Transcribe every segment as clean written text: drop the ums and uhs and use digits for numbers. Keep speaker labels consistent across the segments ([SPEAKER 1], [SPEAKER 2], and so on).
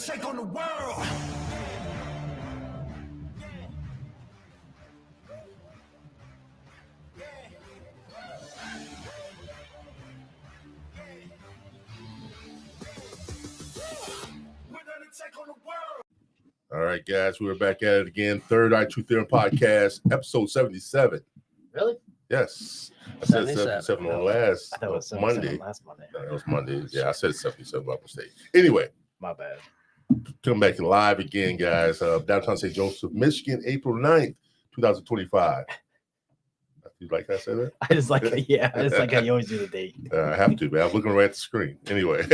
[SPEAKER 1] take on the world.
[SPEAKER 2] All right, guys, we're back at it again. Third Eye Truth Theorem podcast, episode 77.
[SPEAKER 3] Really?
[SPEAKER 2] Yes. I said 77 on last
[SPEAKER 3] I thought it was
[SPEAKER 2] Monday.
[SPEAKER 3] Last Monday.
[SPEAKER 2] No, it was Monday. Yeah, I said 77 by mistake. Anyway,
[SPEAKER 3] My bad.
[SPEAKER 2] come back live again, guys. Downtown St. Joseph, Michigan, April 9th, 2025. You like I said that?
[SPEAKER 3] I just like, yeah, it's like how you always do the date.
[SPEAKER 2] I have to, man. I'm looking right at the screen. Anyway,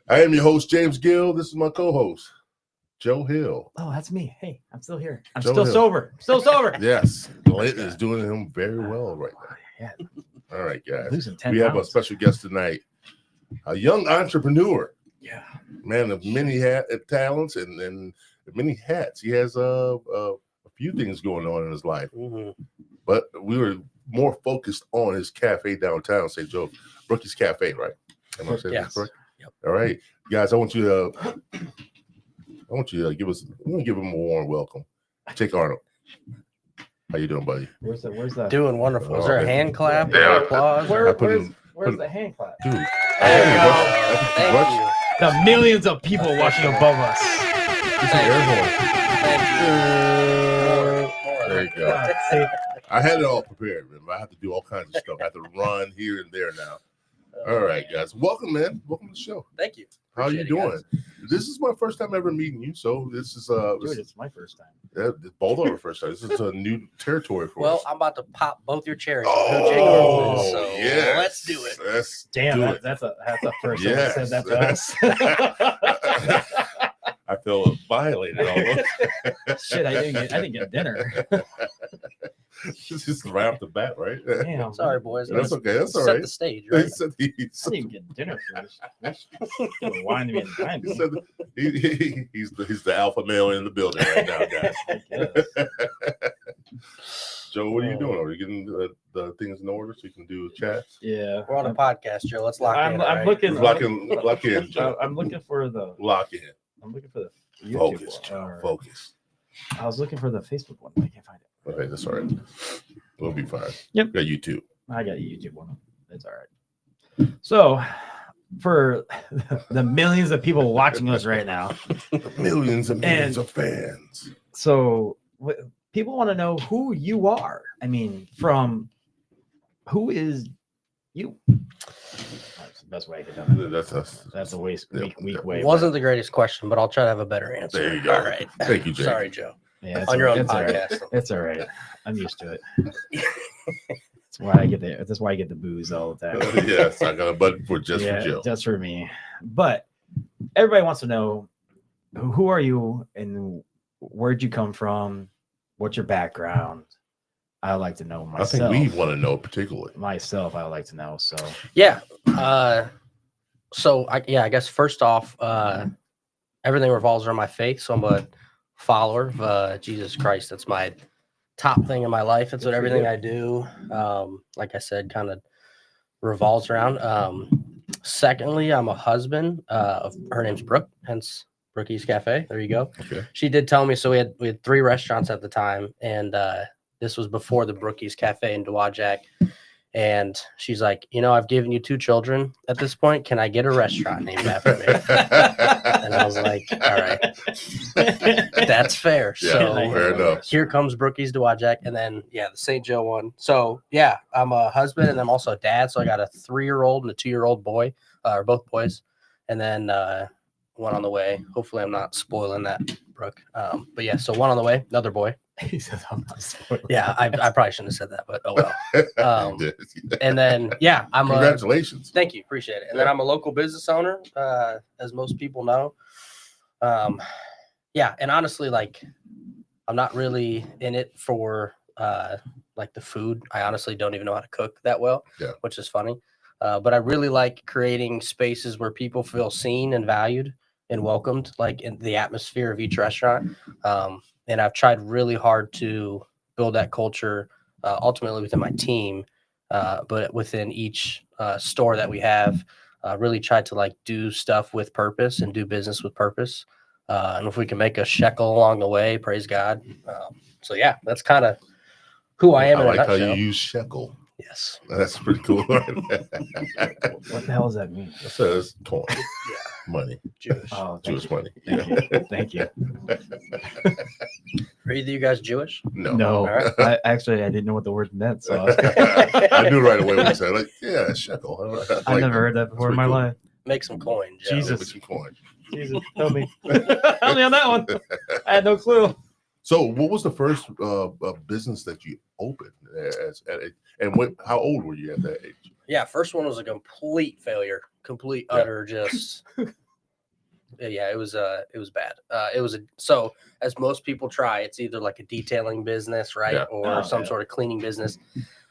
[SPEAKER 2] I am your host, James Gill. This is my co-host, Joe Hill.
[SPEAKER 3] Oh, that's me. Hey, I'm still here. I'm
[SPEAKER 2] Joe
[SPEAKER 3] still
[SPEAKER 2] Hill.
[SPEAKER 3] sober. Still sober.
[SPEAKER 2] Yes, Lint is doing him very well right now.
[SPEAKER 3] Yeah.
[SPEAKER 2] All right, guys.
[SPEAKER 3] Losing 10
[SPEAKER 2] We have a
[SPEAKER 3] pounds.
[SPEAKER 2] special guest tonight, a young entrepreneur,
[SPEAKER 3] Yeah.
[SPEAKER 2] man of many talents and many hats. He has a few things going on in his life, but we were more focused on his cafe downtown St. Joe, Brookie's Cafe, right? Am I saying this correct?
[SPEAKER 3] Yep.
[SPEAKER 2] All right, guys. I want you to give him a warm welcome, Jake Arnold. How you doing, buddy?
[SPEAKER 3] Where's the
[SPEAKER 4] Doing wonderful. Is there a
[SPEAKER 2] man.
[SPEAKER 4] hand clap?
[SPEAKER 2] Yeah.
[SPEAKER 4] Applause?
[SPEAKER 3] where's the hand clap?
[SPEAKER 2] Dude,
[SPEAKER 4] There
[SPEAKER 2] Hey,
[SPEAKER 4] you
[SPEAKER 2] what?
[SPEAKER 4] go. Thank
[SPEAKER 2] What?
[SPEAKER 4] you.
[SPEAKER 3] The millions of people watching above us.
[SPEAKER 2] There you go.
[SPEAKER 3] See,
[SPEAKER 2] I had it all prepared, man. I have to do all kinds of stuff. I have to run here and there now. All right, guys. Welcome, man. Welcome to the show.
[SPEAKER 4] Thank you.
[SPEAKER 2] How are you
[SPEAKER 4] Appreciate it,
[SPEAKER 2] doing? This is my first time ever meeting you, so this is
[SPEAKER 3] dude, it's my first time.
[SPEAKER 2] both of our first time. This is a new territory for
[SPEAKER 4] Well,
[SPEAKER 2] us.
[SPEAKER 4] I'm about to pop both your cherries.
[SPEAKER 2] Oh,
[SPEAKER 4] Jake Arnold is, so
[SPEAKER 2] yes.
[SPEAKER 4] let's do it.
[SPEAKER 2] Let's
[SPEAKER 3] Damn,
[SPEAKER 2] do it.
[SPEAKER 3] that's a first
[SPEAKER 2] Yes.
[SPEAKER 3] time that said that to us.
[SPEAKER 2] I feel violated almost.
[SPEAKER 3] Shit, I didn't get dinner.
[SPEAKER 2] Just right off the bat, right?
[SPEAKER 3] Damn.
[SPEAKER 4] Sorry, boys.
[SPEAKER 2] That's okay. That's all
[SPEAKER 4] Set
[SPEAKER 2] right.
[SPEAKER 4] the stage,
[SPEAKER 2] He
[SPEAKER 4] right?
[SPEAKER 2] said
[SPEAKER 3] I didn't even get dinner first. Wine me and dine me.
[SPEAKER 2] he's the alpha male in the building right now, guys.
[SPEAKER 3] I guess.
[SPEAKER 2] Joe, what are you doing? Are you getting the things in order so you can do chats?
[SPEAKER 3] Yeah.
[SPEAKER 4] We're on a podcast, Joe. Let's lock in.
[SPEAKER 3] I'm
[SPEAKER 4] right?
[SPEAKER 3] looking.
[SPEAKER 2] Lock in, Joe.
[SPEAKER 3] I'm looking for the.
[SPEAKER 2] Lock in.
[SPEAKER 3] I'm looking for the YouTube
[SPEAKER 2] Focus,
[SPEAKER 3] one,
[SPEAKER 2] Joe.
[SPEAKER 3] or-
[SPEAKER 2] Focus.
[SPEAKER 3] I was looking for the Facebook one, but I can't find it.
[SPEAKER 2] Okay, that's all right. We'll be fine.
[SPEAKER 3] Yep.
[SPEAKER 2] Got you too.
[SPEAKER 3] I got a YouTube one. It's all right. So, for the millions of people watching us right now,
[SPEAKER 2] Millions and millions of fans.
[SPEAKER 3] so people want to know who you are. I mean, from who is you? That's the best way I could do it. That's a weak way.
[SPEAKER 4] Wasn't the greatest question, but I'll try to have a better answer.
[SPEAKER 2] There you go.
[SPEAKER 4] All right.
[SPEAKER 2] Thank you, Jake.
[SPEAKER 4] Sorry, Joe.
[SPEAKER 3] Yeah, it's
[SPEAKER 4] On your own
[SPEAKER 3] it's all right.
[SPEAKER 4] podcast.
[SPEAKER 3] It's all right. I'm used to it. That's why I get the booze all the time.
[SPEAKER 2] Yes, I got a button for just for Joe.
[SPEAKER 3] Just for me. But everybody wants to know who are you and where'd you come from? What's your background? I would like to know myself.
[SPEAKER 2] I think we want to know particularly.
[SPEAKER 3] Myself, I would like to know. So
[SPEAKER 4] Yeah. I guess first off, everything revolves around my faith. So I'm a follower of Jesus Christ. That's my top thing in my life. It's what everything I do, like I said, kind of revolves around. Secondly, I'm a husband. Her name's Brooke, hence Brookie's Cafe. There you go.
[SPEAKER 2] Okay.
[SPEAKER 4] She did tell me. So we had 3 restaurants at the time, and this was before the Brookie's Cafe in Dowagiac. And she's like, I've given you 2 children at this point. Can I get a restaurant named after me? And I was like, all right, that's fair.
[SPEAKER 2] Yeah,
[SPEAKER 4] So
[SPEAKER 2] fair enough.
[SPEAKER 4] here comes Brookie's Dowagiac, and then the St. Joe one. So yeah, I'm a husband and I'm also a dad. So I got a 3-year-old and a 2-year-old boy, or both boys, and then one on the way. Hopefully, I'm not spoiling that, Brooke. But yeah, so one on the way, another boy.
[SPEAKER 3] he says, I'm not spoiling.
[SPEAKER 4] Yeah, I probably shouldn't have said that, but oh well.
[SPEAKER 2] You did.
[SPEAKER 4] And then yeah, I'm a
[SPEAKER 2] Congratulations.
[SPEAKER 4] thank you, appreciate it. And then I'm a local business owner, as most people know. Yeah, and honestly, like I'm not really in it for like the food. I honestly don't even know how to cook that well, which is funny. But I really like creating spaces where people feel seen and valued and welcomed, like in the atmosphere of each restaurant. And I've tried really hard to build that culture ultimately within my team, but within each store that we have. really tried to like do stuff with purpose and do business with purpose. And if we can make a shekel along the way, praise God. So yeah, that's kind of who I am.
[SPEAKER 2] I
[SPEAKER 4] in
[SPEAKER 2] like
[SPEAKER 4] a
[SPEAKER 2] how
[SPEAKER 4] nutshell.
[SPEAKER 2] you use shekel.
[SPEAKER 4] Yes.
[SPEAKER 2] That's pretty cool.
[SPEAKER 3] What the hell does that mean?
[SPEAKER 2] That says coin.
[SPEAKER 4] Yeah.
[SPEAKER 2] Money.
[SPEAKER 4] Jewish.
[SPEAKER 3] Oh,
[SPEAKER 2] Jewish money.
[SPEAKER 3] Thank you.
[SPEAKER 4] Are either of you guys Jewish?
[SPEAKER 2] No.
[SPEAKER 4] All right.
[SPEAKER 3] I didn't know what the word meant. So
[SPEAKER 2] I knew right away when you said, like, yeah, shekel.
[SPEAKER 3] I never heard that before in my life.
[SPEAKER 4] Make some coin, Joe.
[SPEAKER 3] Jesus.
[SPEAKER 2] With some coin.
[SPEAKER 3] Jesus, help me. Help me on that one. I had no clue.
[SPEAKER 2] So, what was the first business that you opened? How old were you at that age?
[SPEAKER 4] Yeah, first one was a complete failure, utter, just yeah, it was bad. So as most people try, it's either like a detailing business, right, or some sort of cleaning business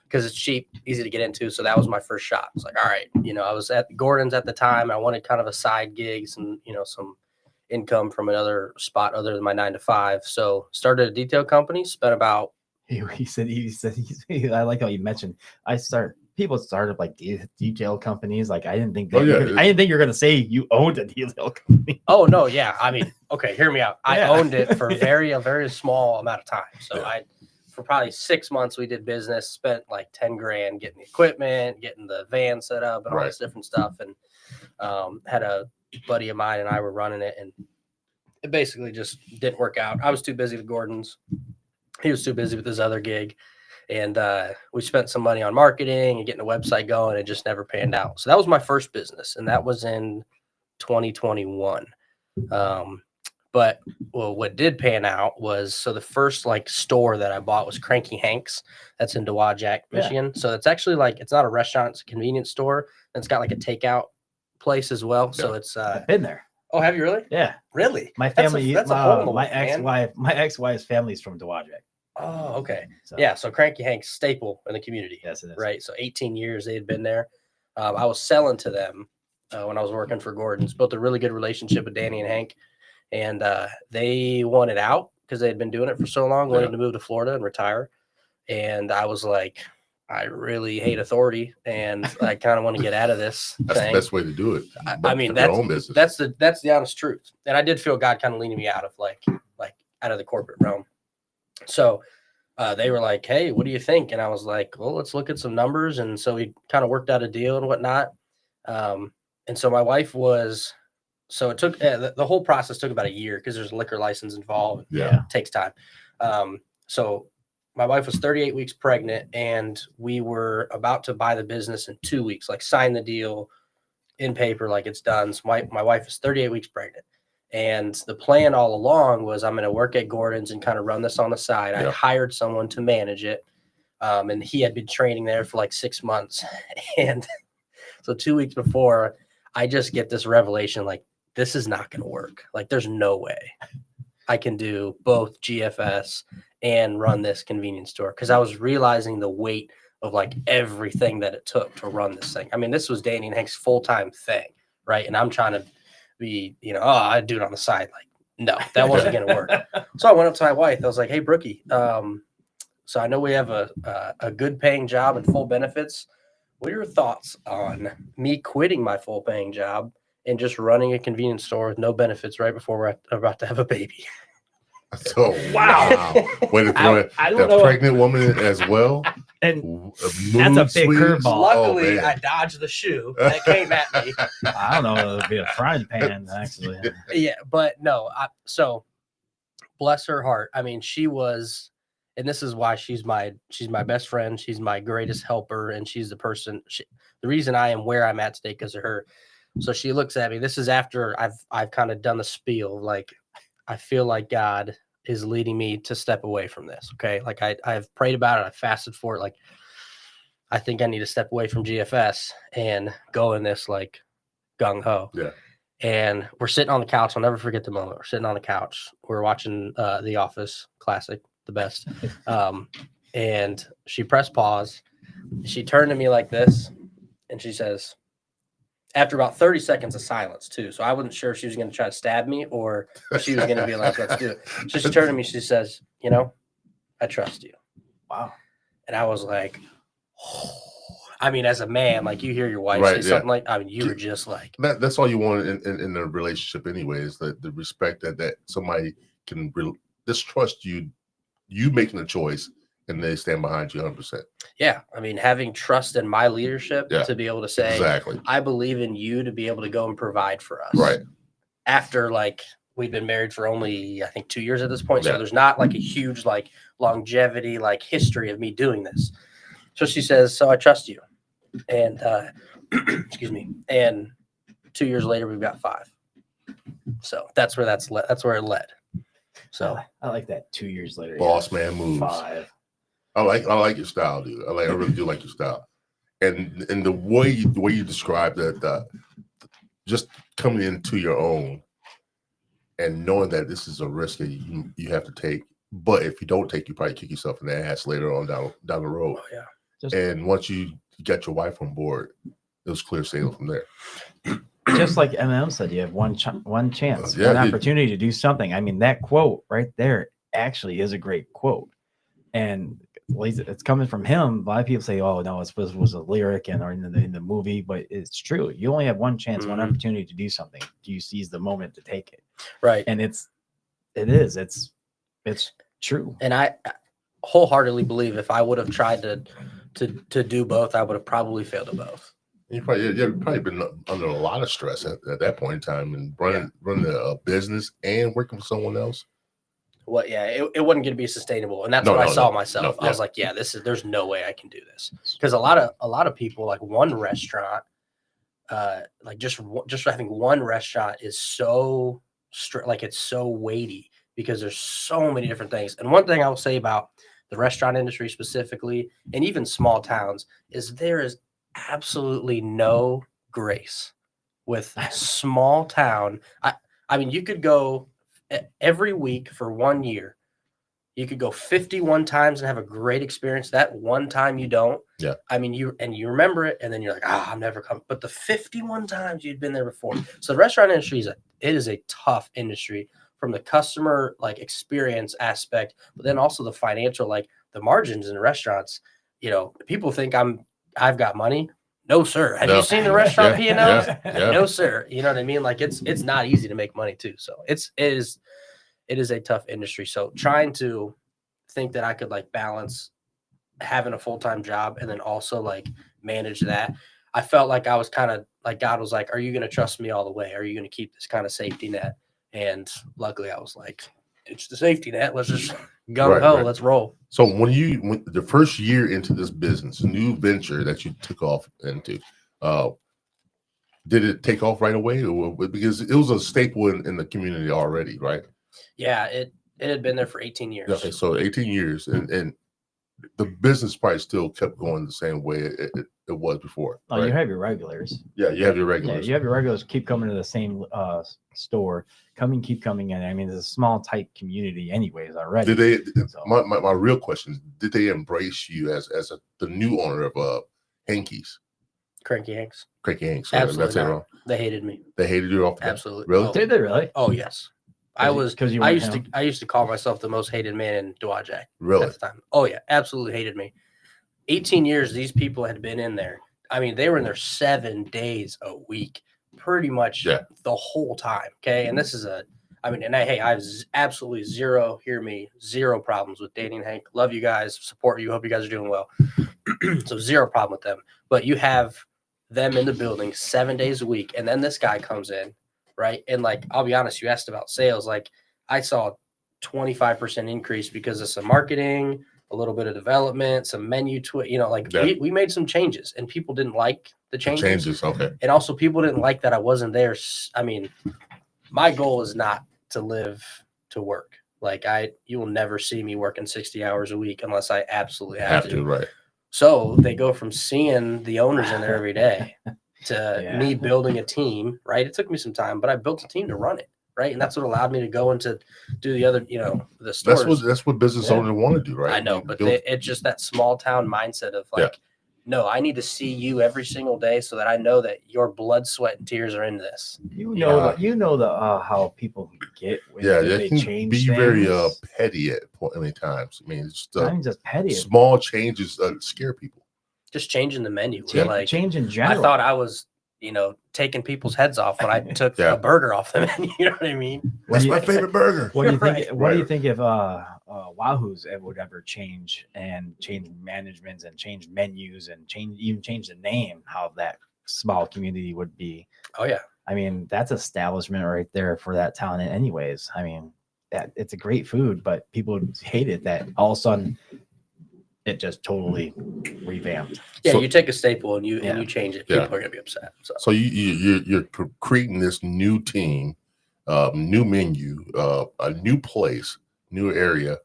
[SPEAKER 4] because it's cheap, easy to get into. So that was my first shot. It's like, all right, I was at Gordon's at the time. I wanted kind of a side gig, some income from another spot other than my 9 to 5. So started a detail company. Spent about.
[SPEAKER 3] He said. I like how you mentioned. People started like detail companies. Like I didn't think that. I didn't think you were gonna say you owned a detail company.
[SPEAKER 4] Oh no, yeah. I mean, okay, hear me out. I owned it for a very small amount of time. So for probably 6 months we did business. Spent like $10,000 getting the equipment, getting the van set up, and all this different stuff. And had a buddy of mine and I were running it, and it basically just didn't work out. I was too busy with Gordon's. He was too busy with his other gig. And we spent some money on marketing and getting a website going. It just never panned out. So that was my first business. And that was in 2021. But what did pan out was, so the first like store that I bought was Cranky Hank's. That's in Dowagiac, Michigan. Yeah. So it's actually like, it's not a restaurant. It's a convenience store. And it's got like a takeout place as well. Yeah. So it's
[SPEAKER 3] I've been there.
[SPEAKER 4] Oh, have you really?
[SPEAKER 3] Yeah.
[SPEAKER 4] Really?
[SPEAKER 3] My family, that's a whole my ex-wife's family's from Dowagiac.
[SPEAKER 4] Oh, okay. Yeah. So Cranky Hank's staple in the community.
[SPEAKER 3] Yes, it is.
[SPEAKER 4] Right. So 18 years they had been there. I was selling to them when I was working for Gordon's. Built a really good relationship with Danny and Hank, and they wanted out because they had been doing it for so long. Wanted to move to Florida and retire. And I was like, I really hate authority, and I kind of want to get out of this.
[SPEAKER 2] That's the best way to do it.
[SPEAKER 4] I mean, that's the honest truth. And I did feel God kind of leaning me out of like out of the corporate realm. So they were like, hey, what do you think? And I was like, well, let's look at some numbers. And so we kind of worked out a deal and whatnot. And so my wife was, so it took, the whole process took about a year because there's a liquor license involved.
[SPEAKER 3] Yeah.
[SPEAKER 4] It takes time. So my wife was 38 weeks pregnant, and we were about to buy the business in 2 weeks, like sign the deal in paper, like it's done. So my wife is 38 weeks pregnant. And the plan all along was I'm going to work at Gordon's and kind of run this on the side. I hired someone to manage it. And he had been training there for like 6 months. And so 2 weeks before, I just get this revelation, like, this is not going to work. Like, there's no way I can do both GFS and run this convenience store. Because I was realizing the weight of like everything that it took to run this thing. I mean, this was Danny and Hank's full-time thing, right? And I'm trying to be, I do it on the side. Like, no, that wasn't going to work. So I went up to my wife. I was like, hey, Brookie, so I know we have a good paying job and full benefits. What are your thoughts on me quitting my full paying job and just running a convenience store with no benefits right before we're about to have a baby?
[SPEAKER 2] So wow. Way to throw a pregnant woman as well.
[SPEAKER 3] And that's a big curveball.
[SPEAKER 4] Luckily, I dodged the shoe that came at me.
[SPEAKER 3] I don't know. It would be a frying pan, actually.
[SPEAKER 4] Yeah, but no. So bless her heart. I mean, she was, and this is why she's my best friend. She's my greatest helper, and she's the person. The reason I am where I'm at today because of her. So she looks at me. This is after I've kind of done the spiel. Like, I feel like God is leading me to step away from this. Okay. Like I've prayed about it. I fasted for it. Like, I think I need to step away from GFS and go in this like gung ho.
[SPEAKER 2] Yeah.
[SPEAKER 4] And we're sitting on the couch. I'll never forget the moment. We're sitting on the couch. We're watching The Office, classic, the best. And she pressed pause. She turned to me like this, and she says, after about 30 seconds of silence too. So I wasn't sure if she was going to try to stab me or if she was going to be like, let's do it. So she turned to me. She says, I trust you.
[SPEAKER 3] Wow.
[SPEAKER 4] And I was like, oh. I mean, as a man, like you hear your wife say something like, I mean, you were just like
[SPEAKER 2] that's all you want in a relationship, anyway, is the respect that somebody can just trust you making a choice and they stand behind you 100%.
[SPEAKER 4] Yeah, I mean, having trust in my leadership to be able to say,
[SPEAKER 2] exactly,
[SPEAKER 4] I believe in you to be able to go and provide for us.
[SPEAKER 2] Right.
[SPEAKER 4] After like we've been married for only I think 2 years at this point, so there's not like a huge like longevity like history of me doing this. So she says, so I trust you. And excuse me. And 2 years later, we've got 5. So that's where that's where it led. So
[SPEAKER 3] I like that. 2 years later,
[SPEAKER 2] boss man moves.
[SPEAKER 3] 5.
[SPEAKER 2] I like your style, dude. I really do like your style, and the way you describe that, just coming into your own and knowing that this is a risk that you have to take. But if you don't take, you probably kick yourself in the ass later on down the road.
[SPEAKER 4] Oh, yeah.
[SPEAKER 2] And once you got your wife on board, it was clear sailing from there.
[SPEAKER 3] Just like MM said, you have one chance, one opportunity to do something. I mean, that quote right there actually is a great quote, and it's coming from him. A lot of people say, "Oh no, it was a lyric or in the movie," but it's true. You only have one chance, one opportunity to do something. Do you seize the moment to take it?
[SPEAKER 4] Right,
[SPEAKER 3] and it's true.
[SPEAKER 4] And I wholeheartedly believe if I would have tried to do both, I would have probably failed at both.
[SPEAKER 2] You've probably been under a lot of stress at that point in time, and running a business and working for someone else.
[SPEAKER 4] Well, yeah, it wasn't going to be sustainable, and that's what I saw myself. I was like, yeah, there's no way I can do this, because a lot of people, like one restaurant, like just having one restaurant is so like it's so weighty because there's so many different things. And one thing I will say about the restaurant industry specifically, and even small towns, is there is absolutely no grace with small town. I mean, you could go every week for 1 year. You could go 51 times and have a great experience. That one time you don't.
[SPEAKER 2] Yeah.
[SPEAKER 4] I mean, you remember it, and then you're like, I'm never coming. But the 51 times you'd been there before. So the restaurant industry is a tough industry from the customer like experience aspect, but then also the financial, like the margins in restaurants. You know, people think I've got money. No, sir. Have you seen the restaurant P&Ls? No, sir. You know what I mean? Like it's not easy to make money too. So it is a tough industry. So trying to think that I could like balance having a full-time job and then also like manage that. I felt like I was kind of like, God was like, are you going to trust me all the way? Are you going to keep this kind of safety net? And luckily I was like, it's the safety net. Let's just gung ho. Let's roll.
[SPEAKER 2] So when the first year into this business, a new venture that you took off into, did it take off right away? Because it was a staple in the community already, right?
[SPEAKER 4] Yeah, it had been there for 18 years.
[SPEAKER 2] Okay, so 18 years, and the business probably still kept going the same way it was before.
[SPEAKER 3] Oh, right? You have your regulars.
[SPEAKER 2] Yeah, you have your regulars.
[SPEAKER 3] Yeah, you have your regulars keep coming to the same store, keep coming in. I mean, it's a small, tight community anyways already.
[SPEAKER 2] Did they? So. My real question is, did they embrace you as the new owner of Hanky's?
[SPEAKER 4] Cranky Hanks.
[SPEAKER 2] Cranky Hanks.
[SPEAKER 4] Absolutely
[SPEAKER 2] that's
[SPEAKER 4] not.
[SPEAKER 2] It wrong.
[SPEAKER 4] They hated me.
[SPEAKER 2] They hated you off the
[SPEAKER 4] Absolutely.
[SPEAKER 2] Really?
[SPEAKER 3] Did they really?
[SPEAKER 4] Oh yes. I used to call myself the most hated man in Dowagiac.
[SPEAKER 2] Really?
[SPEAKER 4] At the time. Oh yeah, absolutely hated me. 18 years these people had been in there. I mean, they were in there 7 days a week, pretty much the whole time. Okay. And this is I have absolutely zero problems with dating Hank. Love you guys, support you. Hope you guys are doing well. So zero problem with them. But you have them in the building 7 days a week. And then this guy comes in, right? And like, I'll be honest, you asked about sales. Like I saw 25% increase because of some marketing, a little bit of development, some menu we made some changes and people didn't like the changes.
[SPEAKER 2] Okay.
[SPEAKER 4] And also people didn't like that I wasn't there. I mean, my goal is not to live to work. Like you will never see me working 60 hours a week unless I absolutely have to.
[SPEAKER 2] Right.
[SPEAKER 4] So they go from seeing the owners in there every day to me building a team, right? It took me some time, but I built a team to run it. Right. And that's what allowed me to go into do the other, the stores.
[SPEAKER 2] That's what business owners want to do, right?
[SPEAKER 4] I know, but it's just that small town mindset of like, no, I need to see you every single day so that I know that your blood, sweat, and tears are in this.
[SPEAKER 3] How people get when
[SPEAKER 2] they can
[SPEAKER 3] change
[SPEAKER 2] be
[SPEAKER 3] things.
[SPEAKER 2] Very petty at many times. I mean, it's
[SPEAKER 3] not just petty.
[SPEAKER 2] Small changes scare people.
[SPEAKER 4] Just changing the menu.
[SPEAKER 3] Change in general.
[SPEAKER 4] I thought I was, taking people's heads off when I took a burger off the menu. You know what I mean?
[SPEAKER 2] That's my favorite burger.
[SPEAKER 3] What do you think? What do you think if Wahoo's would ever change managements and change menus and change the name? How that small community would be?
[SPEAKER 4] Oh yeah.
[SPEAKER 3] I mean, that's establishment right there for that town. Anyways, I mean, it's a great food, but people hate it that all of a sudden it just totally revamped.
[SPEAKER 4] Yeah, so, you take a staple and you change it. People are gonna be upset.
[SPEAKER 2] So you're creating this new team, new menu, a new place, new area.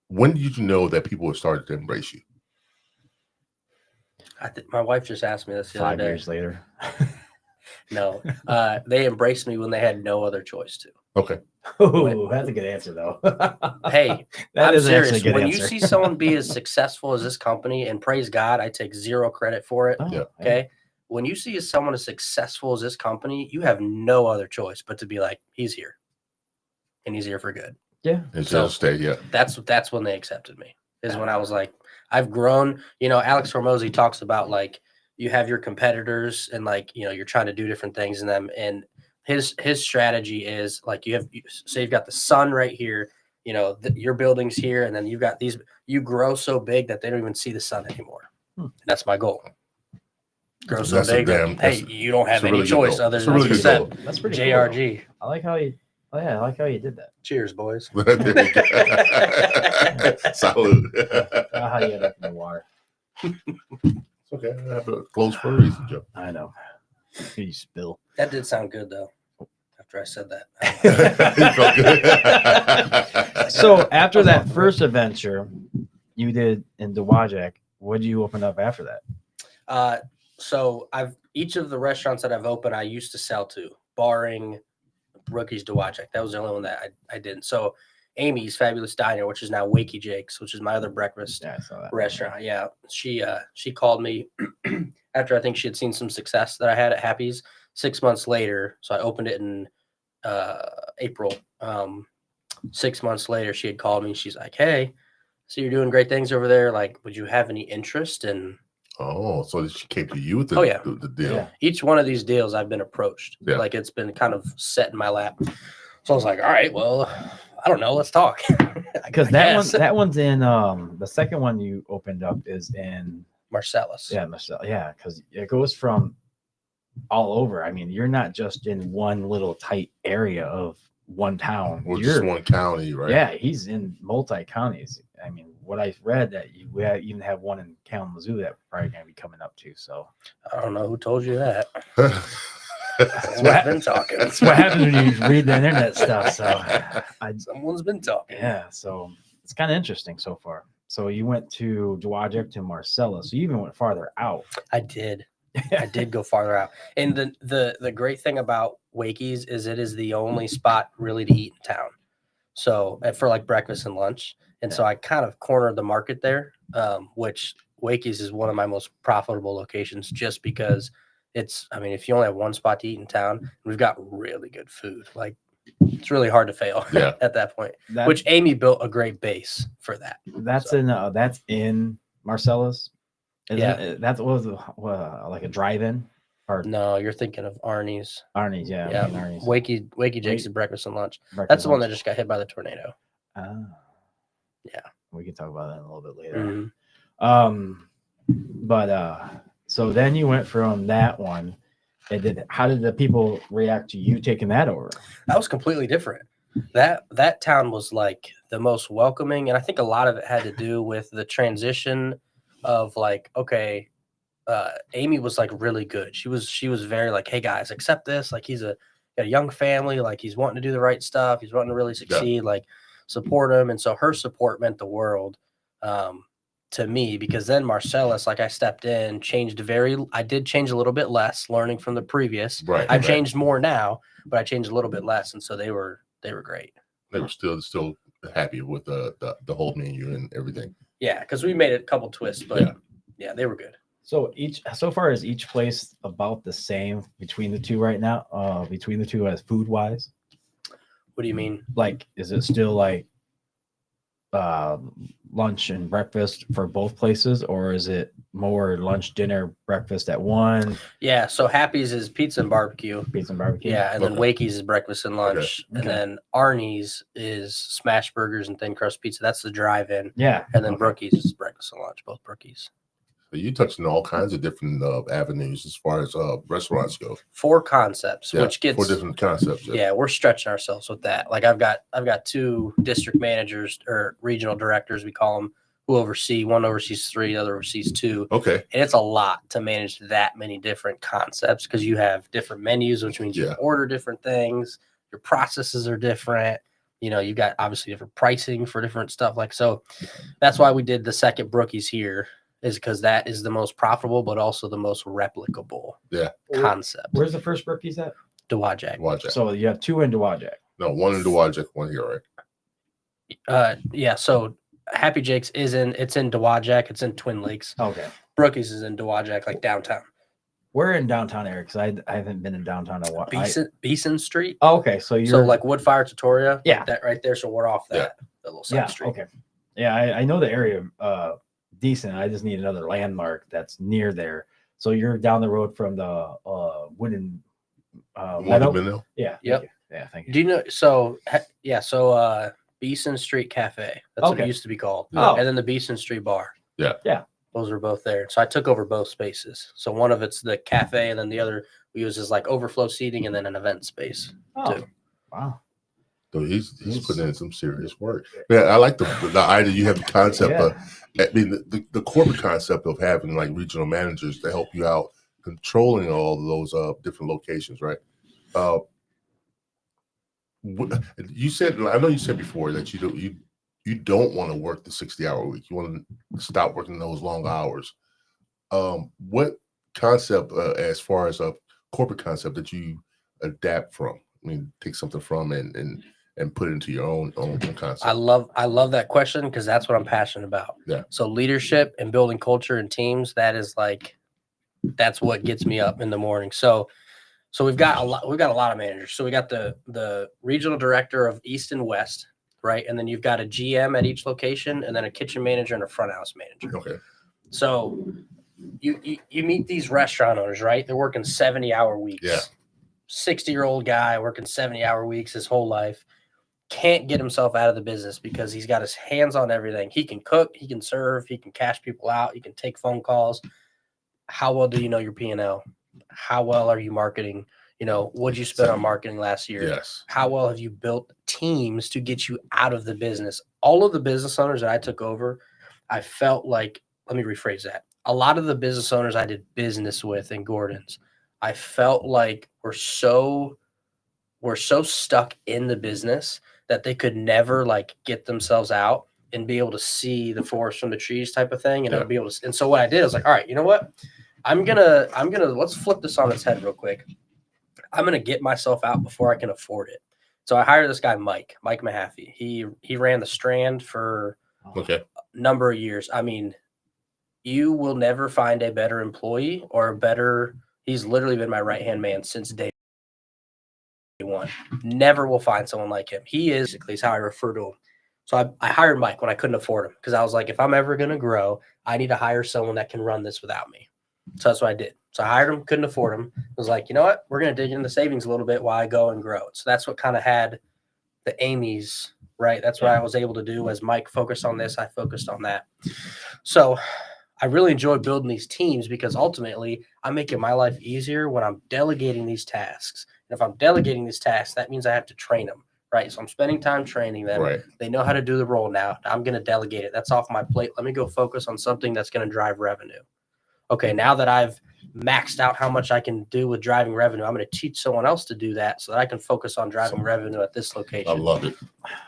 [SPEAKER 2] When did you know that people have started to embrace you?
[SPEAKER 4] I think my wife just asked me this the other day.
[SPEAKER 3] 5 years later.
[SPEAKER 4] No, they embraced me when they had no other choice to.
[SPEAKER 2] Okay.
[SPEAKER 3] Oh, that's a good answer, though.
[SPEAKER 4] Hey, I'm serious. When you see someone be as successful as this company, and praise God, I take zero credit for it.
[SPEAKER 2] Yeah.
[SPEAKER 4] Okay. When you see someone as successful as this company, you have no other choice but to be like, he's here, and he's here for good.
[SPEAKER 3] Yeah.
[SPEAKER 2] And so stay. Yeah.
[SPEAKER 4] That's when they accepted me. Is when I was like, I've grown. Alex Hormozy talks about like you have your competitors and like you're trying to do different things in them, and his strategy is like you've got the sun right here, your building's here, and then you've got these. You grow so big that they don't even see the sun anymore. That's my goal. Grow so big. Hey, you don't have any choice other than to accept.
[SPEAKER 3] That's pretty
[SPEAKER 4] JRG.
[SPEAKER 3] Cool. I like how you. Oh yeah, I like how you did that.
[SPEAKER 4] Cheers, boys.
[SPEAKER 2] Salute.
[SPEAKER 3] How you end up in the water.
[SPEAKER 2] It's okay. I have a close for a reason, Joe.
[SPEAKER 3] I know. You spill.
[SPEAKER 4] That did sound good though. After I said that.
[SPEAKER 3] So after that first adventure you did in Dowagiac, what did you open up after that?
[SPEAKER 4] So each of the restaurants that I've opened, I used to sell to, barring Rookies Dowagiac. That was the only one that I didn't. So Amy's Fabulous Diner, which is now Wakey Jake's, which is my other breakfast restaurant. Yeah. She called me after I think she had seen some success that I had at Happy's 6 months later. So I opened it in April. 6 months later, she had called me. She's like, hey, so you're doing great things over there. Like, would you have any interest in?
[SPEAKER 2] Oh, so she came to you with the deal.
[SPEAKER 4] Yeah. Each one of these deals I've been approached. Yeah. Like it's been kind of set in my lap. So I was like, all right, well, I don't know. Let's talk.
[SPEAKER 3] Because that one's in the second one you opened up is in
[SPEAKER 4] Marcellus.
[SPEAKER 3] Yeah, Marcellus. Yeah, because it goes from all over. I mean, you're not just in one little tight area of one town.
[SPEAKER 2] Or just one county, right?
[SPEAKER 3] Yeah, he's in multi counties. I mean, what I read that we even have one in Kalamazoo that we're probably going to be coming up to. So
[SPEAKER 4] I don't know who told you that.
[SPEAKER 3] That's what been talking. That's what happens when you read the internet stuff. So
[SPEAKER 4] someone's been talking.
[SPEAKER 3] Yeah, so it's kind of interesting so far. So you went to Dowagiac to Marcellus. So you even went farther out.
[SPEAKER 4] I did. I did go farther out. And the great thing about Wakey's is it is the only spot really to eat in town. So for like breakfast and lunch. And so I kind of cornered the market there, which Wakey's is one of my most profitable locations just because if you only have one spot to eat in town, we've got really good food. Like it's really hard to fail at that point, which Amy built a great base for that.
[SPEAKER 3] That's in Marcellus. That was like a drive-in. Or
[SPEAKER 4] no, you're thinking of Arnie's.
[SPEAKER 3] Arnie's, yeah.
[SPEAKER 4] Arnie's. Wakey Jake's breakfast and lunch. That's the one that just got hit by the tornado. Yeah,
[SPEAKER 3] we can talk about that a little bit later. Mm-hmm. So then you went from that one, and how did the people react to you taking that over?
[SPEAKER 4] That was completely different. That town was like the most welcoming, and I think a lot of it had to do with the transition of like, okay, Amy was like really good. She was very like, hey guys, accept this. Like he's a young family, like he's wanting to do the right stuff. He's wanting to really succeed. Like support him. And so her support meant the world to me, because then Marcellus, like I stepped in, I did change a little bit less, learning from the previous.
[SPEAKER 2] Right.
[SPEAKER 4] I've changed more now, but I changed a little bit less. And so they were great.
[SPEAKER 2] They were still happy with the whole menu and everything.
[SPEAKER 4] Yeah, because we made a couple twists, but yeah, they were good.
[SPEAKER 3] So far is each place about the same between the two right now? Between the two as food wise?
[SPEAKER 4] What do you mean?
[SPEAKER 3] Like, is it still like lunch and breakfast for both places, or is it more lunch, dinner, breakfast at one?
[SPEAKER 4] Yeah, so Happy's is pizza and barbecue.
[SPEAKER 3] Pizza and barbecue.
[SPEAKER 4] Yeah, and then Wakey's is breakfast and lunch.
[SPEAKER 3] Okay.
[SPEAKER 4] And then Arnie's is smash burgers and thin crust pizza. That's the drive-in.
[SPEAKER 3] Yeah.
[SPEAKER 4] And then Brookie's is breakfast and lunch, both Brookie's.
[SPEAKER 2] So you touched on all kinds of different avenues as far as restaurants go.
[SPEAKER 4] 4 concepts, which gets
[SPEAKER 2] 4 different concepts.
[SPEAKER 4] Yeah, we're stretching ourselves with that. Like I've got 2 district managers or regional directors, we call them, who oversee. One oversees 3, the other oversees 2.
[SPEAKER 2] Okay.
[SPEAKER 4] And it's a lot to manage that many different concepts because you have different menus, which means you can order different things. Your processes are different. You know, you got obviously different pricing for different stuff. Like, so that's why we did the second Brookie's here, is because that is the most profitable, but also the most replicable concept.
[SPEAKER 3] Where's the first Brookie's at?
[SPEAKER 4] Dowagiac.
[SPEAKER 3] So you have 2 in Dowagiac.
[SPEAKER 2] No, 1 in Dowagiac, 1 here, right?
[SPEAKER 4] Yeah. So Happy Jake's it's in Dowagiac. It's in Twin Lakes.
[SPEAKER 3] Okay.
[SPEAKER 4] Brookie's is in Dowagiac, like downtown.
[SPEAKER 3] We're in downtown area because I haven't been in downtown in a while.
[SPEAKER 4] Beeson Street.
[SPEAKER 3] Oh, okay. So you're
[SPEAKER 4] like Woodfire Tutoria.
[SPEAKER 3] Yeah.
[SPEAKER 4] Like that right there. So we're off that little side street.
[SPEAKER 3] Okay. Yeah, I know the area decent. I just need another landmark that's near there. So you're down the road from the wooden meadow? Yeah.
[SPEAKER 4] Yep.
[SPEAKER 3] Yeah, thank you.
[SPEAKER 4] Do you know? So Beeson Street Cafe. That's what it used to be called.
[SPEAKER 3] Oh.
[SPEAKER 4] And then the Beeson Street Bar.
[SPEAKER 2] Yeah.
[SPEAKER 4] Those are both there. So I took over both spaces. So one of it's the cafe, and then the other we use as like overflow seating, and then an event space too.
[SPEAKER 3] Wow.
[SPEAKER 2] So he's putting in some serious work. Yeah, I like the idea. You have the concept of, I mean, the corporate concept of having like regional managers to help you out controlling all of those different locations, right? You said, I know you said before that you don't want to work the 60-hour week. You want to stop working those long hours. What concept, as far as a corporate concept, that you adapt from? I mean, take something from and put it into your own concept.
[SPEAKER 4] I love that question because that's what I'm passionate about.
[SPEAKER 2] Yeah.
[SPEAKER 4] So leadership and building culture and teams, that's what gets me up in the morning. So we've got a lot of managers. So we got the regional director of East and West, right? And then you've got a GM at each location, and then a kitchen manager and a front house manager.
[SPEAKER 2] Okay.
[SPEAKER 4] So you meet these restaurant owners, right? They're working 70-hour weeks.
[SPEAKER 2] Yeah.
[SPEAKER 4] 60-year-old guy working 70-hour weeks his whole life. Can't get himself out of the business because he's got his hands on everything. He can cook, he can serve, he can cash people out, he can take phone calls. How well do you know your P&L? How well are you marketing? You know, what'd you spend on marketing last year?
[SPEAKER 2] Yes.
[SPEAKER 4] How well have you built teams to get you out of the business? All of the business owners that I took over, I felt like, let me rephrase that. A lot of the business owners I did business with in Gordon's, I felt like we're so stuck in the business that they could never like get themselves out and be able to see the forest from the trees type of thing. And be able to, and so what I did, I was like, all right, you know what? I'm gonna, let's flip this on its head real quick. I'm going to get myself out before I can afford it. So I hired this guy, Mike Mahaffey. He ran the Strand for a number of years. I mean, you will never find a better employee or a better, he's literally been my right-hand man since day one. Never will find someone like him. He is, basically, is how I refer to him. So I hired Mike when I couldn't afford him because I was like, if I'm ever going to grow, I need to hire someone that can run this without me. So that's what I did. So I hired him, couldn't afford him. I was like, you know what? We're going to dig into the savings a little bit while I go and grow it. So that's what kind of had the Amy's, right? That's what I was able to do. As Mike focused on this, I focused on that. So I really enjoy building these teams because ultimately I'm making my life easier when I'm delegating these tasks. And if I'm delegating these tasks, that means I have to train them, right? So I'm spending time training them.
[SPEAKER 2] Right.
[SPEAKER 4] They know how to do the role now. I'm going to delegate it. That's off my plate. Let me go focus on something that's going to drive revenue. Okay, now that I've maxed out how much I can do with driving revenue, I'm going to teach someone else to do that so that I can focus on driving revenue at this location.
[SPEAKER 2] I love it.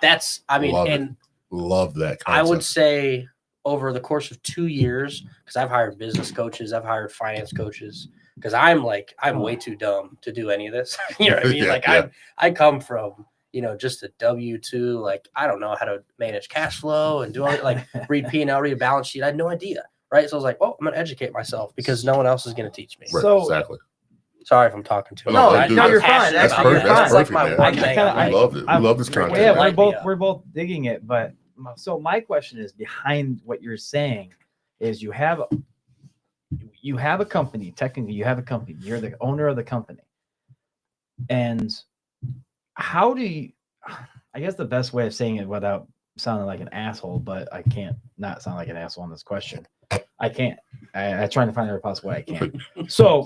[SPEAKER 4] That's, I mean,
[SPEAKER 2] love that concept.
[SPEAKER 4] I would say over the course of 2 years, because I've hired business coaches, I've hired finance coaches, because I'm way too dumb to do any of this. You know what I mean? I come from, just a W-2, like, I don't know how to manage cash flow and do all like read P&L, read a balance sheet. I had no idea. Right. So I was like, I'm going to educate myself because no one else is going to teach me.
[SPEAKER 2] Right,
[SPEAKER 3] so
[SPEAKER 2] exactly.
[SPEAKER 4] Sorry if I'm talking too much.
[SPEAKER 3] No, you're fine.
[SPEAKER 2] That's perfect. That's
[SPEAKER 4] like
[SPEAKER 2] perfect,
[SPEAKER 4] my
[SPEAKER 2] man.
[SPEAKER 4] one thing.
[SPEAKER 2] I love it. We love this content.
[SPEAKER 3] Yeah, we're both digging it, but so my question is behind what you're saying is you have a company. Technically, you have a company. You're the owner of the company, and how do you? I guess the best way of saying it without sounding like an asshole, but I can't not sound like an asshole on this question. I can't. I try to find every possible way I can. So,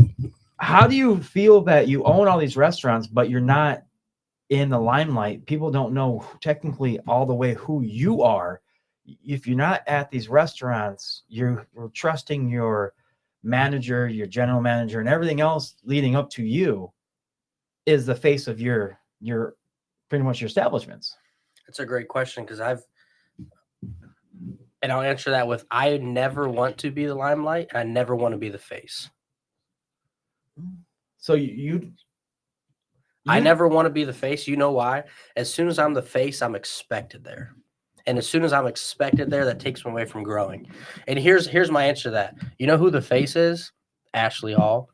[SPEAKER 3] how do you feel that you own all these restaurants, but you're not in the limelight? People don't know technically all the way who you are. If you're not at these restaurants, you're trusting your manager, your general manager, and everything else leading up to you is the face of your pretty much your establishments.
[SPEAKER 4] That's a great question because and I'll answer that with I never want to be the limelight. I never want to be the face.
[SPEAKER 3] So you
[SPEAKER 4] I never want to be the face. You know why? As soon as I'm the face, I'm expected there. And as soon as I'm expected there, that takes me away from growing. And here's my answer to that. You know who the face is? Ashley Hall.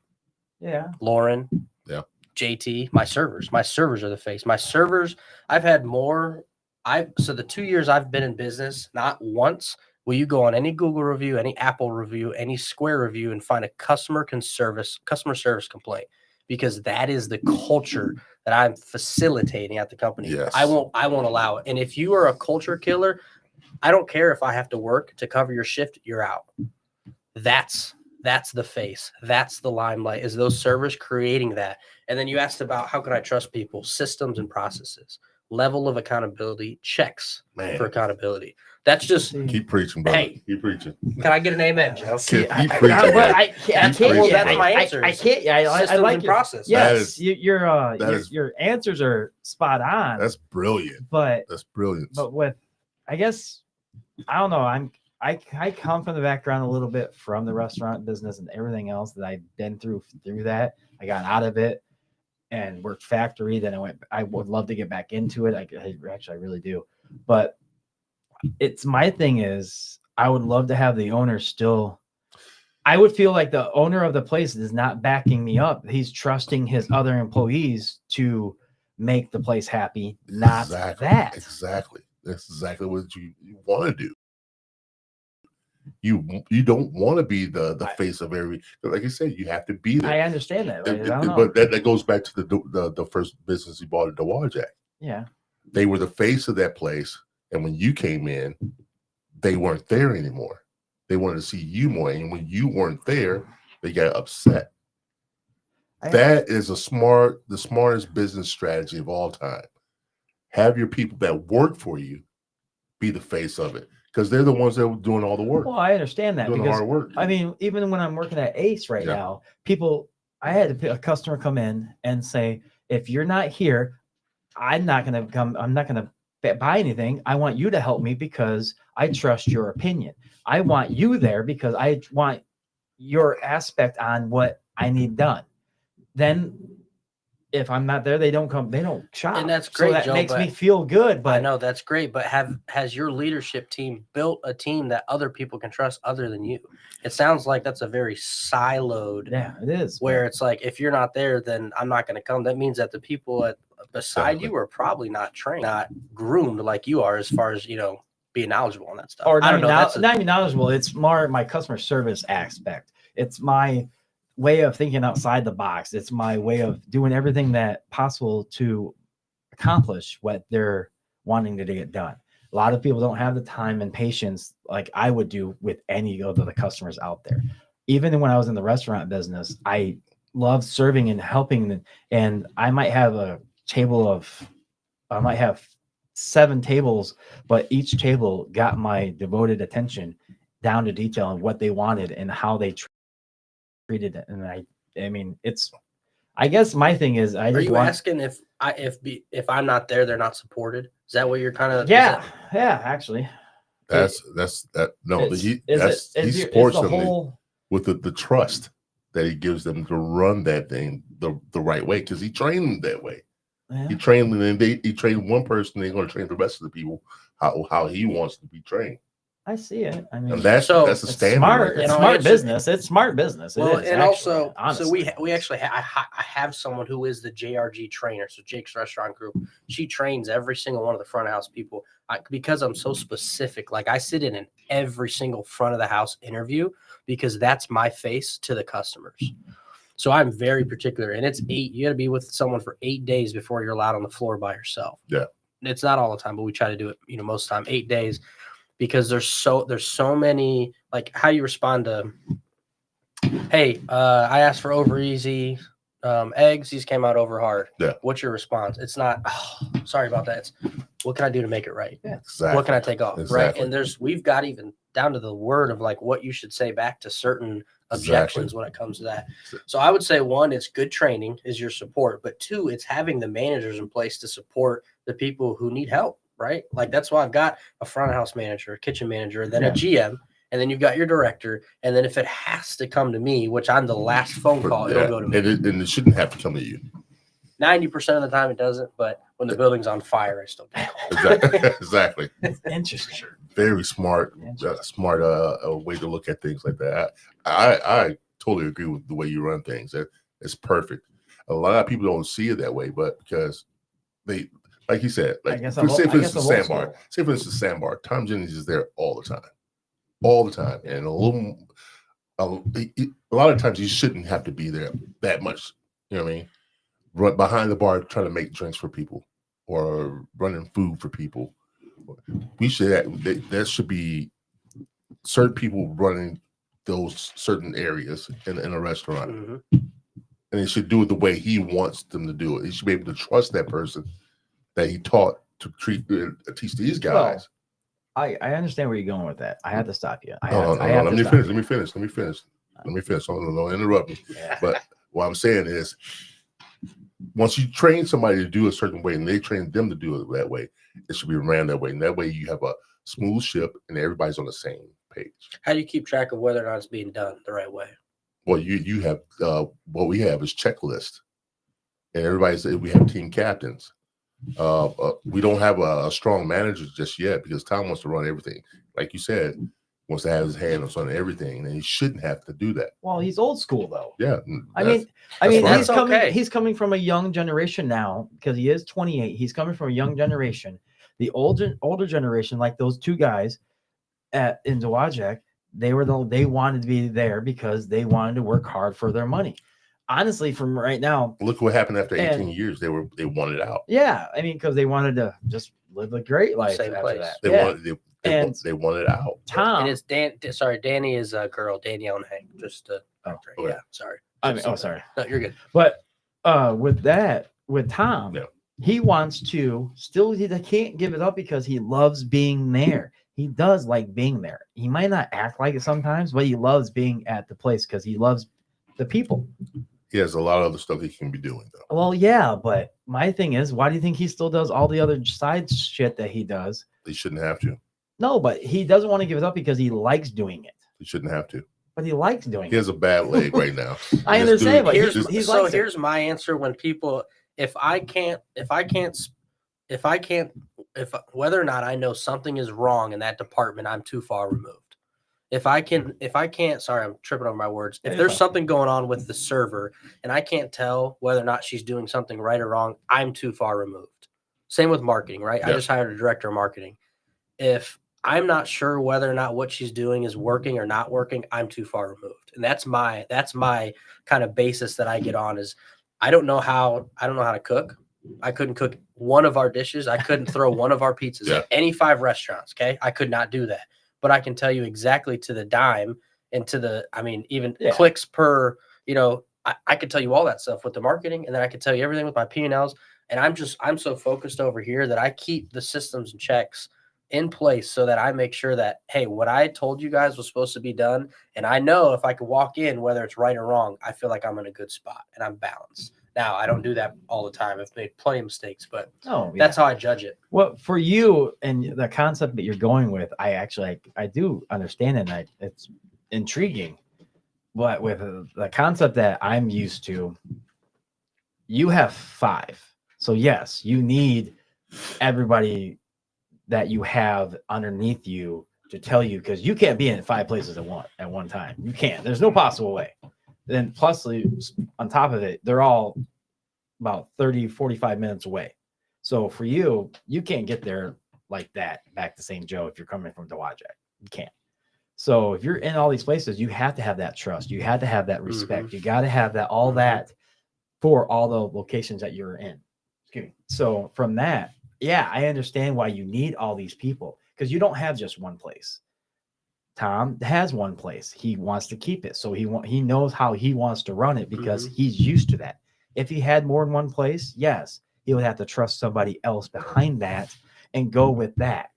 [SPEAKER 3] Yeah.
[SPEAKER 4] Lauren.
[SPEAKER 2] Yeah.
[SPEAKER 4] JT. My servers. My servers are the face. My servers, I've had more. So the 2 years I've been in business, not once will you go on any Google review, any Apple review, any Square review and find a customer service complaint, because that is the culture that I'm facilitating at the company.
[SPEAKER 2] Yes.
[SPEAKER 4] I won't allow it. And if you are a culture killer, I don't care if I have to work to cover your shift, you're out. That's the face. That's the limelight, is those servers creating that. And then you asked about how can I trust people, systems and processes. Level of accountability, checks for accountability. That's just
[SPEAKER 2] keep preaching, brother.
[SPEAKER 4] Hey,
[SPEAKER 2] keep preaching.
[SPEAKER 4] Can I get an amen, Joe?
[SPEAKER 2] Keep preaching.
[SPEAKER 3] I can't.
[SPEAKER 4] Well, that's my answer.
[SPEAKER 3] I can't. I like your
[SPEAKER 4] process.
[SPEAKER 3] Yes, your answers are spot on.
[SPEAKER 2] That's brilliant. That's brilliant.
[SPEAKER 3] But with, I guess, I don't know. I come from the background a little bit from the restaurant business and everything else that I've been through that. I got out of it and worked factory. Then I would love to get back into it. I really do. But it's my thing is I would love to have the owner still. I would feel like the owner of the place is not backing me up. He's trusting his other employees to make the place happy, not that.
[SPEAKER 2] Exactly. That's exactly what you want to do. You don't want to be the face of every, like I said, you have to be there.
[SPEAKER 3] I understand that,
[SPEAKER 2] but that goes back to the first business he bought at the Wajak.
[SPEAKER 3] Yeah,
[SPEAKER 2] they were the face of that place, and when you came in, they weren't there anymore. They wanted to see you more, and when you weren't there, they got upset. That is the smartest business strategy of all time. Have your people that work for you be the face of it, because they're the ones that were doing all the work.
[SPEAKER 3] Well, I understand that
[SPEAKER 2] doing
[SPEAKER 3] because
[SPEAKER 2] the hard work.
[SPEAKER 3] I mean, even when I'm working at Ace right now, I had a customer come in and say, if you're not here, I'm not going to buy anything. I want you to help me because I trust your opinion. I want you there because I want your aspect on what I need done. Then if I'm not there, they don't shop.
[SPEAKER 4] And that's great.
[SPEAKER 3] So that
[SPEAKER 4] Joe,
[SPEAKER 3] makes me feel good. But
[SPEAKER 4] I know that's great. But has your leadership team built a team that other people can trust other than you? It sounds like that's a very siloed.
[SPEAKER 3] Yeah, it is.
[SPEAKER 4] Where it's like, if you're not there, then I'm not going to come. That means that the people beside you are probably not trained, not groomed like you are, as far as, being knowledgeable on that stuff.
[SPEAKER 3] Or not even knowledgeable. It's more my customer service aspect. It's my way of thinking outside the box. It's my way of doing everything that possible to accomplish what they're wanting to get done. A lot of people don't have the time and patience like I would do with any of the customers out there. Even when I was in the restaurant business, I loved serving and helping. And I might have 7 tables, but each table got my devoted attention down to detail on what they wanted and how they treated it. And I mean, I guess my thing is,
[SPEAKER 4] are you asking if I'm not there, they're not supported? Is that what you're kind of?
[SPEAKER 3] Yeah, actually.
[SPEAKER 2] He supports them with the trust that he gives them to run that thing the right way, because he trained them that way. Yeah. He trained them, and he trained one person. They're going to train the rest of the people how he wants to be trained.
[SPEAKER 3] I see it. I mean,
[SPEAKER 2] And that's
[SPEAKER 4] So,
[SPEAKER 2] a
[SPEAKER 3] it's
[SPEAKER 2] standard.
[SPEAKER 3] smart.
[SPEAKER 2] right there.
[SPEAKER 3] It's
[SPEAKER 4] You know,
[SPEAKER 3] smart
[SPEAKER 4] it's-
[SPEAKER 3] business. It's smart business. It
[SPEAKER 4] Well,
[SPEAKER 3] is,
[SPEAKER 4] and
[SPEAKER 3] actually,
[SPEAKER 4] also, so
[SPEAKER 3] honestly.
[SPEAKER 4] we actually I have someone who is the JRG trainer. So Jake's Restaurant Group. She trains every single one of the front of house people. Because I'm so specific. Like I sit in every single front of the house interview because that's my face to the customers. So I'm very particular, and it's 8. You got to be with someone for 8 days before you're allowed on the floor by yourself.
[SPEAKER 2] Yeah,
[SPEAKER 4] it's not all the time, but we try to do it. Most of the time, 8 days. Because there's so many, like how you respond to, hey, I asked for over easy eggs, these came out over hard.
[SPEAKER 2] Yeah.
[SPEAKER 4] What's your response? It's not, oh, sorry about that. It's, what can I do to make it right?
[SPEAKER 3] Yeah.
[SPEAKER 2] exactly.
[SPEAKER 4] What can I take off?
[SPEAKER 2] Exactly.
[SPEAKER 4] Right. And we've got even down to the word of like what you should say back to certain objections when it comes to that. So I would say 1, it's good training is your support, but 2, it's having the managers in place to support the people who need help. Right. Like that's why I've got a front of house manager, a kitchen manager, then a GM, and then you've got your director. And then if it has to come to me, which I'm the last phone call, it'll go to me.
[SPEAKER 2] And it shouldn't have to come to you.
[SPEAKER 4] 90% of the time it doesn't, but when the building's on fire, I still get
[SPEAKER 2] Exactly. Exactly.
[SPEAKER 3] Interesting.
[SPEAKER 2] Very smart, smart way to look at things like that. I totally agree with the way you run things. It's perfect. A lot of people don't see it that way, but because they, like you said, like say for instance, Sandbar, Tom Jennings is there all the time, and a lot of times you shouldn't have to be there that much. You know what I mean? Run behind the bar trying to make drinks for people or running food for people. We should there should be certain people running those certain areas in a restaurant, and they should do it the way he wants them to do it. He should be able to trust that person that he taught to teach these guys.
[SPEAKER 3] Well, I understand where you're going with that. I have to stop you.
[SPEAKER 2] Let me finish. Don't interrupt me.
[SPEAKER 3] Yeah.
[SPEAKER 2] But what I'm saying is, once you train somebody to do a certain way and they train them to do it that way, it should be ran that way. And that way you have a smooth ship and everybody's on the same page.
[SPEAKER 4] How do you keep track of whether or not it's being done the right way?
[SPEAKER 2] Well, you have what we have is checklist, and we have team captains. We don't have a strong manager just yet because Tom wants to run everything. Like you said, wants to have his hand on everything, and he shouldn't have to do that.
[SPEAKER 3] Well, he's old school though.
[SPEAKER 2] Yeah,
[SPEAKER 3] I mean,
[SPEAKER 2] right.
[SPEAKER 3] he's coming from a young generation now because he is 28. He's coming from a young generation. The older generation, like those 2 guys in Dowagiac, they wanted to be there because they wanted to work hard for their money. Honestly, from right now,
[SPEAKER 2] look what happened after 18 years. They wanted out.
[SPEAKER 3] Yeah, I mean, because they wanted to just live a great life.
[SPEAKER 4] Same place.
[SPEAKER 3] That.
[SPEAKER 2] They wanted out.
[SPEAKER 4] Tom, and it's Danny is a girl, Danielle and Hank. Just yeah, sorry.
[SPEAKER 3] Sorry.
[SPEAKER 4] No, you're good.
[SPEAKER 3] But with Tom, he wants to still. He can't give it up because he loves being there. He does like being there. He might not act like it sometimes, but he loves being at the place because he loves the people.
[SPEAKER 2] He has a lot of other stuff he can be doing, though.
[SPEAKER 3] Well, yeah, but my thing is, why do you think he still does all the other side shit that he does?
[SPEAKER 2] He shouldn't have to.
[SPEAKER 3] No, but he doesn't want to give it up because he likes doing it.
[SPEAKER 2] He shouldn't have to.
[SPEAKER 3] But he likes doing it.
[SPEAKER 2] He has a bad leg right now.
[SPEAKER 3] I understand, but
[SPEAKER 4] here's my answer when people, if whether or not I know something is wrong in that department, I'm too far removed. If I can't, sorry, I'm tripping over my words. If there's something going on with the server and I can't tell whether or not she's doing something right or wrong, I'm too far removed. Same with marketing, right? Yeah. I just hired a director of marketing. If I'm not sure whether or not what she's doing is working or not working, I'm too far removed. And that's my kind of basis that I get on is I don't know how to cook. I couldn't cook one of our dishes. I couldn't throw one of our pizzas at any 5 restaurants. Okay. I could not do that. But I can tell you exactly to the dime and to the, even clicks per, I could tell you all that stuff with the marketing, and then I could tell you everything with my P&Ls. And I'm so focused over here that I keep the systems and checks in place so that I make sure that, hey, what I told you guys was supposed to be done. And I know if I could walk in, whether it's right or wrong, I feel like I'm in a good spot and I'm balanced. Now, I don't do that all the time. I've made plenty of mistakes, but that's how I judge it.
[SPEAKER 3] Well, for you and the concept that you're going with, I do understand it, and it's intriguing. But with the concept that I'm used to, you have 5. So, yes, you need everybody that you have underneath you to tell you, because you can't be in 5 places at one time. You can't. There's no possible way. Then plus on top of it, they're all about 30, 45 minutes away. So for you, you can't get there like that back to St. Joe if you're coming from Dowagiac. You can't. So if you're in all these places, you have to have that trust. You have to have that respect. You got to have that, all that for all the locations that you're in. Excuse me. So from that, yeah, I understand why you need all these people, because you don't have just one place. Tom has one place. He wants to keep it. So he knows how he wants to run it, because he's used to that. If he had more than one place, yes, he would have to trust somebody else behind that and go with that.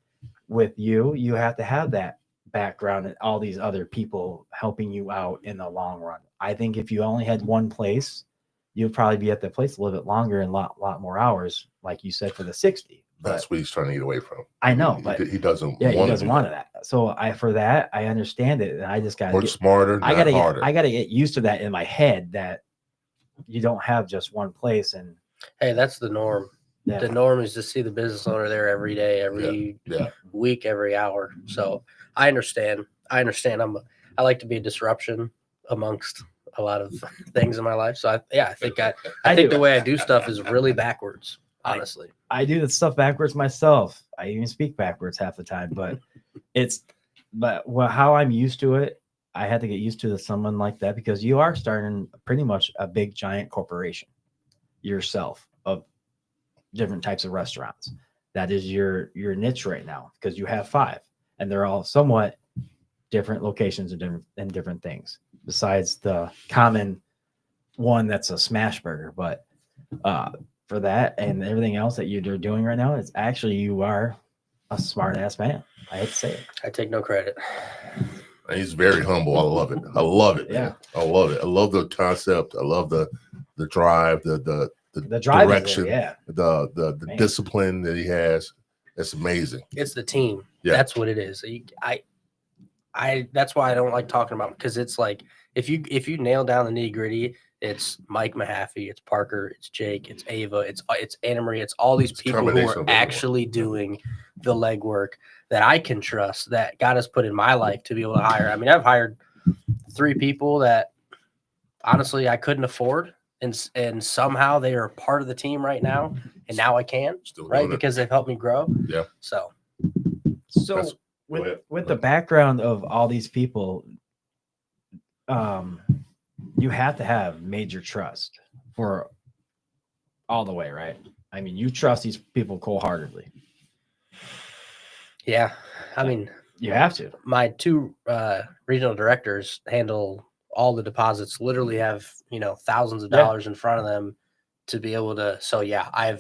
[SPEAKER 3] With you, you have to have that background and all these other people helping you out in the long run. I think if you only had one place, you'd probably be at the place a little bit longer and lot more hours, like you said, for the 60.
[SPEAKER 2] That's what he's trying to get away from.
[SPEAKER 3] I know, but
[SPEAKER 2] he doesn't.
[SPEAKER 3] Yeah, he doesn't want that. So I understand it, and I just got to
[SPEAKER 2] get smarter. I
[SPEAKER 3] gotta get used to that in my head, that you don't have just one place. And
[SPEAKER 4] hey, that's the norm. Yeah. The norm is to see the business owner there every day, every week, every hour. So I understand. I like to be a disruption amongst a lot of things in my life. So I think the way I do stuff is really backwards. Honestly,
[SPEAKER 3] I do the stuff backwards myself. I even speak backwards half the time, but how I'm used to it, I had to get used to someone like that, because you are starting pretty much a big giant corporation yourself of different types of restaurants. That is your niche right now, because you have 5, and they're all somewhat different locations and different things, besides the common one that's a smash burger. But for that and everything else that you're doing right now, it's actually, you are a smart ass man. I hate to say it.
[SPEAKER 4] I take no credit.
[SPEAKER 2] He's very humble. I love it. I love it.
[SPEAKER 3] Yeah,
[SPEAKER 2] man. I love it. I love the concept. I love the drive, the
[SPEAKER 3] drive
[SPEAKER 2] direction,
[SPEAKER 3] there,
[SPEAKER 2] the discipline that he has. It's amazing.
[SPEAKER 4] It's the team. Yeah. That's what it is. I that's why I don't like talking about, because it's like, if you nail down the nitty gritty, it's Mike Mahaffey, it's Parker, it's Jake, it's Ava, it's Anna Marie, it's all these people who are actually doing the legwork that I can trust, that God has put in my life to be able to hire. I mean, I've hired 3 people that honestly I couldn't afford, and somehow they are part of the team right now, and now I can, right? Because they've helped me grow.
[SPEAKER 2] Yeah.
[SPEAKER 4] So
[SPEAKER 3] with the background of all these people, you have to have major trust for all the way, right? I mean, you trust these people wholeheartedly.
[SPEAKER 4] Yeah. I mean,
[SPEAKER 3] you have to.
[SPEAKER 4] My 2 regional directors handle all the deposits, literally have, thousands of dollars in front of them to be able to. So yeah, I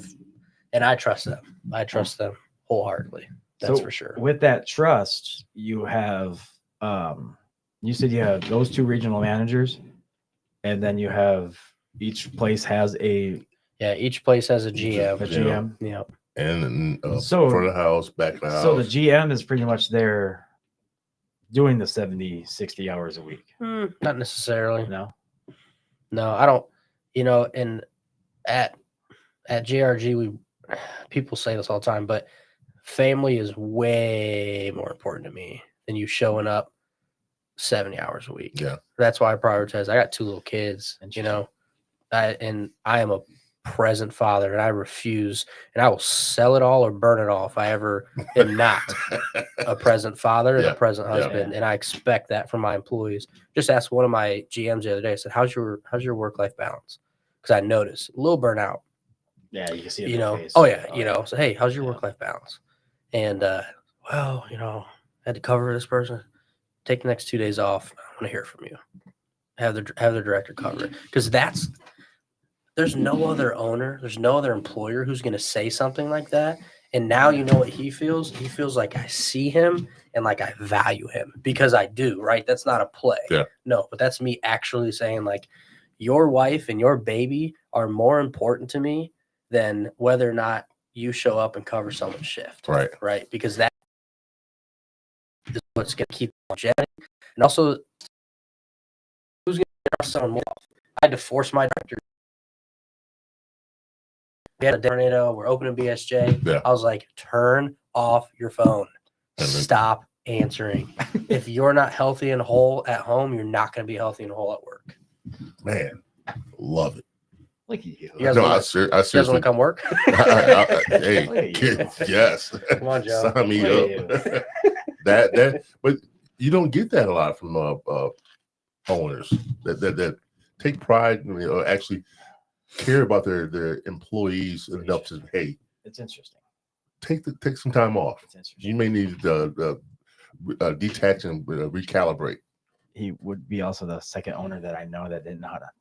[SPEAKER 4] trust them. I trust them wholeheartedly. That's for sure.
[SPEAKER 3] With that trust, you have, you said you have those 2 regional managers, and then you have, each place has
[SPEAKER 4] each place has a GM.
[SPEAKER 3] A GM.
[SPEAKER 4] Yeah.
[SPEAKER 2] And front of the house, back of the house.
[SPEAKER 3] So the GM is pretty much there doing the 70, 60 hours a week.
[SPEAKER 4] Not necessarily.
[SPEAKER 3] No,
[SPEAKER 4] I don't, and at JRG, people say this all the time, but family is way more important to me than you showing up 70 hours a week.
[SPEAKER 2] Yeah.
[SPEAKER 4] That's why I prioritize. I got 2 little kids, and I am a present father, and I refuse, and I will sell it all or burn it all if I ever am not a present father and a present husband. And I expect that from my employees. Just asked one of my GMs the other day, I said, how's your work-life balance? Because I noticed a little burnout.
[SPEAKER 3] Yeah, you can see it in
[SPEAKER 4] face. Oh yeah, so hey, how's your work-life balance? And I had to cover this person. Take the next 2 days off. I want to hear from you. Have the director cover it, because there's no other owner, there's no other employer who's going to say something like that. And now you know what he feels. He feels like I see him and like I value him, because I do, right? That's not a play.
[SPEAKER 2] Yeah.
[SPEAKER 4] No, but that's me actually saying, like, your wife and your baby are more important to me than whether or not you show up and cover someone's shift.
[SPEAKER 2] Right.
[SPEAKER 4] Right. Because that is what's going to keep longevity. And also, who's going to trust someone more? I had to force my director. We had a tornado. We're opening BSJ.
[SPEAKER 2] Yeah.
[SPEAKER 4] I was like, turn off your phone. Stop answering. If you're not healthy and whole at home, you're not going to be healthy and whole at work.
[SPEAKER 2] Man, love it.
[SPEAKER 3] Look at you.
[SPEAKER 4] You guys
[SPEAKER 2] No,
[SPEAKER 4] wanna-
[SPEAKER 2] I
[SPEAKER 4] You guys
[SPEAKER 2] seriously.
[SPEAKER 4] want to come work?
[SPEAKER 2] Hey,
[SPEAKER 3] Look at you.
[SPEAKER 2] yes.
[SPEAKER 4] Come on, Joe.
[SPEAKER 2] Sign me
[SPEAKER 3] Look
[SPEAKER 2] up.
[SPEAKER 3] at
[SPEAKER 2] that, but you don't get that a lot from owners that take pride in, or actually care about their employees enough to, hey,
[SPEAKER 3] It's interesting.
[SPEAKER 2] take some time off.
[SPEAKER 3] It's interesting.
[SPEAKER 2] You may need to detach and recalibrate.
[SPEAKER 3] He would be also the second owner that I know that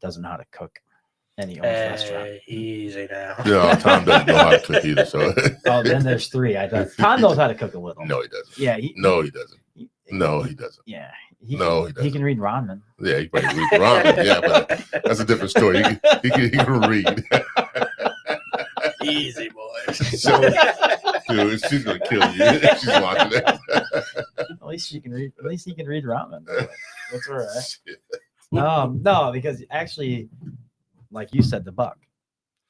[SPEAKER 3] doesn't know how to cook. And he owns a restaurant.
[SPEAKER 4] Hey, easy now.
[SPEAKER 2] Yeah, Tom doesn't know how to cook either. So
[SPEAKER 3] Oh, then there's three. I thought Tom knows how to cook a little.
[SPEAKER 2] no, he doesn't.
[SPEAKER 3] Yeah.
[SPEAKER 2] No, he doesn't. No, he doesn't.
[SPEAKER 3] Yeah.
[SPEAKER 2] He
[SPEAKER 3] He
[SPEAKER 2] doesn't.
[SPEAKER 3] can read ramen.
[SPEAKER 2] Yeah, he probably read ramen. Yeah, but that's a different story. He can read.
[SPEAKER 4] Easy, boys.
[SPEAKER 2] So, dude, she's gonna kill you. She's watching it.
[SPEAKER 3] At least she can read. At least he can read ramen. That's all right.
[SPEAKER 2] Shit.
[SPEAKER 3] No, because actually, like you said, the buck.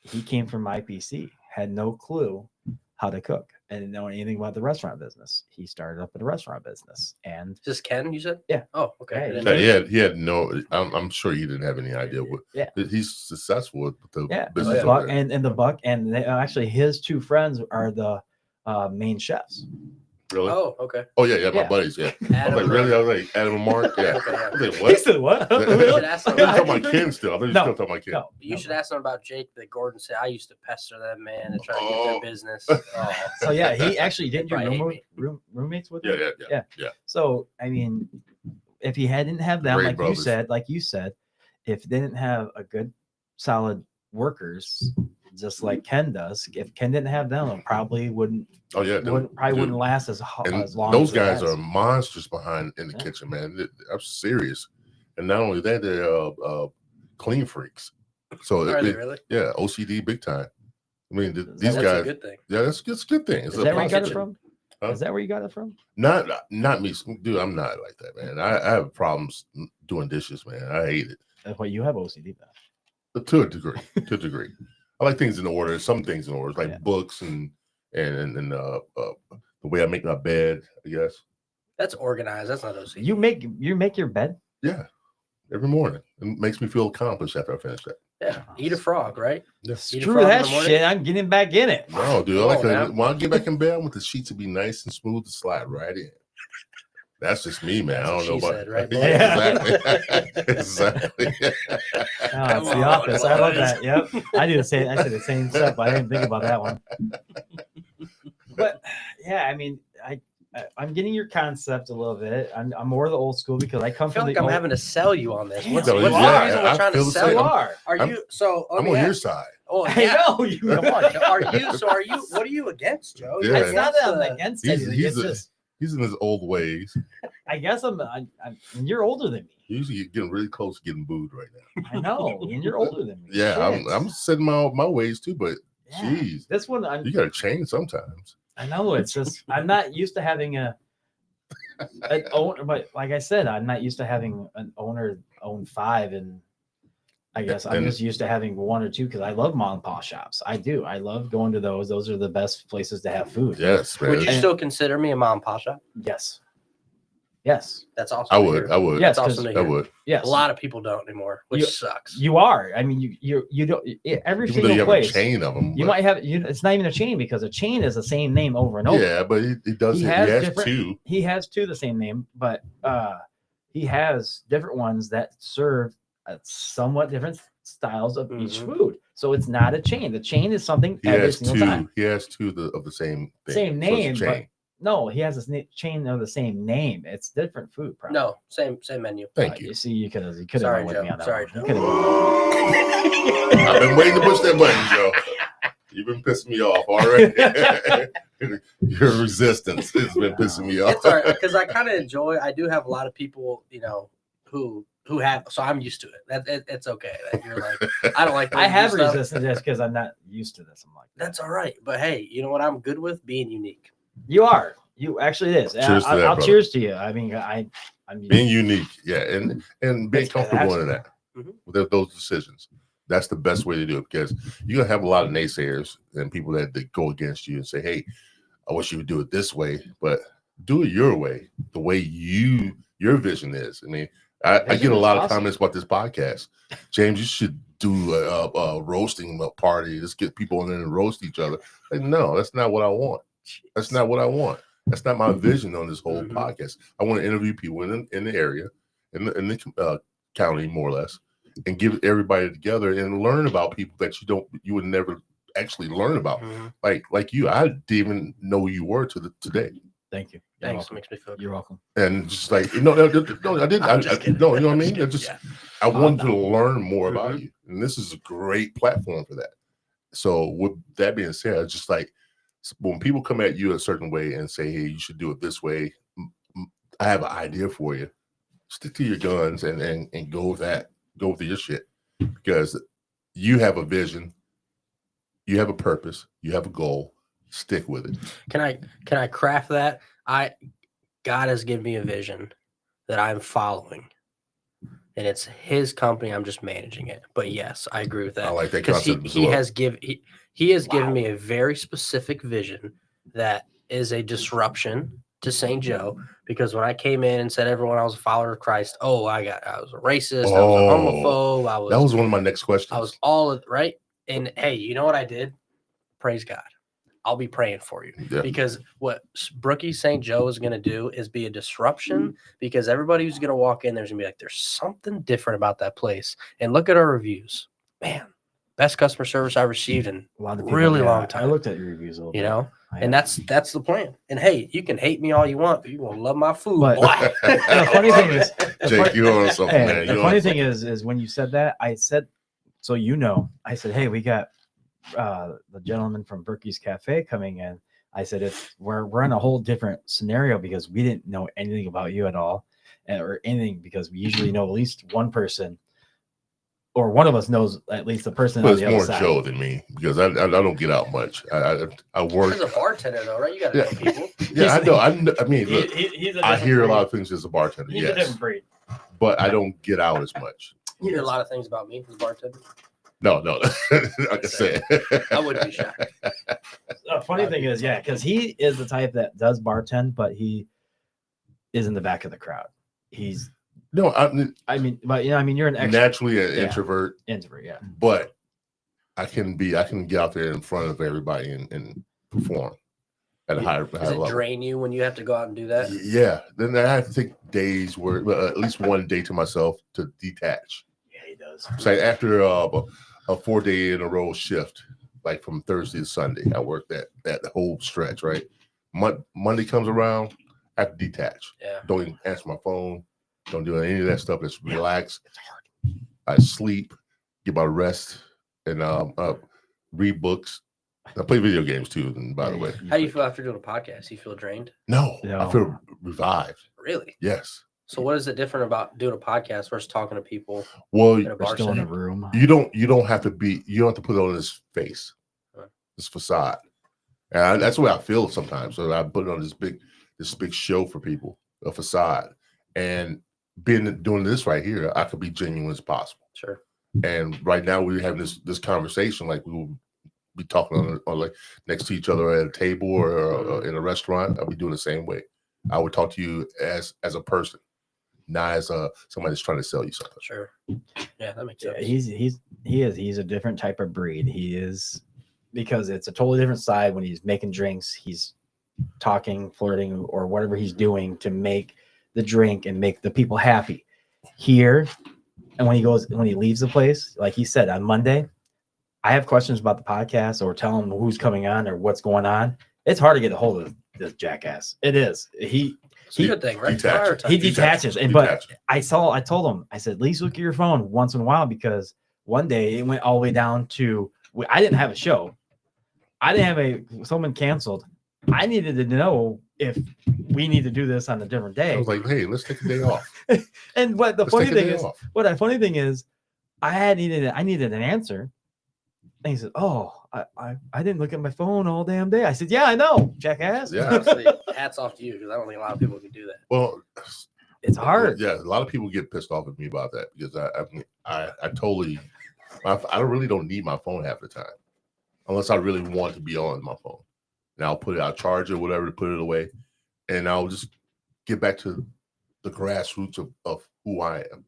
[SPEAKER 3] He came from IPC, had no clue how to cook, and didn't know anything about the restaurant business. He started up in the restaurant business, and
[SPEAKER 4] Just Ken, you said?
[SPEAKER 3] Yeah.
[SPEAKER 4] Oh, okay. I
[SPEAKER 3] Yeah,
[SPEAKER 4] didn't
[SPEAKER 2] Yeah,
[SPEAKER 4] know.
[SPEAKER 2] he had no. I'm sure he didn't have any idea what.
[SPEAKER 3] Yeah.
[SPEAKER 2] He's successful with the
[SPEAKER 3] yeah,
[SPEAKER 2] business.
[SPEAKER 3] the buck,
[SPEAKER 2] over there.
[SPEAKER 3] and the buck, and they, actually his two friends are the main chefs.
[SPEAKER 2] Really?
[SPEAKER 4] Oh, okay.
[SPEAKER 2] Oh yeah, my
[SPEAKER 3] Yeah.
[SPEAKER 2] buddies. Yeah. I was
[SPEAKER 4] Adam,
[SPEAKER 2] like, really? I was like, Adam and Mark. Yeah.
[SPEAKER 4] Okay, yeah.
[SPEAKER 2] I was like,
[SPEAKER 3] He
[SPEAKER 2] what?
[SPEAKER 3] said what?
[SPEAKER 2] I
[SPEAKER 4] You should
[SPEAKER 3] Really?
[SPEAKER 4] ask
[SPEAKER 2] thought
[SPEAKER 4] them
[SPEAKER 2] you
[SPEAKER 4] about,
[SPEAKER 2] were talking about Ken still. I thought you were
[SPEAKER 3] No.
[SPEAKER 2] still talking about Ken.
[SPEAKER 3] No,
[SPEAKER 4] you should ask them about Jake that Gordon said I used to pester them, man, to try to get
[SPEAKER 2] Oh.
[SPEAKER 4] their business. Oh.
[SPEAKER 3] So yeah, he actually didn't
[SPEAKER 4] Probably
[SPEAKER 3] your
[SPEAKER 4] hate
[SPEAKER 3] roommates with
[SPEAKER 2] Yeah,
[SPEAKER 3] him.
[SPEAKER 2] yeah.
[SPEAKER 3] So I mean, if he didn't have them,
[SPEAKER 2] Great
[SPEAKER 3] like
[SPEAKER 2] brothers.
[SPEAKER 3] you said, if they didn't have a good, solid workers, just like Ken does, if Ken didn't have them, it probably wouldn't
[SPEAKER 2] Oh yeah, dude.
[SPEAKER 3] wouldn't last as
[SPEAKER 2] And
[SPEAKER 3] long.
[SPEAKER 2] those
[SPEAKER 3] as it
[SPEAKER 2] guys
[SPEAKER 3] has.
[SPEAKER 2] are monsters behind in the
[SPEAKER 3] Yeah.
[SPEAKER 2] kitchen, man. I'm serious. And not only that, they're clean freaks. So
[SPEAKER 4] Are they really?
[SPEAKER 2] yeah, OCD big time. I mean, these
[SPEAKER 3] That's
[SPEAKER 4] That's
[SPEAKER 2] guys.
[SPEAKER 4] a good thing.
[SPEAKER 2] Yeah, that's a good thing. It's
[SPEAKER 3] Is
[SPEAKER 2] a
[SPEAKER 3] that where you got it
[SPEAKER 2] positive.
[SPEAKER 3] from?
[SPEAKER 2] Huh?
[SPEAKER 3] Is that where you got it from?
[SPEAKER 2] Not me, dude. I'm not like that, man. I have problems doing dishes, man. I hate it.
[SPEAKER 3] That's why you have OCD then.
[SPEAKER 2] But to a degree. To a degree. I like things in order. Some things in order, like
[SPEAKER 3] Yeah.
[SPEAKER 2] books and the way I make my bed. I guess.
[SPEAKER 4] That's organized. That's not OCD.
[SPEAKER 3] You make your bed.
[SPEAKER 2] Yeah, every morning. It makes me feel accomplished after I finish that.
[SPEAKER 4] Yeah. Eat a frog, right? Eat a
[SPEAKER 3] Screw
[SPEAKER 4] frog in
[SPEAKER 3] that
[SPEAKER 4] the morning?
[SPEAKER 3] shit. I'm getting back in it.
[SPEAKER 2] No, dude. I
[SPEAKER 4] Come
[SPEAKER 2] like
[SPEAKER 4] on,
[SPEAKER 2] to,
[SPEAKER 4] man.
[SPEAKER 2] when I get back in bed, I want the sheets to be nice and smooth to slide right in. That's just me, man.
[SPEAKER 4] That's
[SPEAKER 2] I
[SPEAKER 4] what
[SPEAKER 2] don't know
[SPEAKER 4] she
[SPEAKER 2] about
[SPEAKER 4] said, right, boy?
[SPEAKER 2] Yeah, exactly. exactly.
[SPEAKER 3] No, it's the office. I love that. Yep. I do the same. I said the same stuff, but I didn't think about that one. But yeah, I mean, I'm getting your concept a little bit. I'm more the old school because I come
[SPEAKER 4] I feel
[SPEAKER 3] from
[SPEAKER 4] like
[SPEAKER 3] the
[SPEAKER 4] I'm
[SPEAKER 3] old.
[SPEAKER 4] having to sell you on this.
[SPEAKER 3] Damn,
[SPEAKER 4] What's,
[SPEAKER 2] No,
[SPEAKER 4] what's
[SPEAKER 3] you
[SPEAKER 4] the
[SPEAKER 3] are.
[SPEAKER 4] reason we're
[SPEAKER 2] I
[SPEAKER 4] trying
[SPEAKER 2] feel
[SPEAKER 4] to
[SPEAKER 2] the
[SPEAKER 4] sell
[SPEAKER 2] same.
[SPEAKER 3] You
[SPEAKER 4] you?
[SPEAKER 3] are.
[SPEAKER 4] Are
[SPEAKER 2] I'm-
[SPEAKER 4] you so? let
[SPEAKER 2] I'm
[SPEAKER 4] me
[SPEAKER 2] on your
[SPEAKER 4] ask-
[SPEAKER 2] side.
[SPEAKER 4] Oh,
[SPEAKER 3] I
[SPEAKER 4] yeah.
[SPEAKER 3] know you.
[SPEAKER 4] Come on, Joe. Are you? So are you? What are you against, Joe?
[SPEAKER 2] Yeah.
[SPEAKER 4] You're
[SPEAKER 3] It's not that I'm
[SPEAKER 4] against,
[SPEAKER 3] against
[SPEAKER 2] He's-
[SPEAKER 3] anything.
[SPEAKER 2] he's
[SPEAKER 3] It's
[SPEAKER 2] a-
[SPEAKER 3] just
[SPEAKER 2] He's in his old ways.
[SPEAKER 3] I guess I'm you're older than me.
[SPEAKER 2] Usually, you're getting really close to getting booed right now.
[SPEAKER 3] I know, and you're older than me.
[SPEAKER 2] Yeah,
[SPEAKER 3] Shit.
[SPEAKER 2] I'm setting my ways too, but
[SPEAKER 3] Yeah.
[SPEAKER 2] jeez,
[SPEAKER 3] This one,
[SPEAKER 2] you got to change sometimes.
[SPEAKER 3] I know it's just I'm not used to having an owner, but like I said, I'm not used to having an owner own 5, and I guess I'm
[SPEAKER 2] And-
[SPEAKER 3] just used to having 1 or 2 because I love mom and pop shops. I do. I love going to those. Those are the best places to have food.
[SPEAKER 2] Yes, man.
[SPEAKER 4] Would you still consider me a mom and pop shop?
[SPEAKER 3] Yes. Yes.
[SPEAKER 4] That's awesome.
[SPEAKER 2] I
[SPEAKER 4] to
[SPEAKER 2] would.
[SPEAKER 4] hear.
[SPEAKER 2] I would.
[SPEAKER 3] Yes.
[SPEAKER 4] That's awesome to
[SPEAKER 2] I
[SPEAKER 4] hear.
[SPEAKER 2] would.
[SPEAKER 3] Yes.
[SPEAKER 4] A lot of people don't anymore, which
[SPEAKER 3] You-
[SPEAKER 4] sucks.
[SPEAKER 3] You are. I mean, you don't. Every
[SPEAKER 2] Even though
[SPEAKER 3] single
[SPEAKER 2] you have
[SPEAKER 3] place.
[SPEAKER 2] a chain of them,
[SPEAKER 3] You might have. It's not even a chain because a chain is the same name over and over.
[SPEAKER 2] Yeah, but he does.
[SPEAKER 3] He
[SPEAKER 2] He
[SPEAKER 3] has
[SPEAKER 2] has
[SPEAKER 3] different-
[SPEAKER 2] 2.
[SPEAKER 3] He has 2 the same name, but he has different ones that serve somewhat different styles of each
[SPEAKER 4] Mhm.
[SPEAKER 3] food. So it's not a chain. The chain is something
[SPEAKER 2] He
[SPEAKER 3] every
[SPEAKER 2] has
[SPEAKER 3] single
[SPEAKER 2] 2.
[SPEAKER 3] time.
[SPEAKER 2] He has 2 of the same thing.
[SPEAKER 3] Same
[SPEAKER 2] So it's a
[SPEAKER 3] name, but
[SPEAKER 2] chain.
[SPEAKER 3] no, he has a chain of the same name. It's different food. Probably.
[SPEAKER 4] No, same menu.
[SPEAKER 2] Thank you.
[SPEAKER 3] You see, you could have
[SPEAKER 4] Sorry,
[SPEAKER 3] went with
[SPEAKER 4] Joe.
[SPEAKER 3] me on that.
[SPEAKER 4] Sorry,
[SPEAKER 3] one. You
[SPEAKER 4] Joe.
[SPEAKER 3] could have.
[SPEAKER 2] I've been waiting to push that button, Joe. You've been pissing me off already. Your resistance has been pissing me off.
[SPEAKER 4] It's all right because I kind of enjoy. I do have a lot of people, who have. So I'm used to it. It's okay. That you're like, I don't like.
[SPEAKER 3] I have
[SPEAKER 4] stuff.
[SPEAKER 3] resistance just because I'm not used to this. I'm like,
[SPEAKER 4] That's all right. But hey, you know what I'm good with? Being unique.
[SPEAKER 3] you are. You actually it is.
[SPEAKER 2] Cheers to that,
[SPEAKER 3] I'll
[SPEAKER 2] brother.
[SPEAKER 3] cheers to you. I mean, I'm
[SPEAKER 2] Being unique, yeah, and being
[SPEAKER 3] That's-
[SPEAKER 2] comfortable in
[SPEAKER 3] that's-
[SPEAKER 2] that
[SPEAKER 4] Mhm.
[SPEAKER 2] with those decisions. That's the best way to do it because you're gonna have a lot of naysayers and people that go against you and say, "Hey, I wish you would do it this way," but do it your way, the way your vision is. I mean, I get a lot of comments about this podcast. James, you should do a roasting party. Let's get people in there and roast each other. Like, no, that's not what I want. That's not what I want. That's not my vision on this whole podcast. I want to interview people in the area, in the county, more or less, and give everybody together and learn about people that you would never actually learn about. Like you, I didn't even know who you were today.
[SPEAKER 3] Thank you.
[SPEAKER 4] Thanks. Makes me feel good.
[SPEAKER 3] You're welcome.
[SPEAKER 2] And just like no, I didn't. No, you know what I mean. I wanted to learn more about you, and this is a great platform for that. So with that being said, it's just like when people come at you a certain way and say, "Hey, you should do it this way," I have an idea for you. Stick to your guns and go with that. Go with your shit, because you have a vision, you have a purpose, you have a goal. Stick with it.
[SPEAKER 4] Can I craft that? God has given me a vision that I'm following, and it's His company. I'm just managing it. But yes, I agree with that.
[SPEAKER 2] I like that
[SPEAKER 4] because
[SPEAKER 2] concept.
[SPEAKER 4] He has given me a very specific vision that is a disruption to St. Joe. Because when I came in and said everyone I was a follower of Christ, I was a racist, I was a homophobe,
[SPEAKER 2] that was one of my next questions.
[SPEAKER 4] I was all of right. And hey, you know what I did? Praise God. I'll be praying for you because what Brookie St. Joe is going to do is be a disruption, because everybody who's going to walk in there's going to be like, there's something different about that place. And look at our reviews, man. Best customer service I received in a lot of people, really long time.
[SPEAKER 3] I looked at your reviews a little bit.
[SPEAKER 4] And that's the plan. And hey, you can hate me all you want, but you're gonna love my food.
[SPEAKER 3] But the funny thing is,
[SPEAKER 2] Jake, you on something, man.
[SPEAKER 3] The funny thing is when you said that, I said, so I said, hey, we got the gentleman from Berkey's Cafe coming in. I said, we're in a whole different scenario because we didn't know anything about you at all, or anything, because we usually know at least one person, or one of us knows at least the person.
[SPEAKER 2] But it's more Joe than me, because I don't get out much. I work
[SPEAKER 4] as a bartender, though, right? You got to know people.
[SPEAKER 2] Yeah, I know. I mean, look, I hear a lot of things as a bartender.
[SPEAKER 3] He's a different breed.
[SPEAKER 2] But I don't get out as much.
[SPEAKER 4] You hear a lot of things about me as a bartender.
[SPEAKER 2] No. Like I said,
[SPEAKER 4] I wouldn't be shocked.
[SPEAKER 3] The funny thing is, because he is the type that does bartend, but he is in the back of the crowd. He's
[SPEAKER 2] no,
[SPEAKER 3] I mean, you're an extrovert.
[SPEAKER 2] Naturally an introvert.
[SPEAKER 3] Introvert, yeah.
[SPEAKER 2] But I can get out there in front of everybody and perform at a higher
[SPEAKER 4] level.
[SPEAKER 2] Does it
[SPEAKER 4] drain you when you have to go out and do that?
[SPEAKER 2] Yeah. Then I have to take days where, at least one day to myself to detach.
[SPEAKER 3] Yeah, he does.
[SPEAKER 2] So after a 4-day in a row shift, like from Thursday to Sunday, I work that whole stretch, right? Monday comes around, I have to detach.
[SPEAKER 4] Yeah.
[SPEAKER 2] Don't even answer my phone. Don't do any of that stuff. Just relax. It's hard. I sleep, get my rest, and read books. I play video games too. And by the way,
[SPEAKER 4] how do you feel after doing a podcast? You feel drained?
[SPEAKER 2] No, I feel revived.
[SPEAKER 4] Really?
[SPEAKER 2] Yes.
[SPEAKER 4] So what is it different about doing a podcast versus talking to people?
[SPEAKER 2] Well,
[SPEAKER 3] you're still in a room.
[SPEAKER 2] You don't have to put on this face, this facade, and that's the way I feel sometimes. So I put on this big show for people, a facade, and doing this right here, I could be genuine as possible.
[SPEAKER 4] Sure.
[SPEAKER 2] And right now we're having this conversation like we will be talking on like next to each other at a table or in a restaurant. I'll be doing the same way. I would talk to you as a person, not as somebody that's trying to sell you something.
[SPEAKER 4] Sure. Yeah, that makes sense.
[SPEAKER 3] He's a different type of breed. He is, because it's a totally different side. When he's making drinks, he's talking, flirting, or whatever he's doing to make the drink and make the people happy. Here, and when he leaves the place, like he said on Monday, I have questions about the podcast or tell him who's coming on or what's going on. It's hard to get a hold of this jackass. It is.
[SPEAKER 4] It's a good thing, right?
[SPEAKER 3] He detaches. But I told him, I said, at least look at your phone once in a while, because one day it went all the way down to, I didn't have a show. I didn't have someone canceled. I needed to know if we need to do this on a different day.
[SPEAKER 2] I was like, hey, let's take a day off.
[SPEAKER 3] And what the funny thing is, I needed an answer. And he said, oh, I didn't look at my phone all damn day. I said, yeah, I know, jackass.
[SPEAKER 2] Yeah.
[SPEAKER 4] Honestly, hats off to you, because I don't think a lot of people can do that.
[SPEAKER 2] Well,
[SPEAKER 3] it's hard.
[SPEAKER 2] Yeah, a lot of people get pissed off at me about that, because I really don't need my phone half the time, unless I really want to be on my phone. And I'll charge it, whatever, to put it away. and I'll just get back to the grassroots of who I am.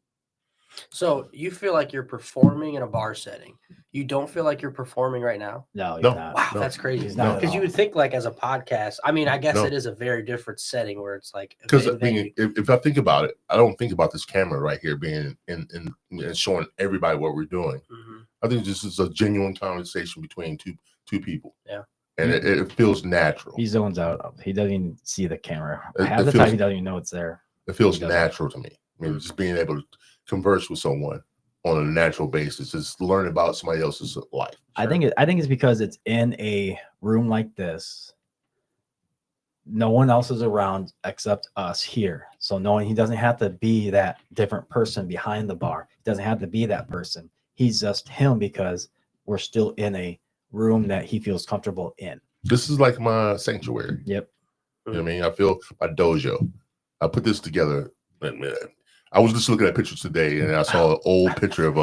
[SPEAKER 4] So you feel like you're performing in a bar setting. You don't feel like you're performing right now?
[SPEAKER 3] No, he's
[SPEAKER 2] No.
[SPEAKER 3] not.
[SPEAKER 4] Wow,
[SPEAKER 2] No.
[SPEAKER 4] that's crazy.
[SPEAKER 3] He's not.
[SPEAKER 4] Because you would think like as a podcast, I mean, I guess
[SPEAKER 2] No.
[SPEAKER 4] it is a very different setting where it's like
[SPEAKER 2] Because if I think about it, I don't think about this camera right here being in showing everybody what we're doing.
[SPEAKER 4] Mm-hmm.
[SPEAKER 2] I think this is a genuine conversation between two people.
[SPEAKER 4] Yeah.
[SPEAKER 2] And it feels natural.
[SPEAKER 3] He zones out. He doesn't even see the camera.
[SPEAKER 2] It
[SPEAKER 3] Half the
[SPEAKER 2] feels-
[SPEAKER 3] time he doesn't even know it's there.
[SPEAKER 2] It feels natural to me. I mean, just being able to converse with someone on a natural basis, just learn about somebody else's life.
[SPEAKER 3] I think it's because it's in a room like this. No one else is around except us here. So knowing he doesn't have to be that different person behind the bar. He doesn't have to be that person. He's just him because we're still in a room that he feels comfortable in.
[SPEAKER 2] This is like my sanctuary.
[SPEAKER 3] Yep.
[SPEAKER 2] You know what I mean? I feel my dojo. I put this together. I was just looking at pictures today, and I saw an old picture of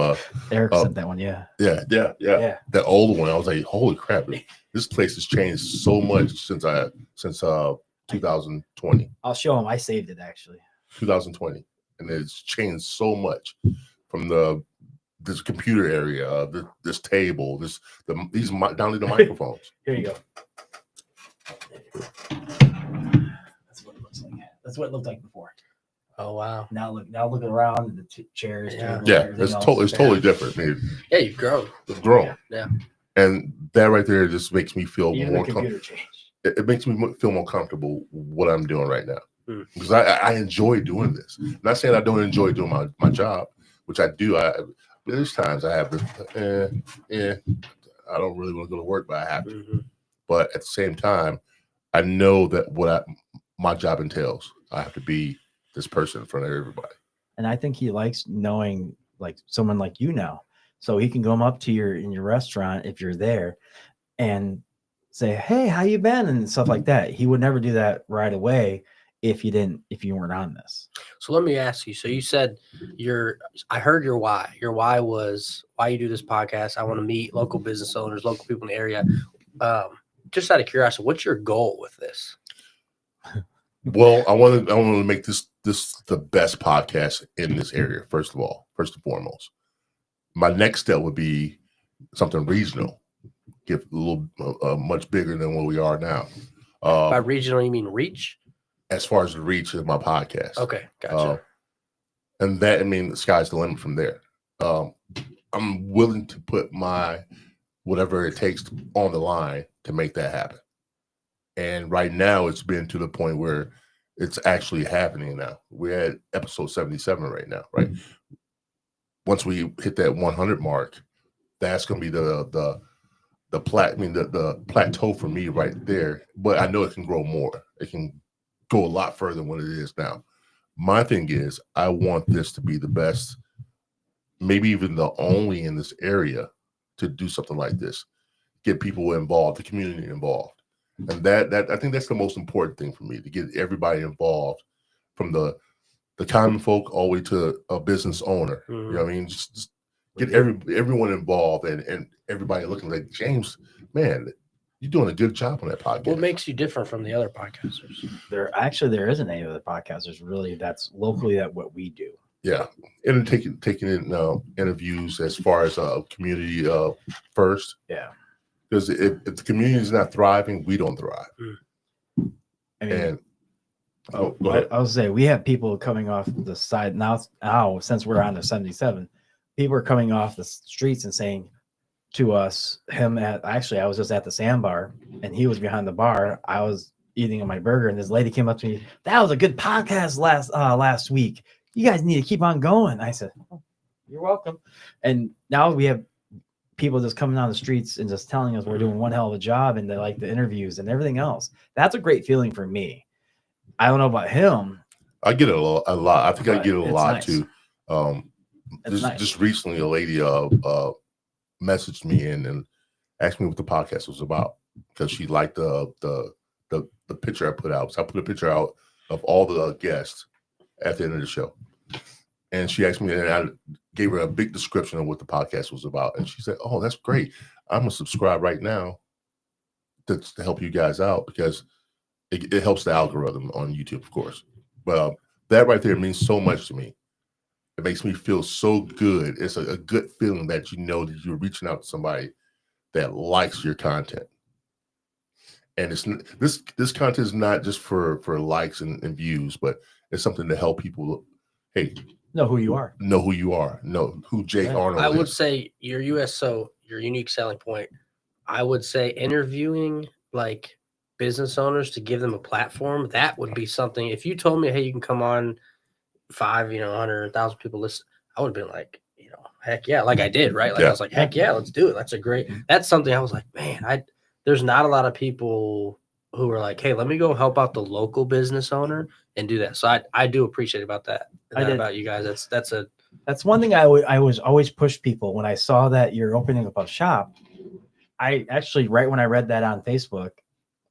[SPEAKER 3] Eric sent that one. Yeah.
[SPEAKER 2] Yeah. That old one. I was like, holy crap! This place has changed so much since 2020.
[SPEAKER 3] I'll show him. I saved it actually.
[SPEAKER 2] 2020, and it's changed so much from this computer area, this table, these down to the microphones.
[SPEAKER 3] Here you go. That's what it looks like. That's what it looked like before.
[SPEAKER 4] Oh wow!
[SPEAKER 3] Now looking around the chairs.
[SPEAKER 4] Yeah.
[SPEAKER 3] Tables,
[SPEAKER 2] It's totally different. I mean,
[SPEAKER 4] Yeah, you've grown.
[SPEAKER 2] it's grown.
[SPEAKER 4] Yeah.
[SPEAKER 2] And that right there just makes me feel
[SPEAKER 3] Even
[SPEAKER 2] more
[SPEAKER 3] the computer changed.
[SPEAKER 2] it makes me feel more comfortable what I'm doing right now. Because I enjoy doing this. I'm not saying I don't enjoy doing my job, which I do. There's times I have to, I don't really want to go to work, but I have to.
[SPEAKER 4] Mm-hmm.
[SPEAKER 2] But at the same time, I know that my job entails. I have to be this person in front of everybody.
[SPEAKER 3] And I think he likes knowing like someone like you now. So he can come up to in your restaurant if you're there and say, "Hey, how you been?" and stuff like that. He would never do that right away if you weren't on this.
[SPEAKER 4] So let me ask you. So you said I heard your why. Your why was why you do this podcast. I want to meet local business owners, local people in the area. Just out of curiosity, what's your goal with this?
[SPEAKER 2] Well, I want to make this the best podcast in this area. First and foremost, my next step would be something regional, get a little much bigger than what we are now.
[SPEAKER 4] By regional, you mean reach?
[SPEAKER 2] As far as the reach of my podcast.
[SPEAKER 4] Okay, gotcha.
[SPEAKER 2] And that, I mean, the sky's the limit from there. I'm willing to put my whatever it takes on the line to make that happen. And right now, it's been to the point where it's actually happening now. We're at episode 77 right now, right? Once we hit that 100 mark, that's going to be the plateau for me right there. But I know it can grow more. It can go a lot further than what it is now. My thing is, I want this to be the best, maybe even the only in this area to do something like this. Get people involved, the community involved. And that I think that's the most important thing for me, to get everybody involved, from the common folk all the way to a business owner.
[SPEAKER 4] Mm-hmm.
[SPEAKER 2] You know what I mean? Just get everyone involved and everybody looking like, James, man, you're doing a good job on that podcast.
[SPEAKER 4] What makes you different from the other podcasters?
[SPEAKER 3] There isn't any other podcasters really that's locally at what we do.
[SPEAKER 2] Yeah, and taking in interviews as far as community first.
[SPEAKER 3] Yeah.
[SPEAKER 2] Because if the community is not thriving, we don't thrive.
[SPEAKER 3] I mean,
[SPEAKER 2] Go
[SPEAKER 3] I
[SPEAKER 2] ahead.
[SPEAKER 3] was say we have people coming off the side now. Since we're on the 77, people are coming off the streets and saying to us, I was just at the sandbar and he was behind the bar. I was eating my burger and this lady came up to me. "That was a good podcast last week. You guys need to keep on going." I said, "Oh, you're welcome." And now we have people just coming down the streets and just telling us we're doing one hell of a job and they like the interviews and everything else. That's a great feeling for me. I don't know about him.
[SPEAKER 2] I get it a lot. I think I get it a lot
[SPEAKER 3] nice.
[SPEAKER 2] too.
[SPEAKER 3] Nice.
[SPEAKER 2] Just recently, a lady messaged me and asked me what the podcast was about, because she liked the picture I put out. So I put a picture out of all the guests at the end of the show, and she asked me, and I gave her a big description of what the podcast was about, and she said, "Oh, that's great. I'm gonna subscribe right now to help you guys out, because it helps the algorithm on YouTube, of course. But that right there means so much to me. It makes me feel so good. It's a good feeling that you know that you're reaching out to somebody that likes your content. And this content is not just for likes and views, but it's something to help people. Hey,
[SPEAKER 3] know who you are.
[SPEAKER 2] Know who you are. Know who Jake Arnold is.
[SPEAKER 4] I would say your unique selling point. I would say interviewing like business owners to give them a platform. That would be something. If you told me, hey, you can come on 100,000 people listen, I would have been like, heck yeah, like I did, right? Like I was like, heck yeah, let's do it. That's something I was like, man, there's not a lot of people who are like, hey, let me go help out the local business owner and do that. So I do appreciate about that about you guys. That's
[SPEAKER 3] one thing I was always push people when I saw that you're opening up a shop. I actually, right when I read that on Facebook,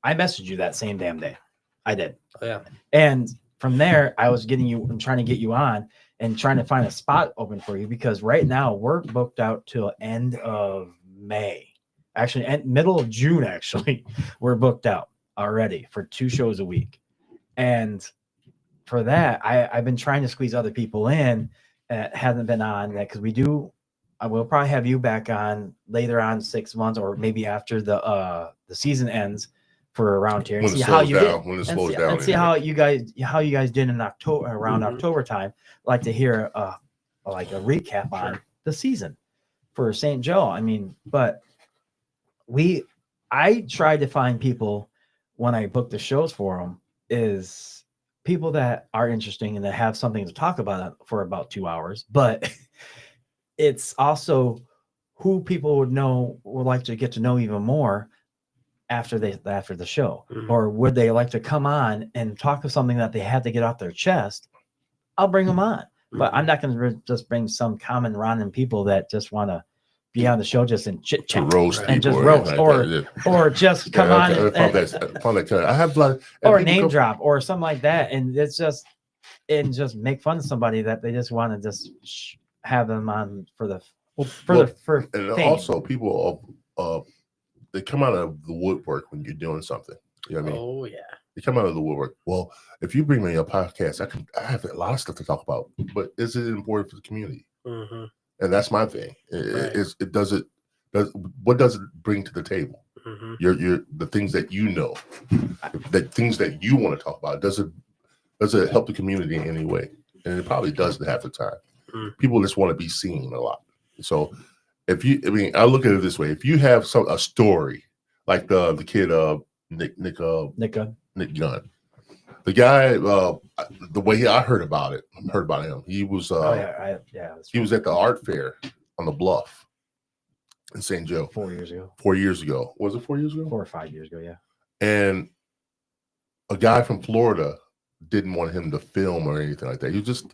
[SPEAKER 3] I messaged you that same damn day. I did.
[SPEAKER 4] Oh yeah.
[SPEAKER 3] And from there, I was trying to get you on and trying to find a spot open for you, because right now we're booked out till end of May. Actually, middle of June, actually, we're booked out already for 2 shows a week. And for that, I've been trying to squeeze other people in that hasn't been on that, because I will probably have you back on later on 6 months, or maybe after the season ends, for around here and see how you did. And see how you guys did in October, around October time. I'd like to hear like a recap on the season for St. Joe. I mean, but I tried to find people when I booked the shows for them, is people that are interesting and that have something to talk about for about 2 hours, but it's also who people would like to get to know even more after the show, or would they like to come on and talk of something that they had to get off their chest? I'll bring them on, but I'm not going to just bring some common random people that just want to be on the show just in chit chat and just roast, or just come on
[SPEAKER 2] I have
[SPEAKER 3] or name drop or something like that, and it's just make fun of somebody that they just want to just have them on for
[SPEAKER 2] and also people they come out of the woodwork when you're doing something. You know what I mean?
[SPEAKER 4] Oh yeah.
[SPEAKER 2] They come out of the woodwork. Well, if you bring me a podcast, I have a lot of stuff to talk about. But is it important for the community?
[SPEAKER 4] Mm-hmm.
[SPEAKER 2] And that's my thing. What does it bring to the table?
[SPEAKER 4] Mm-hmm.
[SPEAKER 2] Your the things that you know, the things that you want to talk about. Does it help the community in any way? And it probably doesn't half the time.
[SPEAKER 4] Mm-hmm.
[SPEAKER 2] People just want to be seen a lot. So I look at it this way: if you have a story like the kid Nick Gunn, the guy, the way I heard about him, he was he was at the art fair on the Bluff in St. Joe
[SPEAKER 3] 4 years ago.
[SPEAKER 2] 4 years ago, was it 4 years ago?
[SPEAKER 3] 4 or 5 years ago, yeah.
[SPEAKER 2] And a guy from Florida didn't want him to film or anything like that. He was just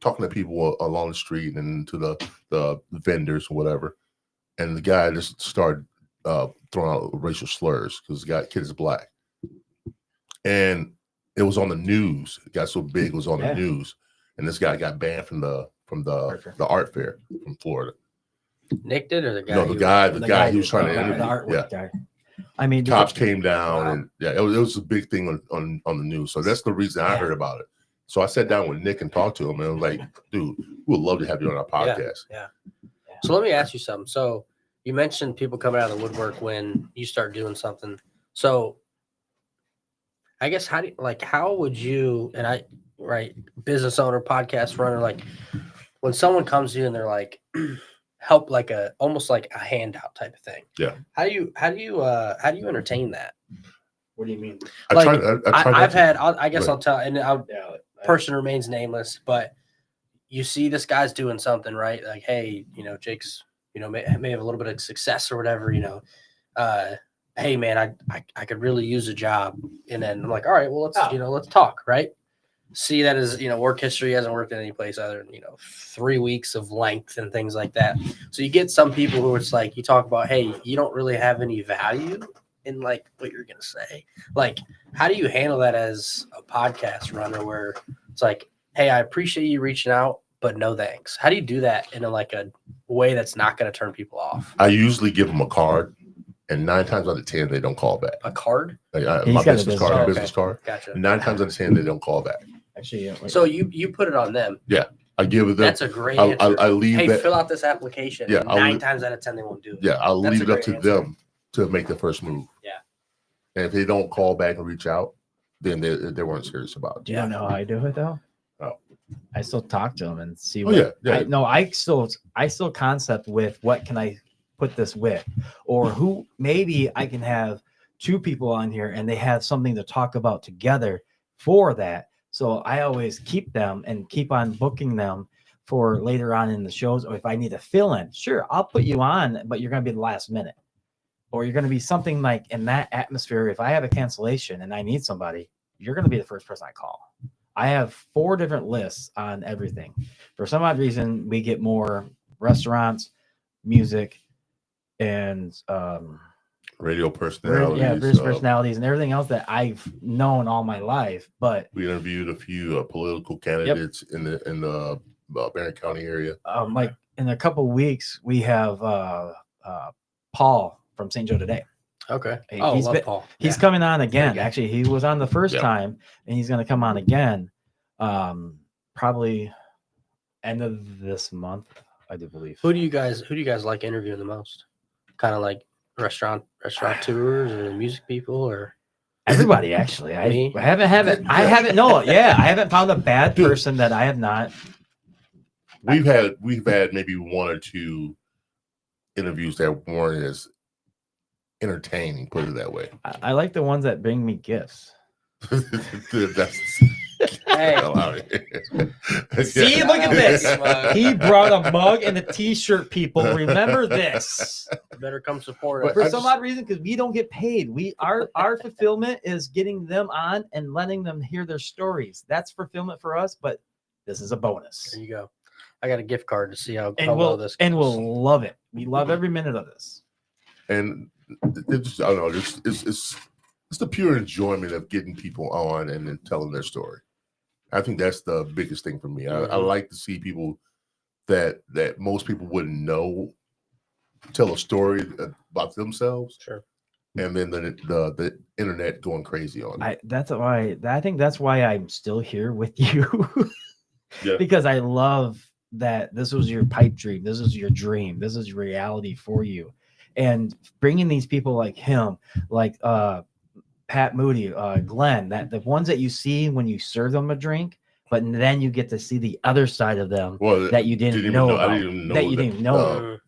[SPEAKER 2] talking to people along the street and to the vendors or whatever. And the guy just started throwing out racial slurs because the kid is black. And it was on the news. It got so big, it was on the news. And this guy got banned from the art fair from Florida.
[SPEAKER 4] Nick did, or the guy?
[SPEAKER 2] No, the guy he was trying to interview.
[SPEAKER 3] The artwork guy. I mean,
[SPEAKER 2] cops came down, and it was a big thing on the news. So that's the reason I heard about it. So I sat down with Nick and talked to him, and I was like, dude, we would love to have you on our podcast.
[SPEAKER 4] Yeah. So let me ask you something. So you mentioned people coming out of the woodwork when you start doing something. So I guess how would you, business owner, podcast runner, like when someone comes to you and they're like, help, almost like a handout type of thing.
[SPEAKER 2] Yeah.
[SPEAKER 4] How do you entertain that?
[SPEAKER 3] What do you mean?
[SPEAKER 4] I'll tell, and person remains nameless, but you see this guy's doing something, right? Like, hey, Jake's, may have a little bit of success or whatever, hey man, I could really use a job. And then I'm like, all right, well, let's talk, right? See that as, work history, hasn't worked in any place other than, 3 weeks of length and things like that. So you get some people who it's like, you talk about, hey, you don't really have any value in like what you're going to say. Like, how do you handle that as a podcast runner where it's like, hey, I appreciate you reaching out, but no thanks. How do you do that in a way that's not going to turn people off?
[SPEAKER 2] I usually give them a card and 9 times out of 10 they don't call back.
[SPEAKER 4] A card?
[SPEAKER 2] My business card, business card.
[SPEAKER 4] Gotcha.
[SPEAKER 2] 9 times out of 10 they don't call back.
[SPEAKER 3] Actually,
[SPEAKER 4] so you put it on them.
[SPEAKER 2] Yeah, I give it.
[SPEAKER 4] That's a great answer.
[SPEAKER 2] I leave.
[SPEAKER 4] Hey,
[SPEAKER 2] that,
[SPEAKER 4] fill out this application.
[SPEAKER 2] Yeah,
[SPEAKER 4] 9 times out of 10 they won't do it.
[SPEAKER 2] Yeah, I'll leave it up to them to make the first move.
[SPEAKER 4] Yeah.
[SPEAKER 2] And if they don't call back and reach out, then they weren't serious about it.
[SPEAKER 3] Do you know how I do it though?
[SPEAKER 2] Oh.
[SPEAKER 3] I still talk to them and see.
[SPEAKER 2] What,
[SPEAKER 3] I still concept with what can I put this with, or who maybe I can have 2 people on here and they have something to talk about together for that. So I always keep them and keep on booking them for later on in the shows. Or if I need to fill in, sure, I'll put you on, but you're going to be the last minute, or you're going to be something like in that atmosphere. If I have a cancellation and I need somebody, you're going to be the first person I call. I have 4 different lists on everything. For some odd reason, we get more restaurants, music, and
[SPEAKER 2] radio personalities.
[SPEAKER 3] Yeah, personalities and everything else that I've known all my life. But
[SPEAKER 2] we interviewed a few political candidates in the Barron County area.
[SPEAKER 3] Like in a couple of weeks, we have Paul from St. Joe Today.
[SPEAKER 4] Okay.
[SPEAKER 3] Paul. He's coming on again. Actually, he was on the first time, and he's going to come on again. Probably end of this month, I do believe.
[SPEAKER 4] Who do you guys like interviewing the most? Kind of like restaurant tours or music people or
[SPEAKER 3] everybody. Actually, I haven't found a bad person that I have not.
[SPEAKER 2] We've had maybe 1 or 2 interviews that weren't as entertaining, put it that way.
[SPEAKER 3] I like the ones that bring me gifts.
[SPEAKER 4] Hey.
[SPEAKER 3] See, look at this. He brought a mug and a t-shirt, people. Remember this.
[SPEAKER 4] Better come support us.
[SPEAKER 3] For some odd reason, because we don't get paid. Our fulfillment is getting them on and letting them hear their stories. That's fulfillment for us, but this is a bonus.
[SPEAKER 4] There you go. I got a gift card to see how
[SPEAKER 3] well
[SPEAKER 4] this goes.
[SPEAKER 3] And we'll love it. We love every minute of this.
[SPEAKER 2] And it's I don't know, it's the pure enjoyment of getting people on and then telling their story. I think that's the biggest thing for me. I like to see people that most people wouldn't know tell a story about themselves.
[SPEAKER 4] Sure.
[SPEAKER 2] And then the internet going crazy on it.
[SPEAKER 3] I think that's why I'm still here with you.
[SPEAKER 2] Yeah.
[SPEAKER 3] Because I love that this was your pipe dream. This is your dream. This is reality for you. And bringing these people like him, like Pat Moody, Glenn, that the ones that you see when you serve them a drink, but then you get to see the other side of them that you didn't know about.
[SPEAKER 2] I didn't even know
[SPEAKER 3] that you didn't know.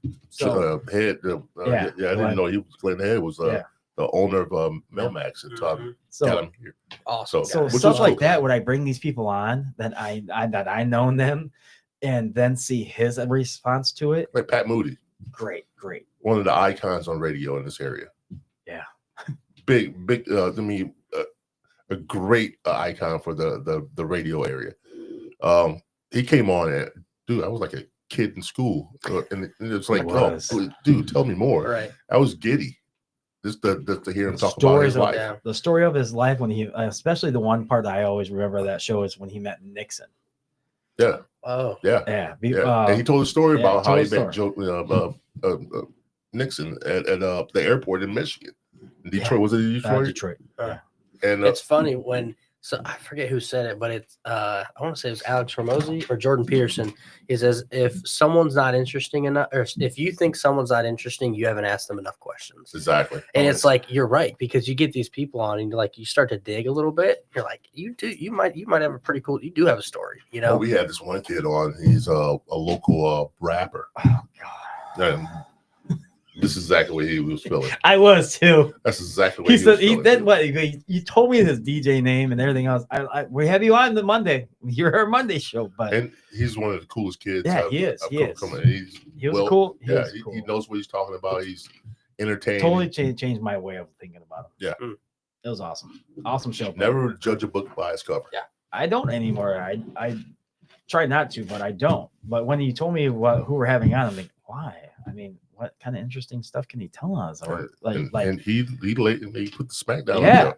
[SPEAKER 2] Head, I didn't know he was Glenn Head was the owner of Melmax at Tom.
[SPEAKER 3] So
[SPEAKER 2] him here.
[SPEAKER 4] Awesome.
[SPEAKER 3] So stuff like that, when I bring these people on, that I known them, and then see his response to it.
[SPEAKER 2] Like Pat Moody.
[SPEAKER 3] Great.
[SPEAKER 2] One of the icons on radio in this area.
[SPEAKER 3] Yeah.
[SPEAKER 2] Big. I mean, a great icon for the radio area. He came on and dude, I was like a kid in school, and it's like, oh, dude, tell me more.
[SPEAKER 4] Right.
[SPEAKER 2] I was giddy. Just to hear him talk about his life.
[SPEAKER 3] The story of his life when he, especially the one part that I always remember of that show is when he met Nixon.
[SPEAKER 2] Yeah.
[SPEAKER 4] Oh.
[SPEAKER 2] Yeah. And he told a story about how he met Nixon at the airport in Michigan. In Detroit. Was it Detroit?
[SPEAKER 3] Detroit.
[SPEAKER 2] And
[SPEAKER 4] it's funny when, so I forget who said it, but it's I want to say it was Alex Ramosi or Jordan Peterson. He says if someone's not interesting enough, or if you think someone's not interesting, you haven't asked them enough questions.
[SPEAKER 2] Exactly.
[SPEAKER 4] And it's like you're right, because you get these people on and you start to dig a little bit. You're like, you might have a pretty cool. You do have a story, you know.
[SPEAKER 2] Well, we had this one kid on. He's a local rapper.
[SPEAKER 3] Oh God.
[SPEAKER 2] And this is exactly what he was feeling.
[SPEAKER 3] I was too.
[SPEAKER 2] That's exactly what
[SPEAKER 3] he said. He said what? You told me his DJ name and everything else. We have you on the Monday. You're our Monday show, and
[SPEAKER 2] he's one of the coolest kids.
[SPEAKER 3] Yeah, he is. He was cool.
[SPEAKER 2] He knows what he's talking about. He's entertaining.
[SPEAKER 3] Totally changed my way of thinking about him.
[SPEAKER 2] Yeah,
[SPEAKER 3] it was awesome. Awesome show.
[SPEAKER 2] Never judge a book by its cover.
[SPEAKER 3] Yeah, I don't anymore. I try not to, but I don't. But when you told me who we're having on, I'm like, why? I mean, what kind of interesting stuff can he tell us? Or
[SPEAKER 2] and he put the smack down.
[SPEAKER 3] Yeah,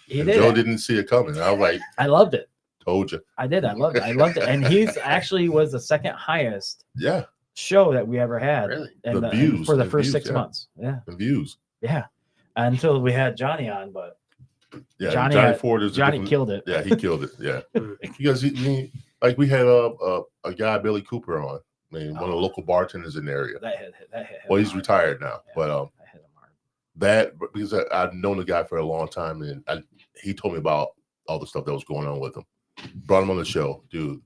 [SPEAKER 3] he did.
[SPEAKER 2] Joe didn't see it coming. I was like,
[SPEAKER 3] I loved it.
[SPEAKER 2] Told you.
[SPEAKER 3] I did. I loved it. And he's actually was the second highest.
[SPEAKER 2] Yeah.
[SPEAKER 3] Show that we ever had.
[SPEAKER 4] Really?
[SPEAKER 3] And the views for the first 6 months. Yeah.
[SPEAKER 2] The views.
[SPEAKER 3] Yeah, until we had Johnny on, but
[SPEAKER 2] Yeah,
[SPEAKER 3] Johnny
[SPEAKER 2] Ford is
[SPEAKER 3] killed it.
[SPEAKER 2] Yeah, he killed it. Yeah, because like we had a guy, Billy Cooper, on. I mean, one of the local bartenders in the area.
[SPEAKER 3] That hit
[SPEAKER 2] well, he's retired now,
[SPEAKER 3] yeah,
[SPEAKER 2] but because I've known the guy for a long time, and he told me about all the stuff that was going on with him. Brought him on the show, dude.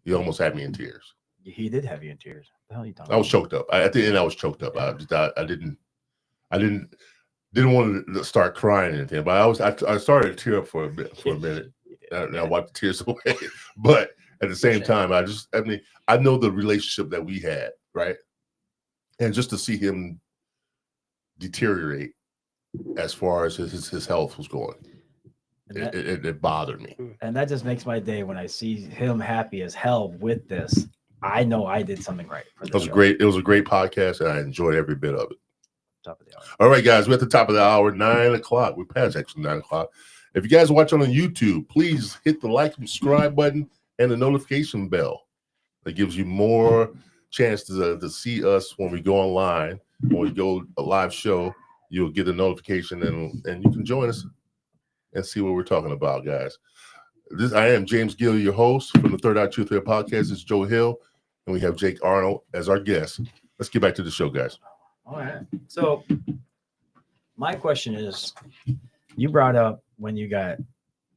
[SPEAKER 2] He almost had me in tears.
[SPEAKER 3] He did have you in tears. What the hell are you talking
[SPEAKER 2] I was choked up. At the end, I was choked up. Yeah. I didn't want to start crying or anything, but I started to tear up for a minute. And I wiped the tears away. But at the same time, I know the relationship that we had, right? And just to see him deteriorate as far as his health was going, it bothered me.
[SPEAKER 3] And that just makes my day when I see him happy as hell with this. I know I did something right for this.
[SPEAKER 2] It was a great podcast, and I enjoyed every bit of it.
[SPEAKER 3] Top of the hour.
[SPEAKER 2] All right, guys, we're at the top of the hour, 9 o'clock. We're past actually 9 o'clock. If you guys are watching on YouTube, please hit the like and subscribe button and the notification bell. That gives you more chance to see us when we go online. When we go a live show, you'll get a notification and you can join us and see what we're talking about, guys. I am James Gill, your host from the Third Eye Truth Here podcast. This is Joe Hill, and we have Jake Arnold as our guest. Let's get back to the show, guys.
[SPEAKER 3] All right. So my question is, you brought up when you got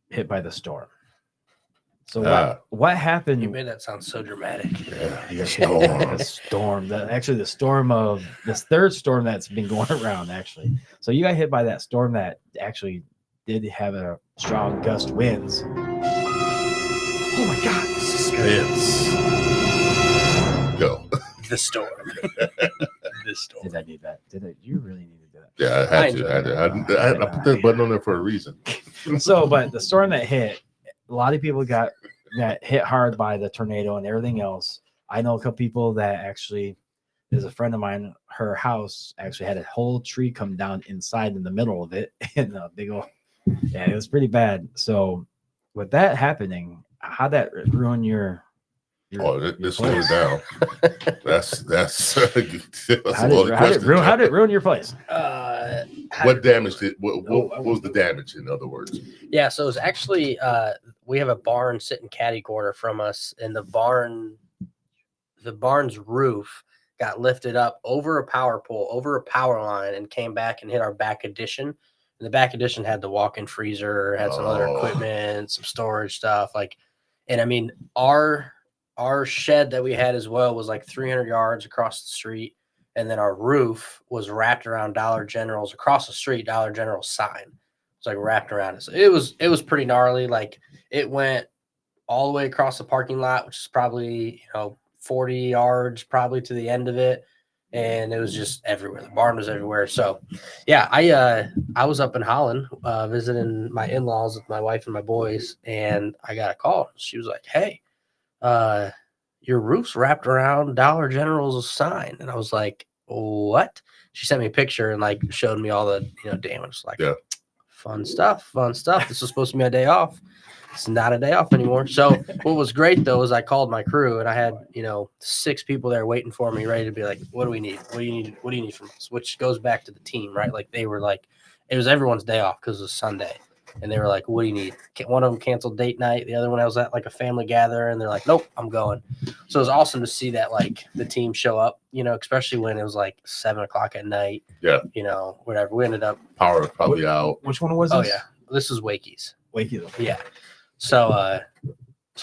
[SPEAKER 3] hit by the storm. So what happened?
[SPEAKER 4] You made that sound so dramatic.
[SPEAKER 2] Yeah,
[SPEAKER 3] the storm. The storm of this third storm that's been going around, actually. So you got hit by that storm that actually did have a strong gust winds. Oh my God!
[SPEAKER 2] Suspense. Go.
[SPEAKER 4] The storm. The storm.
[SPEAKER 3] Did I need that? You really needed that?
[SPEAKER 2] Yeah, I had to. I put that button on there for a reason.
[SPEAKER 3] So, but the storm that hit, a lot of people got hit hard by the tornado and everything else. I know a couple people that actually, there's a friend of mine, her house actually had a whole tree come down inside in the middle of it. And they go, yeah, it was pretty bad. So with that happening, how'd that ruin your
[SPEAKER 2] this slowed down. That's
[SPEAKER 3] how did it ruin your place?
[SPEAKER 2] What damage did what was the damage, in other words?
[SPEAKER 4] Yeah, so it was actually we have a barn sitting catty corner from us, and the barn's roof got lifted up over a power pole, over a power line, and came back and hit our back addition. And the back addition had the walk-in freezer, had some other equipment, some storage stuff, and I mean our shed that we had as well was like 300 yards across the street. And then our roof was wrapped around Dollar General's across the street, Dollar General's sign. It's like wrapped around us. It was pretty gnarly. Like it went all the way across the parking lot, which is probably, 40 yards probably to the end of it. And it was just everywhere. The barn was everywhere. So yeah, I was up in Holland visiting my in-laws with my wife and my boys, and I got a call. She was like, "Hey, your roof's wrapped around Dollar General's sign." And I was like, "What?" She sent me a picture and showed me all the damage. Fun stuff. This was supposed to be my day off. It's not a day off anymore. So what was great though is I called my crew, and I had 6 people there waiting for me, ready to be like, "What do we need? What do you need? What do you need from us?" Which goes back to the team, right? Like they were like, it was everyone's day off because it was Sunday. And they were like, "What do you need?" One of them canceled date night. The other one, I was at a family gathering, and they're like, "Nope, I'm going." So it was awesome to see that the team show up, especially when it was 7 o'clock at night.
[SPEAKER 2] Yeah.
[SPEAKER 4] Whatever. We ended up
[SPEAKER 2] power probably out.
[SPEAKER 3] Which one was this?
[SPEAKER 4] Oh yeah, this is Wakey's.
[SPEAKER 3] Yeah.
[SPEAKER 4] So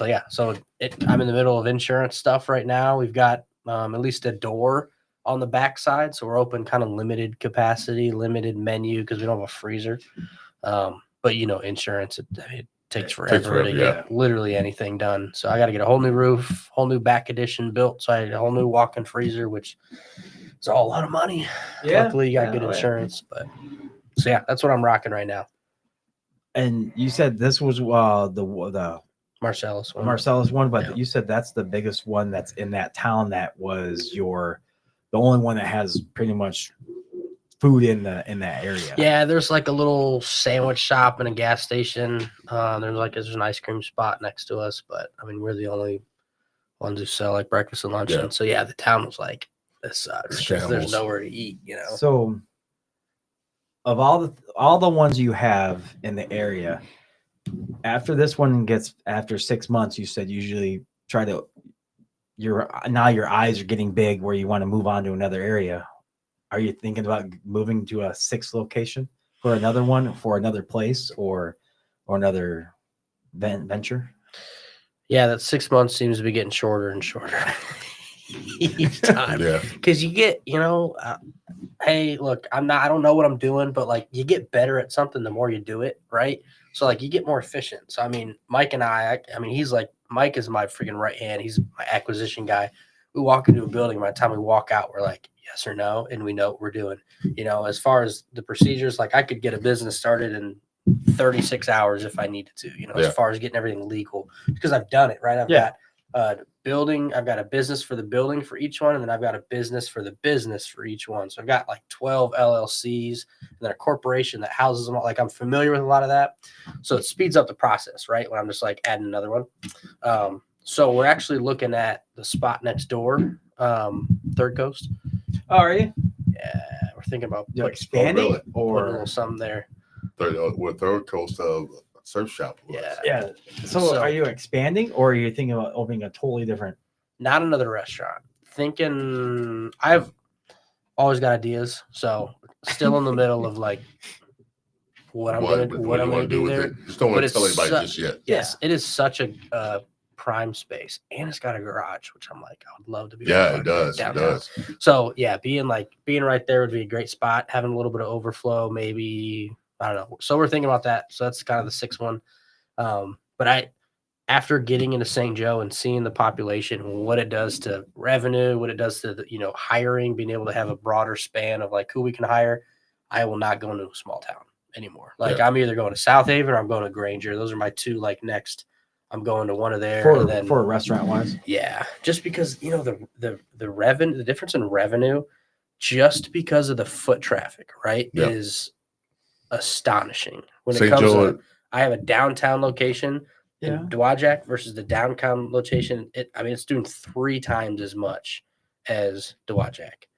[SPEAKER 4] yeah. So I'm in the middle of insurance stuff right now. We've got at least a door on the backside, so we're open kind of limited capacity, limited menu because we don't have a freezer. But insurance, it takes forever to get literally anything done. So I got to get a whole new roof, whole new back addition built. So I had a whole new walk-in freezer, which is all a lot of money.
[SPEAKER 3] Yeah.
[SPEAKER 4] Luckily, you got good insurance. But so yeah, that's what I'm rocking right now.
[SPEAKER 3] And you said this was the
[SPEAKER 4] Marcellus
[SPEAKER 3] one, but you said that's the biggest one that's in that town. That was the only one that has pretty much food in that area.
[SPEAKER 4] Yeah, there's a little sandwich shop and a gas station. There's an ice cream spot next to us, but I mean we're the only ones who sell breakfast and lunch. Yeah. And so yeah, the town was this sucks because there's nowhere to eat.
[SPEAKER 3] So of all the ones you have in the area, after this one gets after 6 months, you said usually try to your eyes are getting big where you want to move on to another area. Are you thinking about moving to a 6th location for another one, for another place, or another venture?
[SPEAKER 4] Yeah, that 6 months seems to be getting shorter and shorter each time.
[SPEAKER 2] Yeah.
[SPEAKER 4] Because you get, hey, look, I don't know what I'm doing, but like you get better at something the more you do it, right? So like you get more efficient. So I mean, Mike and I mean, Mike is my freaking right hand. He's my acquisition guy. We walk into a building, by the time we walk out, we're like, yes or no, and we know what we're doing. As far as the procedures, like I could get a business started in 36 hours if I needed to, as far as getting everything legal, because I've done it, right? I've got building, I've got a business for the building for each one, and then I've got a business for the business for each one. So I've got like 12 LLCs and then a corporation that houses them all. Like I'm familiar with a lot of that. So it speeds up the process, right? When I'm just like adding another one. So we're actually looking at the spot next door, Third Coast.
[SPEAKER 3] Oh, are you?
[SPEAKER 4] Yeah, we're thinking about
[SPEAKER 3] expanding
[SPEAKER 4] or putting a little something there.
[SPEAKER 2] Third Coast surf shop.
[SPEAKER 3] Yeah. So are you expanding, or are you thinking about opening a totally different?
[SPEAKER 4] Not another restaurant. Thinking I've always got ideas, so still in the middle of like what I'm gonna do there.
[SPEAKER 2] Just don't want to tell anybody just yet.
[SPEAKER 4] Yes, it is such a prime space, and it's got a garage, which I'm like, I would love to be.
[SPEAKER 2] Yeah, it does.
[SPEAKER 4] Downtown.
[SPEAKER 2] It does.
[SPEAKER 4] So yeah, being right there would be a great spot. Having a little bit of overflow, maybe, I don't know. So we're thinking about that. So that's kind of the 6th one. But after getting into St. Joe and seeing the population, what it does to revenue, what it does to the, hiring, being able to have a broader span of like who we can hire, I will not go into a small town anymore. Like I'm either going to South Haven or I'm going to Granger. Those are my two like next. I'm going to one of there
[SPEAKER 3] for a restaurant wise.
[SPEAKER 4] Yeah, just because the revenue, the difference in revenue, just because of the foot traffic, right, is astonishing. When it comes to, I have a downtown location in Dowagiac versus the downtown location. It's doing 3 times as much as Dowagiac.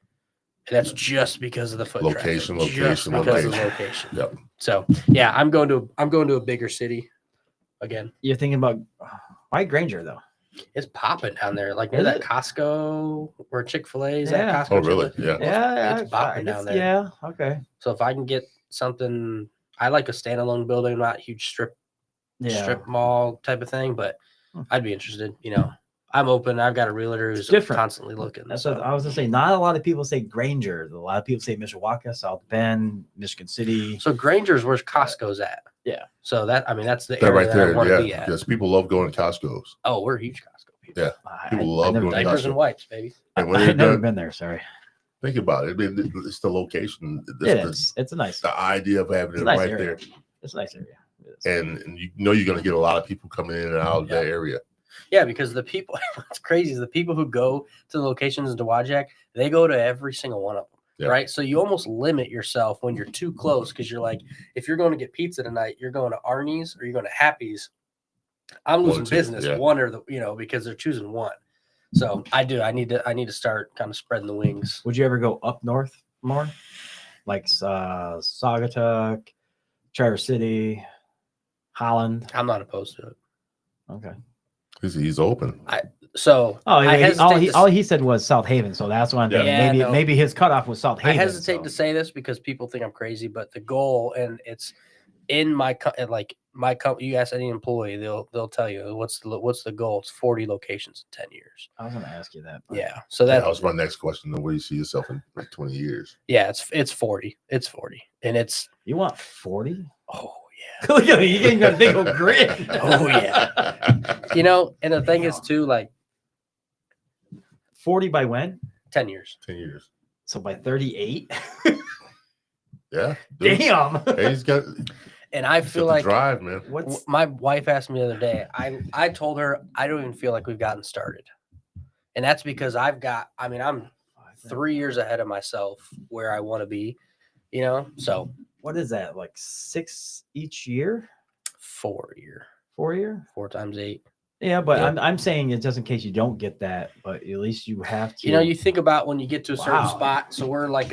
[SPEAKER 4] And that's just because of the foot traffic. Just because of the location.
[SPEAKER 2] Yep.
[SPEAKER 4] So yeah, I'm going to a bigger city again.
[SPEAKER 3] You're thinking about why Granger though?
[SPEAKER 4] It's popping down there, like near that Costco where Chick-fil-A is. At Costco.
[SPEAKER 2] Oh, really?
[SPEAKER 3] Yeah.
[SPEAKER 4] It's popping down there.
[SPEAKER 3] Yeah. Okay.
[SPEAKER 4] So if I can get something, I like a standalone building, not huge strip mall type of thing, but I'd be interested. I'm open. I've got a realtor who's constantly looking.
[SPEAKER 3] That's what I was gonna say. Not a lot of people say Granger. A lot of people say Mishawaka, South Bend, Michigan City.
[SPEAKER 4] So Granger's where Costco's at.
[SPEAKER 3] Yeah.
[SPEAKER 4] So that's the area right there. That I want to be at.
[SPEAKER 2] Yes, people love going to Costco's.
[SPEAKER 4] Oh, we're huge Costco people.
[SPEAKER 2] Yeah, people love going to Costco.
[SPEAKER 4] Diapers and wipes, baby.
[SPEAKER 3] And when I've never been there. Sorry.
[SPEAKER 2] Think about it. It's the location.
[SPEAKER 3] It's a nice.
[SPEAKER 2] The idea of having it right there.
[SPEAKER 3] It's a nice area.
[SPEAKER 2] And you're going to get a lot of people coming in and out of that area.
[SPEAKER 4] Yeah, because the people, what's crazy is the people who go to the locations in Dowagiac, they go to every single one of them, right? So you almost limit yourself when you're too close, because you're like, if you're going to get pizza tonight, you're going to Arnie's or you're going to Happy's. I'm losing business, one or because they're choosing one. So I need to start kind of spreading the wings.
[SPEAKER 3] Would you ever go up north more, like Saugatuck, Traverse City, Holland?
[SPEAKER 4] I'm not opposed to it.
[SPEAKER 3] Okay.
[SPEAKER 2] He's open.
[SPEAKER 3] All he said was South Haven, so that's one thing. Maybe his cutoff was South Haven.
[SPEAKER 4] I hesitate to say this because people think I'm crazy, but the goal, and it's in my company. You ask any employee, they'll tell you what's the goal. It's 40 locations in 10 years.
[SPEAKER 3] I was going to ask you that.
[SPEAKER 4] But yeah, so that
[SPEAKER 2] was my next question. Where do you see yourself in like 20 years?
[SPEAKER 4] Yeah, it's 40. It's 40, and it's
[SPEAKER 3] you want 40?
[SPEAKER 4] Oh.
[SPEAKER 3] Look at me, you ain't got a big old grin.
[SPEAKER 4] Oh yeah. And the thing is too, like
[SPEAKER 3] 40 by when?
[SPEAKER 4] 10 years.
[SPEAKER 2] 10 years.
[SPEAKER 3] So by 38?
[SPEAKER 2] Yeah.
[SPEAKER 3] Dude. Damn.
[SPEAKER 2] Hey, he's got.
[SPEAKER 4] And I feel like
[SPEAKER 2] drive, man.
[SPEAKER 4] My wife asked me the other day. I told her I don't even feel like we've gotten started, and that's because I'm 3 years ahead of myself where I want to be. So.
[SPEAKER 3] What is that? Like 6 each year?
[SPEAKER 4] 4 year.
[SPEAKER 3] 4 year?
[SPEAKER 4] 4 times 8.
[SPEAKER 3] Yeah, but I'm saying it just in case you don't get that, but at least you have to.
[SPEAKER 4] You think about when you get to a certain spot. So we're like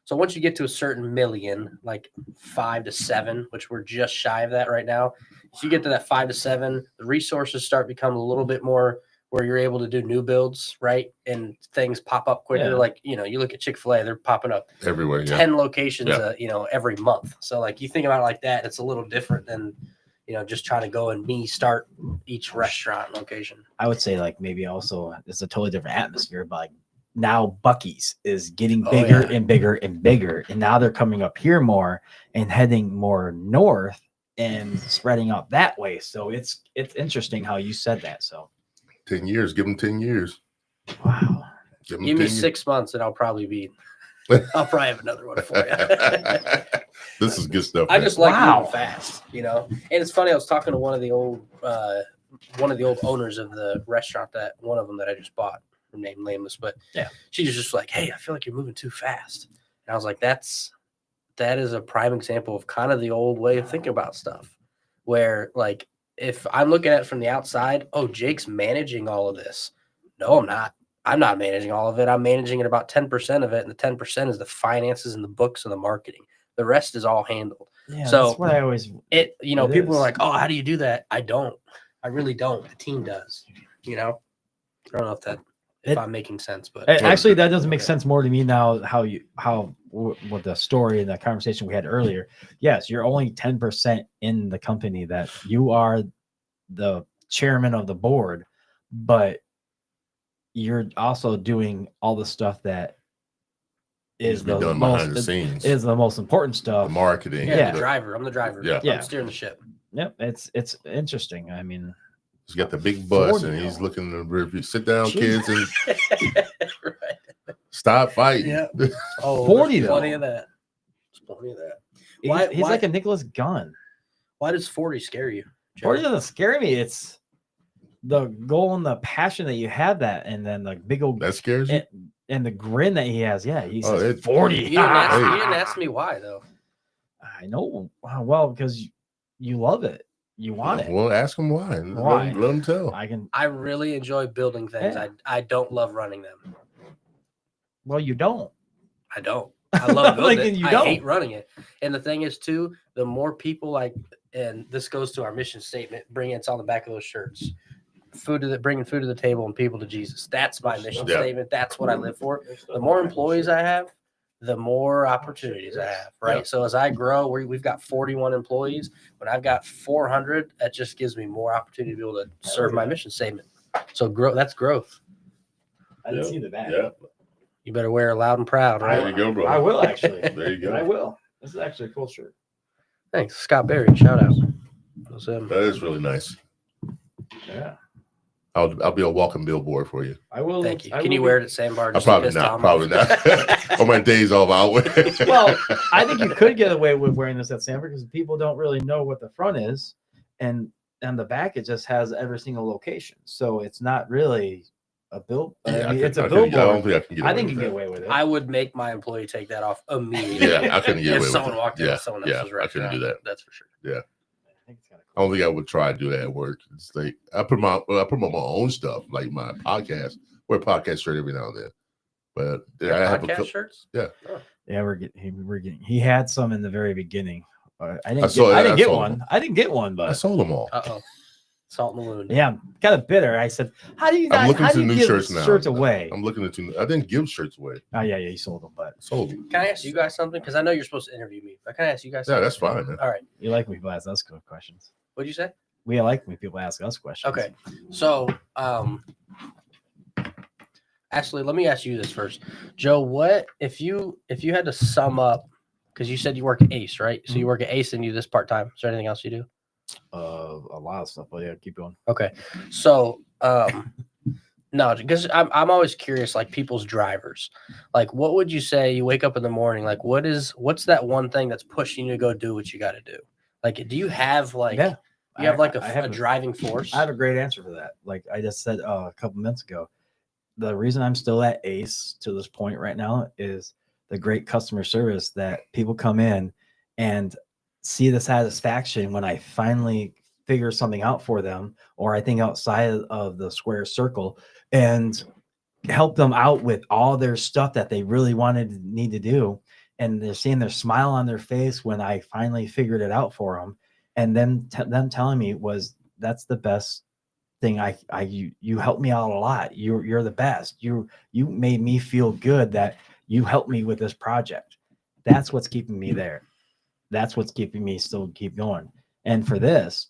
[SPEAKER 4] So once you get to a certain million, like 5 to 7, which we're just shy of that right now. So you get to that 5 to 7, the resources start becoming a little bit more where you're able to do new builds, right? And things pop up quicker.
[SPEAKER 3] Yeah.
[SPEAKER 4] Like, you know, you look at Chick-fil-A, they're popping up
[SPEAKER 2] everywhere.
[SPEAKER 4] 10 locations, you know, every month. So like you think about it like that, it's a little different than, you know, just trying to go and start each restaurant location.
[SPEAKER 3] I would say like maybe also it's a totally different atmosphere, but like now Buc-ee's is getting bigger and bigger and bigger. And now they're coming up here more and heading more north and spreading out that way. So it's interesting how you said that. So
[SPEAKER 2] 10 years, give them 10 years.
[SPEAKER 3] wow.
[SPEAKER 4] Give me 6 months and I'll probably have another one for you.
[SPEAKER 2] This is good stuff.
[SPEAKER 4] I just like moving fast, you know. And it's funny, I was talking to one of the old owners of the restaurant, that one of them that I just bought, her name nameless, but she was just like, "Hey, I feel like you're moving too fast." And I was like, that is a prime example of kind of the old way of thinking about stuff, where like if I'm looking at it from the outside, oh, Jake's managing all of this. No, I'm not. I'm not managing all of it. I'm managing it about 10% of it, and the 10% is the finances and the books and the marketing. The rest is all handled.
[SPEAKER 3] Yeah,
[SPEAKER 4] so
[SPEAKER 3] that's what I always
[SPEAKER 4] people are like, "Oh, how do you do that?" I don't. I really don't. The team does. You know, I don't know if I'm making sense, but
[SPEAKER 3] actually that doesn't make sense more to me now. What the story and the conversation we had earlier. Yes, you're only 10% in the company, that you are the chairman of the board, but you're also doing all the stuff that is the
[SPEAKER 2] done behind the scenes.
[SPEAKER 3] Is the most important stuff.
[SPEAKER 2] The marketing.
[SPEAKER 4] Yeah, the driver. I'm the driver.
[SPEAKER 2] Yeah.
[SPEAKER 4] I'm steering the ship.
[SPEAKER 3] Yep, it's interesting. I mean,
[SPEAKER 2] he's got the big bus and he's looking to review. Sit down, kids, and stop fighting.
[SPEAKER 4] Yeah. Oh,
[SPEAKER 3] 40 though.
[SPEAKER 4] Plenty of that. There's plenty of that.
[SPEAKER 3] He's like a Nicholas Gunn.
[SPEAKER 4] Why does 40 scare you, Joe?
[SPEAKER 3] 40 doesn't scare me. It's the goal and the passion that you have, that, and then the big old
[SPEAKER 2] that scares you,
[SPEAKER 3] and the grin that he has. Yeah, he's
[SPEAKER 4] 40. You didn't ask me why though.
[SPEAKER 3] I know. Well, because you love it. You want it.
[SPEAKER 2] Well, ask him why.
[SPEAKER 3] Why?
[SPEAKER 2] Let him tell.
[SPEAKER 4] I really enjoy building things.
[SPEAKER 3] Yeah.
[SPEAKER 4] I don't love running them.
[SPEAKER 3] Well, you don't.
[SPEAKER 4] I don't. I love building
[SPEAKER 3] Like,
[SPEAKER 4] it.
[SPEAKER 3] you
[SPEAKER 4] I
[SPEAKER 3] don't.
[SPEAKER 4] hate running it. And the thing is, too, the more people and this goes to our mission statement, it's on the back of those shirts. Bringing food to the table and people to Jesus. That's my mission statement. That's what I live for. The more employees I have, the more opportunities I have, right? Yeah. So as I grow, we've got 41 employees. When I've got 400, that just gives me more opportunity to be able to serve my mission statement. So that's growth.
[SPEAKER 3] I didn't see the back.
[SPEAKER 2] Yeah.
[SPEAKER 4] You better wear it loud and proud, right?
[SPEAKER 2] There you go, bro.
[SPEAKER 3] I will actually.
[SPEAKER 2] There you go.
[SPEAKER 3] I will. This is actually a cool shirt.
[SPEAKER 4] Thanks, Scott Berry. Shout out.
[SPEAKER 2] That is really nice.
[SPEAKER 3] Yeah.
[SPEAKER 2] I'll be a walking billboard for you.
[SPEAKER 3] I will.
[SPEAKER 4] Thank you. Can you wear it at Sandbar?
[SPEAKER 2] Probably not. On my days off, I'll wear it.
[SPEAKER 3] Well, I think you could get away with wearing this at Sandbar because people don't really know what the front is, and on the back it just has every single location, so it's not really a bill. It's a billboard. I don't think I can get. I think you can get away with it.
[SPEAKER 4] I would make my employee take that off immediately.
[SPEAKER 2] Yeah, I couldn't get away with it.
[SPEAKER 4] If someone walked in with someone else's restaurant,
[SPEAKER 2] I couldn't do that.
[SPEAKER 4] That's for sure.
[SPEAKER 2] Yeah. I don't think I would try to do that at work. It's like I promote my own stuff, like my podcast. Wear a podcast shirt every now and then. But I have
[SPEAKER 4] podcast shirts.
[SPEAKER 2] Yeah.
[SPEAKER 4] Oh.
[SPEAKER 3] Yeah, we're getting. He had some in the very beginning. I didn't get one. I didn't get one, but
[SPEAKER 2] I sold them all.
[SPEAKER 4] Uh-oh. Salt in the wound.
[SPEAKER 3] Yeah, I'm kind of bitter. I said, "How do you not?
[SPEAKER 2] I'm looking
[SPEAKER 3] how
[SPEAKER 2] to
[SPEAKER 3] do you
[SPEAKER 2] new
[SPEAKER 3] give
[SPEAKER 2] shirts now.
[SPEAKER 3] Shirts away."
[SPEAKER 2] I'm looking to. I didn't give shirts away.
[SPEAKER 3] Oh yeah, you sold them, but
[SPEAKER 2] sold them.
[SPEAKER 4] Can I ask you guys something? Because I know you're supposed to interview me. But can I ask you guys something?
[SPEAKER 2] Yeah, that's fine. Man.
[SPEAKER 4] All right.
[SPEAKER 3] You like when people ask us questions?
[SPEAKER 4] What'd you say?
[SPEAKER 3] We like when people ask us questions.
[SPEAKER 4] Okay, so actually, let me ask you this first, Joe. What if you had to sum up? Because you said you work at Ace, right? So you work at Ace and you do this part time. Is there anything else you do?
[SPEAKER 3] A lot of stuff, but yeah, keep going.
[SPEAKER 4] Okay, so no, because I'm always curious, like people's drivers. Like, what would you say? You wake up in the morning, like, what's that one thing that's pushing you to go do what you got to do? Like, do you have a driving force?
[SPEAKER 3] I have a great answer for that. Like I just said a couple minutes ago, the reason I'm still at Ace to this point right now is the great customer service that people come in and see the satisfaction when I finally figure something out for them, or I think outside of the square circle and help them out with all their stuff that they really need to do. and they're seeing their smile on their face when I finally figured it out for them. And then them telling me that's the best thing. You helped me out a lot. You're the best. You made me feel good that you helped me with this project. That's what's keeping me there. That's what's keeping me still keep going. And for this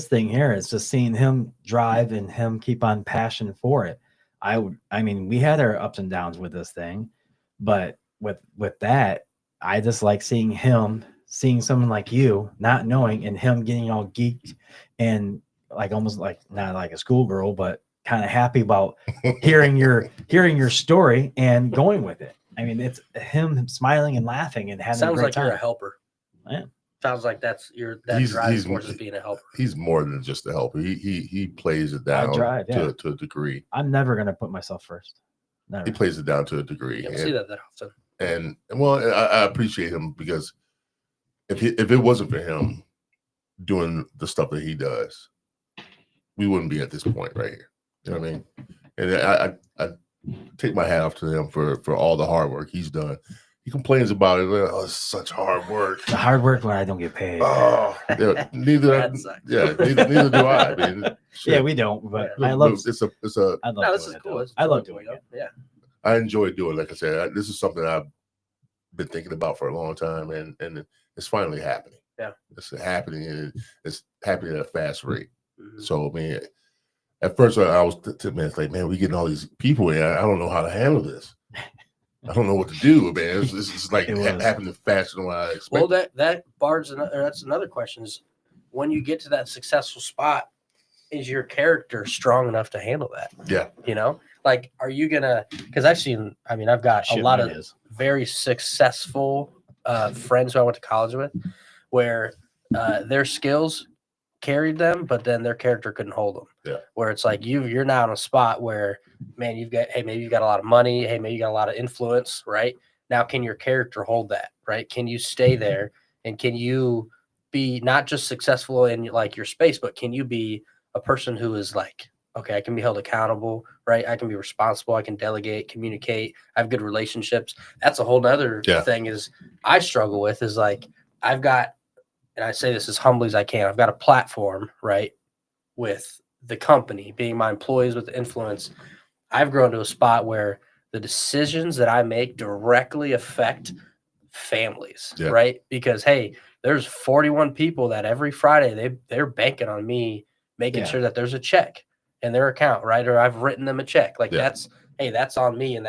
[SPEAKER 3] thing here, it's just seeing him drive and him keep on passion for it. I mean, we had our ups and downs with this thing, but with that, I just like seeing someone like you not knowing and him getting all geeked and like almost like not like a schoolgirl, but kind of happy about hearing your story and going with it. I mean, it's him smiling and laughing and having
[SPEAKER 4] Sounds
[SPEAKER 3] a great
[SPEAKER 4] like
[SPEAKER 3] time.
[SPEAKER 4] You're a helper.
[SPEAKER 3] Yeah.
[SPEAKER 4] Sounds like that's driving force is being a helper.
[SPEAKER 2] He's more than just a helper. He plays it down to a degree.
[SPEAKER 3] I'm never gonna put myself first. Never.
[SPEAKER 2] He plays it down to a degree.
[SPEAKER 4] You don't see that often.
[SPEAKER 2] And well, I appreciate him because if it wasn't for him doing the stuff that he does, we wouldn't be at this point right here. You know what I mean? And I take my hat off to him for all the hard work he's done. He complains about it. Oh, it's such hard work.
[SPEAKER 3] The hard work when I don't get paid.
[SPEAKER 2] Oh, yeah, neither do I. I mean,
[SPEAKER 3] yeah, we don't. But I love.
[SPEAKER 2] It's a.
[SPEAKER 3] I love
[SPEAKER 4] this is cool.
[SPEAKER 3] I love doing it.
[SPEAKER 4] Yeah,
[SPEAKER 2] I enjoy doing it. Like I said, this is something I've been thinking about for a long time, and it's finally happening.
[SPEAKER 4] Yeah,
[SPEAKER 2] it's happening, and it's happening at a fast rate. Mm-hmm. So, I mean, at first I was it's like, man, we getting all these people in. I don't know how to handle this. I don't know what to do, man. It's like happening faster than what I expected.
[SPEAKER 4] Well, that's another question is when you get to that successful spot, is your character strong enough to handle that?
[SPEAKER 2] Yeah.
[SPEAKER 4] You know, like, are you gonna, because I've got a lot of very successful friends who I went to college with where their skills carried them, but then their character couldn't hold them.
[SPEAKER 2] Yeah.
[SPEAKER 4] Where it's like you're now in a spot where, man, maybe you've got a lot of money, hey, maybe you got a lot of influence, right? Now, can your character hold that, right? Can you stay there, and can you be not just successful in like your space, but can you be a person who is like, okay, I can be held accountable, right? I can be responsible, I can delegate, communicate, I have good relationships. That's a whole nother thing is I struggle with is like I've got, and I say this as humbly as I can, I've got a platform, right, with the company, being my employees with influence. I've grown to a spot where the decisions that I make directly affect families, right? Because, hey, there's 41 people that every Friday they're banking on me making sure that there's a check in their account, right? Or I've written them a check. Like that's on me, and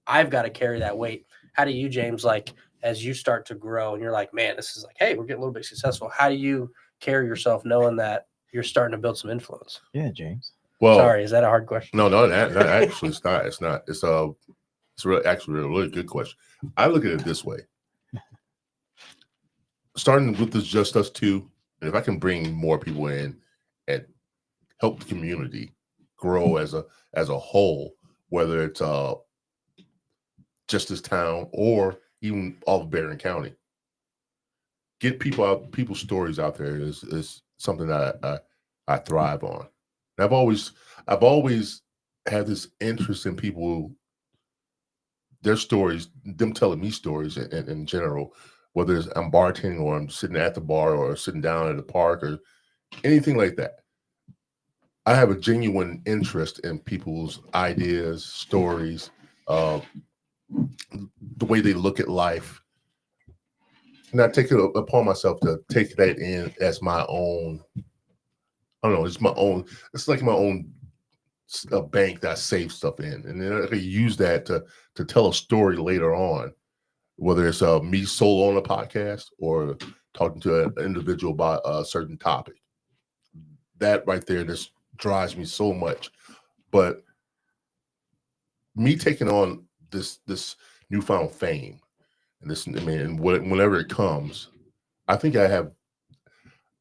[SPEAKER 4] I've got to carry that weight. How do you, James, like, as you start to grow and you're like, man, this is like, hey, we're getting a little bit successful. How do you carry yourself knowing that you're starting to build some influence?
[SPEAKER 3] Yeah, James.
[SPEAKER 2] Well,
[SPEAKER 4] sorry, is that a hard question?
[SPEAKER 2] No, that actually it's not. It's not. It's actually a really good question. I look at it this way. Starting with this Just Us 2, and if I can bring more people in and help the community grow as a whole, whether it's just this town or even all of Barron County, get people's stories out there is something that I thrive on. And I've always had this interest in people, their stories, them telling me stories in general, whether it's I'm bartending or I'm sitting at the bar or sitting down at the park or anything like that. I have a genuine interest in people's ideas, stories, the way they look at life. And I take it upon myself to take that in as my own. I don't know. It's my own. It's like my own bank that I save stuff in, and then I can use that to tell a story later on, whether it's me solo on a podcast or talking to an individual about a certain topic. That right there just drives me so much. But me taking on this newfound fame. And whenever it comes, I think I have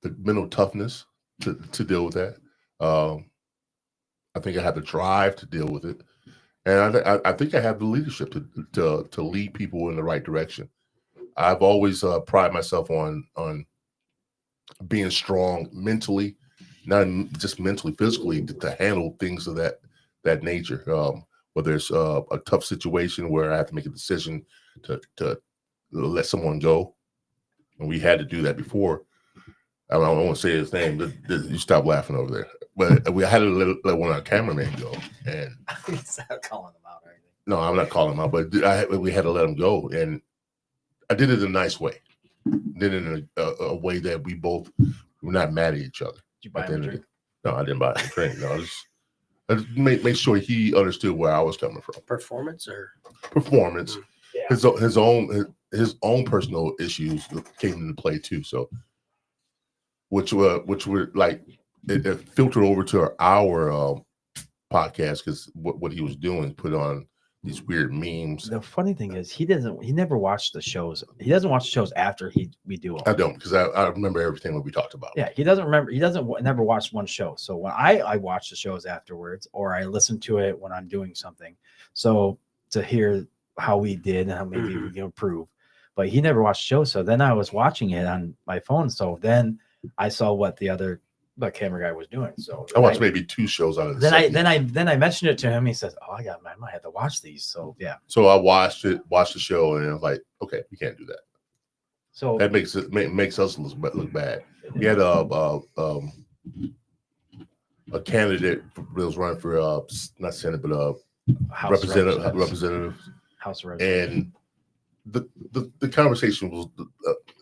[SPEAKER 2] the mental toughness to deal with that. I think I have the drive to deal with it, and I think I have the leadership to lead people in the right direction. I've always prided myself on being strong mentally, not just mentally, physically, to handle things of that nature. whether it's a tough situation where I have to make a decision to let someone go, and we had to do that before. I don't want to say his name. You stop laughing over there. But we had to let one of our cameramen go. And
[SPEAKER 3] Stop calling them out or anything.
[SPEAKER 2] No, I'm not calling him out, but we had to let him go. And I did it in a nice way. Did it in a way that we both were not mad at each other.
[SPEAKER 3] Did you buy him a drink?
[SPEAKER 2] No, I didn't buy him a drink. No, I just make sure he understood where I was coming from.
[SPEAKER 4] Performance.
[SPEAKER 2] Yeah. His own personal issues came into play too. So, which were like it filtered over to our podcast because what he was doing, put on these weird memes.
[SPEAKER 3] The funny thing is he never watched the shows. He doesn't watch the shows after we do them.
[SPEAKER 2] I don't, because I remember everything that we talked about.
[SPEAKER 3] Yeah, he doesn't remember. He never watched one show. So when I watch the shows afterwards, or I listen to it when I'm doing something, so to hear how we did and how maybe we can improve. But he never watched the show. So then I was watching it on my phone. So then I saw what the camera guy was doing. So
[SPEAKER 2] I watched maybe 2 shows out of this.
[SPEAKER 3] Then I mentioned it to him. He says, "Oh, I might have to watch these." So yeah.
[SPEAKER 2] So I watched the show, and I was like, "Okay, we can't do that."
[SPEAKER 3] So
[SPEAKER 2] that makes us look bad. We had a candidate that was running for not Senate, but representative.
[SPEAKER 3] House of Representatives.
[SPEAKER 2] And the conversation was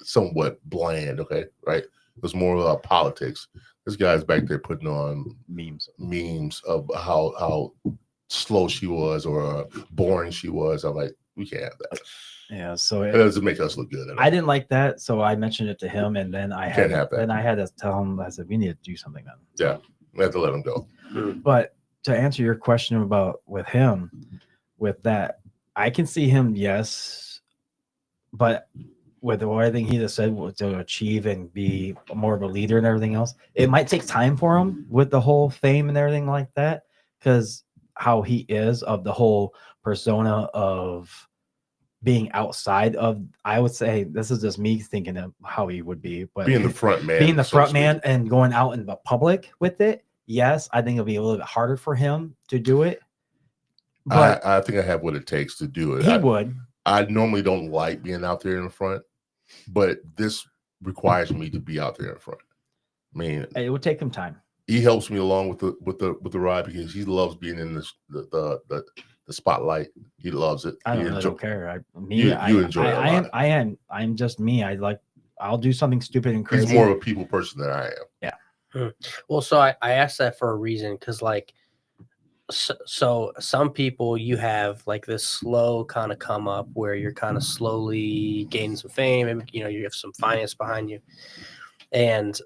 [SPEAKER 2] somewhat bland. Okay, right? It was more politics. This guy's back there putting on memes of how slow she was or boring she was. I'm like, we can't have that.
[SPEAKER 3] Yeah, so
[SPEAKER 2] it doesn't make us look good.
[SPEAKER 3] I didn't like that, so I mentioned it to him, and then I had to tell him. I said, we need to do something then.
[SPEAKER 2] Yeah, we have to let him go.
[SPEAKER 3] But to answer your question about with him, with that, I can see him, yes, but with everything he just said to achieve and be more of a leader and everything else, it might take time for him with the whole fame and everything like that, because how he is of the whole persona of being outside of, I would say, this is just me thinking of how he would be, but
[SPEAKER 2] being the front man,
[SPEAKER 3] and going out in the public with it. Yes, I think it'll be a little bit harder for him to do it.
[SPEAKER 2] But I think I have what it takes to do it.
[SPEAKER 3] He would.
[SPEAKER 2] I normally don't like being out there in the front, but this requires me to be out there in front. I mean,
[SPEAKER 3] it would take him time.
[SPEAKER 2] He helps me along with the ride because he loves being in the spotlight. He loves it.
[SPEAKER 3] I don't care.
[SPEAKER 2] You enjoy it.
[SPEAKER 3] I'm just me. I'll do something stupid and crazy.
[SPEAKER 2] He's more of a people person than I am.
[SPEAKER 3] Yeah.
[SPEAKER 4] Well, so I asked that for a reason, because so some people, you have like this slow kind of come up where you're kind of slowly gaining some fame, and you have some finance behind you, and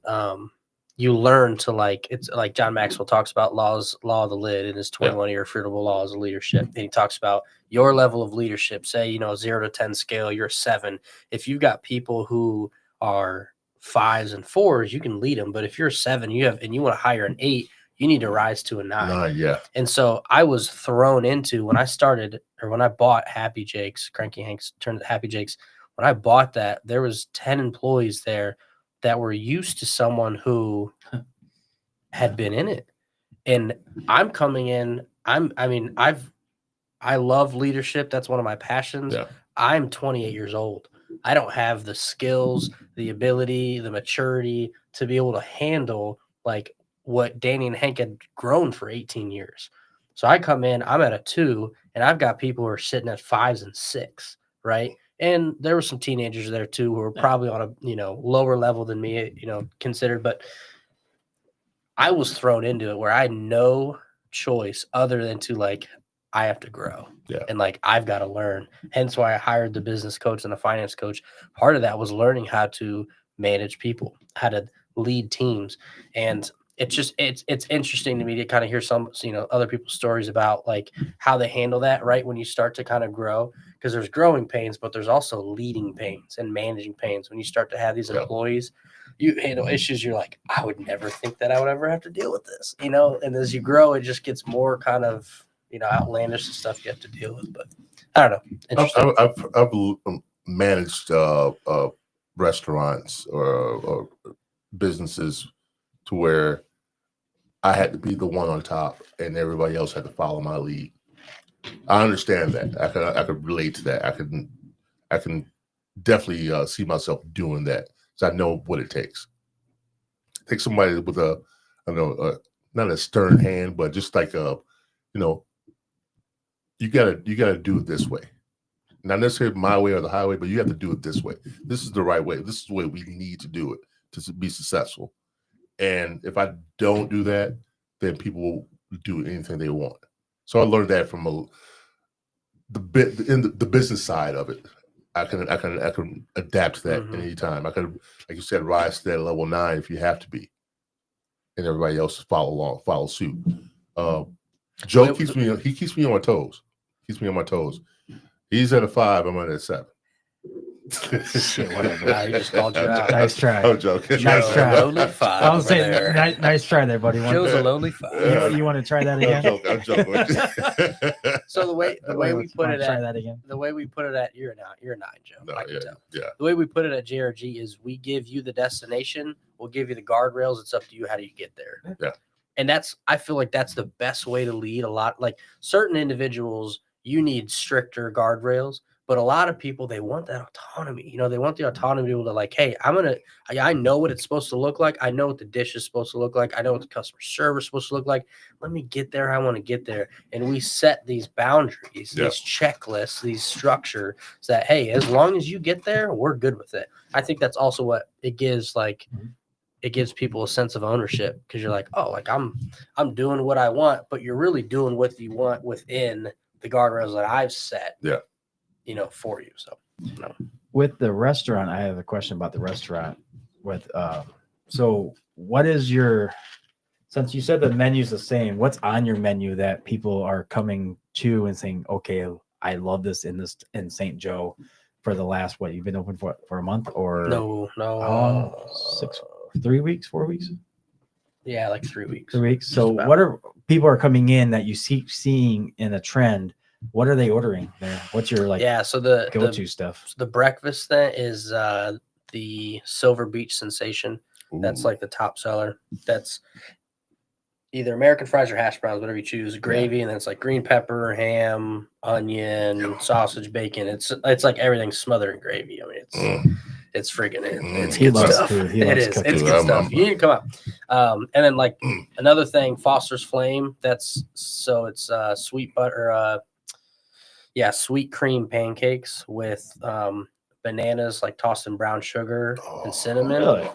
[SPEAKER 4] you learn to it's like John Maxwell talks about law of the lid in his 21 irrefutable laws of leadership. And he talks about your level of leadership, say, 0 to 10 scale, you're 7. If you've got people who are 5s and 4s, you can lead them. But if you're 7, and you want to hire an 8, you need to rise to a 9.
[SPEAKER 2] Yeah.
[SPEAKER 4] And so I was thrown into, when I bought Happy Jake's, Cranky Hanks turned to Happy Jake's. When I bought that, there was 10 employees there that were used to someone who had been in it. And I'm coming in, I love leadership. That's one of my passions.
[SPEAKER 2] Yeah.
[SPEAKER 4] I'm 28 years old. I don't have the skills, the ability, the maturity to be able to handle what Danny and Hank had grown for 18 years. So I come in, I'm at a 2, and I've got people who are sitting at 5s and 6, right? And there were some teenagers there too who were probably on a lower level than me, considered. But I was thrown into it where I had no choice other than to I have to grow.
[SPEAKER 2] Yeah.
[SPEAKER 4] And I've got to learn. Hence why I hired the business coach and the finance coach. Part of that was learning how to manage people, how to lead teams. And it's interesting to me to kind of hear some, other people's stories about how they handle that, right? When you start to kind of grow, because there's growing pains, but there's also leading pains and managing pains. When you start to have these employees, you handle issues. You're like, I would never think that I would ever have to deal with this, and as you grow, it just gets more kind of, outlandish stuff you have to deal with. But I don't know.
[SPEAKER 2] I've managed restaurants or businesses to where I had to be the one on top and everybody else had to follow my lead. I understand that. I could relate to that. I can definitely see myself doing that. So I know what it takes. Take somebody with a, I don't know, not a stern hand, but just like a, you gotta do it this way. Not necessarily my way or the highway, but you have to do it this way. This is the right way. This is the way we need to do it to be successful. And if I don't do that, then people will do anything they want. So I learned that from the business side of it. I can adapt to that anytime. I can, like you said, rise to that level 9 if you have to be, and everybody else follow suit. Joe keeps me on my toes. He's at a 5. I'm at a 7.
[SPEAKER 3] Shit, whatever.
[SPEAKER 4] Nah, he just called you out.
[SPEAKER 3] Nice try.
[SPEAKER 2] I'm joking.
[SPEAKER 3] Nice try.
[SPEAKER 4] Lonely 5.
[SPEAKER 3] I was saying, nice try there, buddy.
[SPEAKER 4] Joe's a lonely 5.
[SPEAKER 3] You want to try that again?
[SPEAKER 2] I'm joking.
[SPEAKER 4] So the way we put it
[SPEAKER 3] try
[SPEAKER 4] at
[SPEAKER 3] that again.
[SPEAKER 4] the way we put it at you're a 9, Joe.
[SPEAKER 2] No,
[SPEAKER 4] I can tell.
[SPEAKER 2] Yeah.
[SPEAKER 4] The way we put it at JRG is we give you the destination, we'll give you the guardrails. It's up to you how do you get there.
[SPEAKER 2] Yeah.
[SPEAKER 4] And I feel like that's the best way to lead. A lot like certain individuals, you need stricter guardrails. But a lot of people, they want that autonomy. They want the autonomy to be able to like, hey, I know what it's supposed to look like. I know what the dish is supposed to look like. I know what the customer service is supposed to look like. Let me get there. I want to get there. And we set these boundaries, these checklists, these structure so that, hey, as long as you get there, we're good with it. I think that's also what it gives, like, it gives people a sense of ownership because you're like, oh, like I'm doing what I want, but you're really doing what you want within the guardrails that I've set.
[SPEAKER 2] Yeah.
[SPEAKER 4] For you. So,
[SPEAKER 3] With the restaurant, I have a question about the restaurant. So what is since you said the menu's the same, what's on your menu that people are coming to and saying, okay, I love this in St. Joe for the last, what, you've been open for a month or
[SPEAKER 4] no,
[SPEAKER 3] 3 weeks, 4 weeks?
[SPEAKER 4] Yeah, like 3 weeks.
[SPEAKER 3] 3 weeks. So what are people are coming in that you keep seeing in a trend? What are they ordering there? What's your
[SPEAKER 4] so the
[SPEAKER 3] go-to stuff?
[SPEAKER 4] The breakfast then is the Silver Beach Sensation. Ooh. That's like the top seller. That's either American fries or hash browns, whatever you choose. Gravy, and then it's like green pepper, ham, onion, sausage, bacon. It's like everything smothered in gravy. I mean, it's freaking it's good stuff. It is. It's good stuff. You need to come out. And then like another thing, Foster's Flame. It's sweet butter. Sweet cream pancakes with bananas like tossed in brown sugar and cinnamon. Really?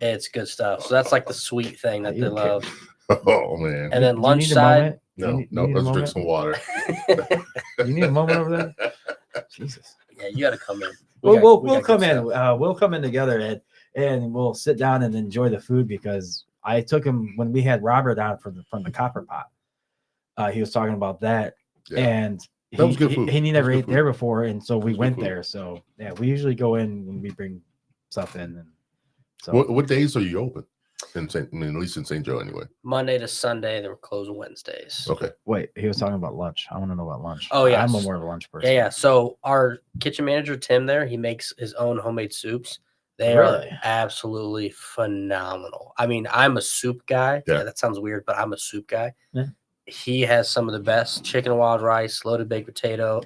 [SPEAKER 4] It's good stuff. So that's like the sweet thing that they love.
[SPEAKER 2] Oh man!
[SPEAKER 4] And then lunch side.
[SPEAKER 2] No, let's drink some water.
[SPEAKER 3] You need a moment over there. Jesus.
[SPEAKER 4] Yeah, you got to come in.
[SPEAKER 3] We'll come in. We'll come in together and we'll sit down and enjoy the food because I took him when we had Robert on from the Copper Pot. He was talking about that and.
[SPEAKER 2] That was good food.
[SPEAKER 3] He never ate there before, and so we went there. So yeah, we usually go in when we bring stuff in. And so,
[SPEAKER 2] what days are you open? At least in St. Joe, anyway.
[SPEAKER 4] Monday to Sunday. They were closed Wednesdays.
[SPEAKER 2] Okay.
[SPEAKER 3] Wait, he was talking about lunch. I want to know about lunch.
[SPEAKER 4] Oh yeah,
[SPEAKER 3] I'm more of a lunch person.
[SPEAKER 4] Yeah. So our kitchen manager Tim there, he makes his own homemade soups. They are absolutely phenomenal. I mean, I'm a soup guy. Yeah, that sounds weird, but I'm a soup guy. Yeah. He has some of the best chicken and wild rice, loaded baked potato.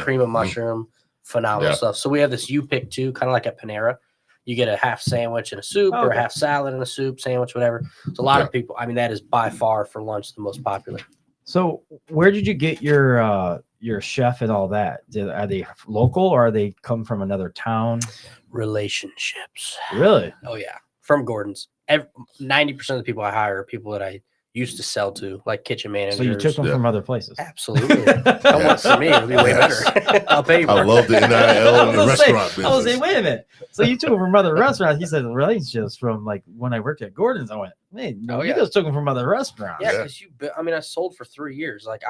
[SPEAKER 4] Cream of mushroom, phenomenal stuff. So we have this you pick two, kind of like at Panera. You get a half sandwich and a soup or a half salad and a soup, sandwich, whatever. So a lot of people, that is by far for lunch the most popular.
[SPEAKER 3] So where did you get your chef and all that? Are they local or are they come from another town?
[SPEAKER 4] Relationships.
[SPEAKER 3] Really?
[SPEAKER 4] Oh, yeah. From Gordon's. 90% of the people I hire are people that I used to sell to, like kitchen managers.
[SPEAKER 3] So you took them from other places?
[SPEAKER 4] Absolutely. Don't want to me. It'll be way better. I'll pay you.
[SPEAKER 2] I love the NIL in the restaurant business.
[SPEAKER 3] I was saying, wait a minute. So you took them from other restaurants. He said relationships from like when I worked at Gordon's. I went, hey, you just took them from other restaurants.
[SPEAKER 4] Yeah, because I sold for 3 years. Like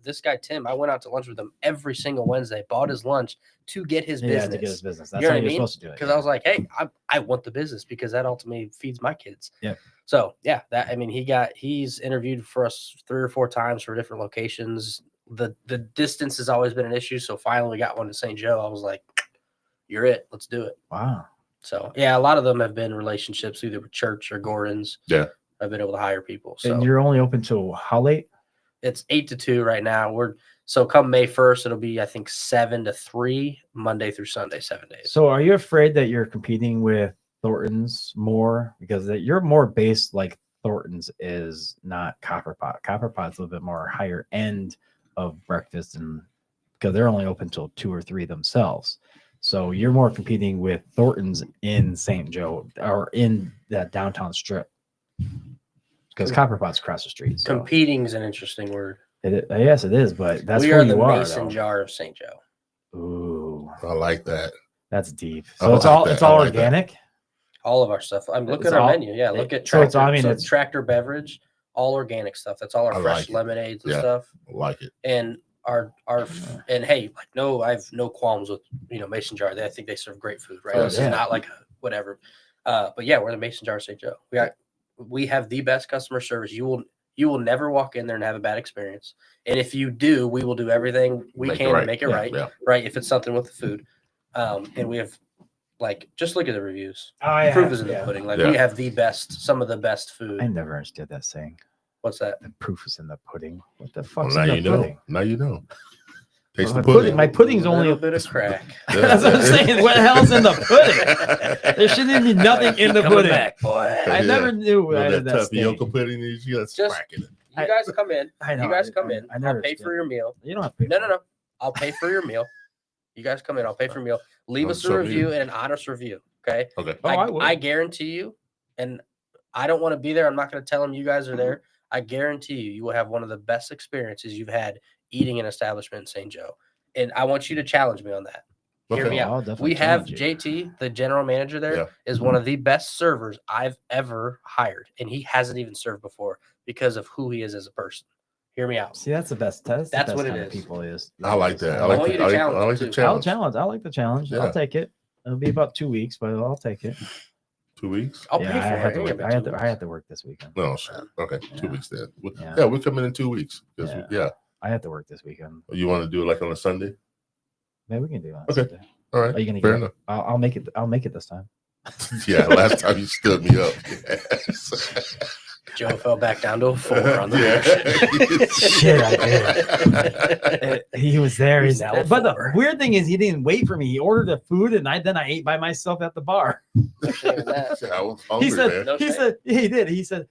[SPEAKER 4] this guy Tim, I went out to lunch with him every single Wednesday. Bought his lunch to get his business.
[SPEAKER 3] To get his business. That's how you're supposed to do it.
[SPEAKER 4] Because I was like, hey, I want the business because that ultimately feeds my kids.
[SPEAKER 3] Yeah.
[SPEAKER 4] So yeah, he's interviewed for us 3 or 4 times for different locations. The distance has always been an issue. So finally we got one to St. Joe. I was like, you're it. Let's do it.
[SPEAKER 3] Wow.
[SPEAKER 4] So yeah, a lot of them have been relationships either with church or Gordon's.
[SPEAKER 2] Yeah.
[SPEAKER 4] I've been able to hire people. So
[SPEAKER 3] and you're only open till how late?
[SPEAKER 4] it's 8 to 2 right now. So come May 1st, it'll be I think 7 to 3 Monday through Sunday, 7 days.
[SPEAKER 3] So are you afraid that you're competing with Thornton's more because you're more based like Thornton's is not Copperpot. Copperpot's a little bit more higher end of breakfast, and because they're only open till 2 or 3 themselves. So you're more competing with Thornton's in St. Joe or in that downtown strip because Copperpot's across the street. So.
[SPEAKER 4] Competing is an interesting word.
[SPEAKER 3] Yes, it is, but that's
[SPEAKER 4] we
[SPEAKER 3] who
[SPEAKER 4] are
[SPEAKER 3] you
[SPEAKER 4] the
[SPEAKER 3] are.
[SPEAKER 4] Mason jar of St. Joe.
[SPEAKER 3] Ooh,
[SPEAKER 2] I like that.
[SPEAKER 3] That's deep. So it's all organic.
[SPEAKER 4] All of our stuff. Look at our menu. Yeah, look at Tractor. It's Tractor Beverage, all organic stuff. That's all our fresh lemonades and stuff.
[SPEAKER 2] I like it.
[SPEAKER 4] And and hey, like no, I have no qualms with Mason Jar. I think they serve great food, right? This is not like whatever. But yeah, we're the Mason Jar of St. Joe. We have the best customer service. You will never walk in there and have a bad experience. And if you do, we will do everything we can to make it right. Yeah. Right. If it's something with the food. And we have just look at the reviews. The proof is in the pudding. We have some of the best food.
[SPEAKER 3] I never understood that saying.
[SPEAKER 4] What's that?
[SPEAKER 3] The proof is in the pudding. What the fuck's in the pudding?
[SPEAKER 2] Now you know. Taste
[SPEAKER 3] the pudding. My pudding's only
[SPEAKER 4] a bit of crack.
[SPEAKER 3] That's what I'm saying. What the hell's in the pudding? There shouldn't be nothing in the pudding. Back, boy. I never knew that
[SPEAKER 2] tapioca pudding is just crack in it.
[SPEAKER 4] You guys come in. You guys come in. I'll pay for your meal.
[SPEAKER 3] You don't have to pay.
[SPEAKER 4] No. I'll pay for your meal. You guys come in. I'll pay for your meal. Leave us a review and an honest review. Okay.
[SPEAKER 2] Okay.
[SPEAKER 4] I guarantee you, and I don't want to be there. I'm not going to tell them you guys are there. I guarantee you will have one of the best experiences you've had eating an establishment in St. Joe. And I want you to challenge me on that. Hear me out. We have JT, the general manager there, is one of the best servers I've ever hired. And he hasn't even served before because of who he is as a person. Hear me out.
[SPEAKER 3] See, that's the best test.
[SPEAKER 4] That's what it is.
[SPEAKER 3] People is.
[SPEAKER 2] I like that.
[SPEAKER 4] I want you to challenge.
[SPEAKER 2] I like the challenge.
[SPEAKER 3] I like the challenge. Yeah. I'll take it. It'll be about 2 weeks, but I'll take it.
[SPEAKER 2] 2 weeks?
[SPEAKER 4] I'll pay for it.
[SPEAKER 3] I have to work this weekend.
[SPEAKER 2] No, sure. Okay, 2 weeks then. Yeah, we're coming in 2 weeks.
[SPEAKER 3] I have to work this weekend.
[SPEAKER 2] You want to do it on a Sunday?
[SPEAKER 3] Maybe we can do it on
[SPEAKER 2] a Sunday. All right.
[SPEAKER 3] Are you gonna
[SPEAKER 2] Fair enough.
[SPEAKER 3] I'll make it. I'll make it this time.
[SPEAKER 2] Yeah, last time you stood me up.
[SPEAKER 4] Joe fell back down to a 4 on the
[SPEAKER 3] Shit, I did. He was there. But the weird thing is, he didn't wait for me. He ordered the food, and then I ate by myself at the bar.
[SPEAKER 2] I was hungry,
[SPEAKER 3] he said, he did. He said,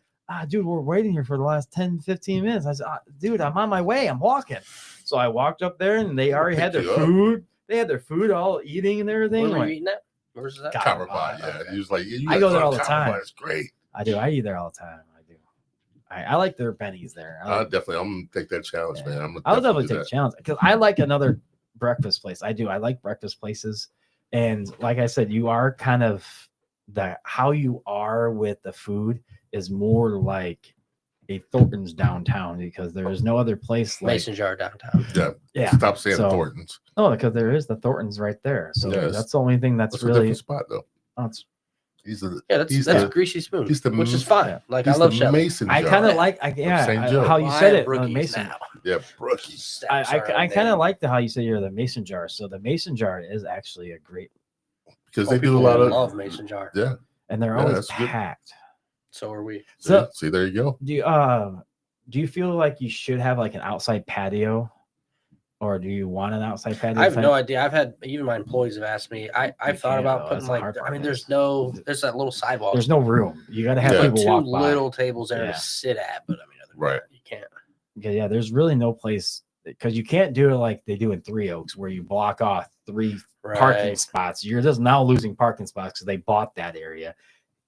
[SPEAKER 3] dude, we're waiting here for the last 10, 15 minutes. I said, dude, I'm on my way. I'm walking. So I walked up there, and they already had their food. They had their food all eating and everything.
[SPEAKER 4] Where were you eating at? Where's that?
[SPEAKER 2] Copperpot. Yeah. He was like,
[SPEAKER 3] I go there all the time.
[SPEAKER 2] It's great.
[SPEAKER 3] I do. I eat there all the time. I like their bennies there.
[SPEAKER 2] I'm gonna take that challenge, man.
[SPEAKER 3] I'll definitely take the challenge because I like another breakfast place. I do. I like breakfast places, and like I said, you are kind of how you are with the food is more like a Thornton's downtown because there is no other place like
[SPEAKER 4] Mason Jar downtown.
[SPEAKER 2] Yeah. Stop saying Thornton's.
[SPEAKER 3] No, because there is the Thornton's right there. So that's the only thing that's really
[SPEAKER 2] a different spot though.
[SPEAKER 4] That's Greasy Spoon, which is fine. Like I love Shelly.
[SPEAKER 2] Mason Jar.
[SPEAKER 3] I kind of like how you said it. Mason.
[SPEAKER 2] Yeah, Brookies.
[SPEAKER 3] I kind of like how you say you're the Mason Jar. So the Mason Jar is actually a great
[SPEAKER 2] because they do a lot of
[SPEAKER 4] love Mason Jar.
[SPEAKER 2] Yeah,
[SPEAKER 3] and they're always packed.
[SPEAKER 4] So are we.
[SPEAKER 3] So
[SPEAKER 2] see, there you go.
[SPEAKER 3] Do you feel like you should have like an outside patio? Or do you want an outside patio?
[SPEAKER 4] I have no idea. I've had even my employees have asked me. I've thought about putting there's that little sidewalk.
[SPEAKER 3] There's no room. You got to have people walk by.
[SPEAKER 4] 2 little tables there to sit at, but
[SPEAKER 2] right.
[SPEAKER 4] You can't.
[SPEAKER 3] Yeah, there's really no place because you can't do it like they do in Three Oaks where you block off 3 parking spots. You're just now losing parking spots because they bought that area.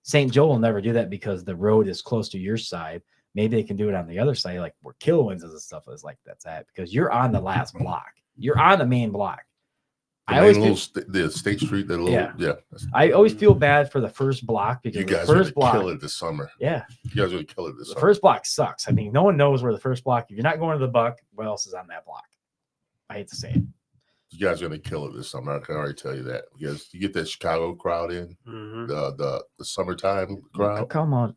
[SPEAKER 3] St. Joe will never do that because the road is close to your side. Maybe they can do it on the other side, like where Killwins and stuff is like that's at because you're on the last block. You're on the main block. I always
[SPEAKER 2] the State Street,
[SPEAKER 3] I always feel bad for the first block because
[SPEAKER 2] you guys
[SPEAKER 3] the first block
[SPEAKER 2] kill it this summer.
[SPEAKER 3] Yeah,
[SPEAKER 2] you guys are gonna kill it this summer.
[SPEAKER 3] The first block sucks. I mean, no one knows where the first block. If you're not going to the Buck, what else is on that block? I hate to say it.
[SPEAKER 2] You guys are gonna kill it this summer. I can already tell you that because you get that Chicago crowd in the summertime crowd.
[SPEAKER 3] Come on,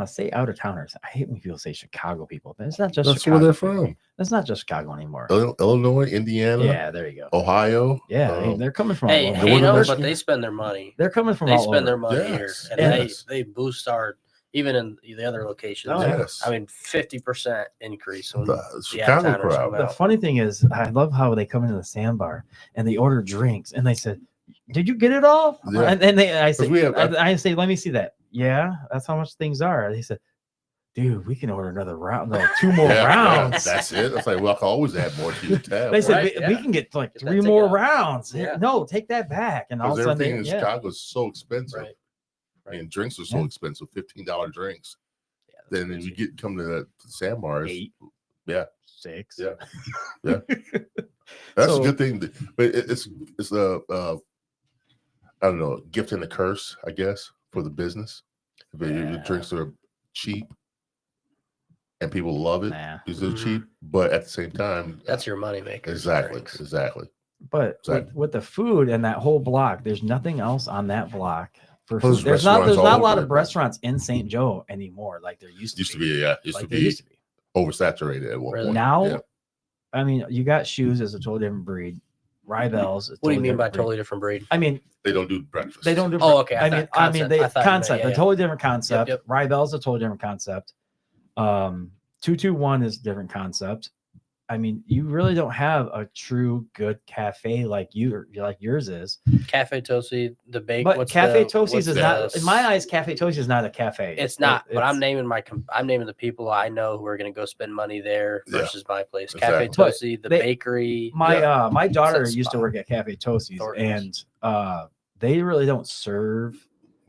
[SPEAKER 3] say out of towners. I hate when people say Chicago people, but it's not just
[SPEAKER 2] that's
[SPEAKER 3] Chicago.
[SPEAKER 2] Where they're from.
[SPEAKER 3] It's not just Chicago anymore.
[SPEAKER 2] Illinois, Indiana.
[SPEAKER 3] Yeah, there you go.
[SPEAKER 2] Ohio.
[SPEAKER 3] Yeah, they're coming from.
[SPEAKER 4] But they spend their money.
[SPEAKER 3] They're coming from.
[SPEAKER 4] They spend their money here, and they boost our. even in the other locations.
[SPEAKER 3] Oh,
[SPEAKER 2] yes.
[SPEAKER 4] I mean, 50% increase. When
[SPEAKER 2] The Chicago crowd.
[SPEAKER 3] The funny thing is, I love how they come into the sandbar and they order drinks and they said, "Did you get it all?"
[SPEAKER 2] Yeah.
[SPEAKER 3] And I say,
[SPEAKER 2] I
[SPEAKER 3] I say, "Let me see that." Yeah, that's how much things are. They said, "Dude, we can order another round, no, 2 more rounds."
[SPEAKER 2] That's it. It's like, well, I can always add more to your tab.
[SPEAKER 3] They said,
[SPEAKER 4] Right,
[SPEAKER 3] we can get like
[SPEAKER 4] Get
[SPEAKER 3] 3
[SPEAKER 4] that
[SPEAKER 3] more
[SPEAKER 4] takeout.
[SPEAKER 3] rounds.
[SPEAKER 4] Yeah.
[SPEAKER 3] No, take that back. And all of a
[SPEAKER 2] Because
[SPEAKER 3] sudden,
[SPEAKER 2] everything in Chicago is so expensive.
[SPEAKER 4] Right.
[SPEAKER 2] I mean, drinks are so expensive, $15 drinks.
[SPEAKER 4] Yeah,
[SPEAKER 2] Then when you come to the sandbars,
[SPEAKER 3] 8,
[SPEAKER 2] yeah,
[SPEAKER 3] 6.
[SPEAKER 2] yeah, yeah. That's
[SPEAKER 3] So-
[SPEAKER 2] a good thing. But it's a I don't know, gift and a curse, I guess, for the business. If your drinks are cheap and people love it because they're cheap, but at the same time,
[SPEAKER 4] that's your money maker.
[SPEAKER 2] Exactly.
[SPEAKER 3] But with the food and that whole block, there's nothing else on that block for
[SPEAKER 2] There's
[SPEAKER 3] food. There's not a lot of
[SPEAKER 2] over it.
[SPEAKER 3] restaurants in St. Joe anymore like there used to be.
[SPEAKER 2] Used to be oversaturated at one point.
[SPEAKER 3] Now, I mean, you got Shoes as a totally different breed. Rybel's.
[SPEAKER 4] What do you mean by totally different breed?
[SPEAKER 3] I mean,
[SPEAKER 2] they don't do breakfast.
[SPEAKER 3] They don't do.
[SPEAKER 4] Oh, okay.
[SPEAKER 3] I mean, they concept. A totally different concept.
[SPEAKER 4] Yep.
[SPEAKER 3] Rybel's a totally different concept. 221 is a different concept. I mean, you really don't have a true good cafe like yours is.
[SPEAKER 4] Cafe Tosi, the bake.
[SPEAKER 3] But Cafe Tosi's is not, in my eyes. Cafe Tosi is not a cafe.
[SPEAKER 4] It's not. But I'm naming the people I know who are going to go spend money there versus my place.
[SPEAKER 2] Exactly.
[SPEAKER 4] Cafe Tosi, the bakery.
[SPEAKER 3] My daughter used to work at Cafe Tosi's, and they really don't serve.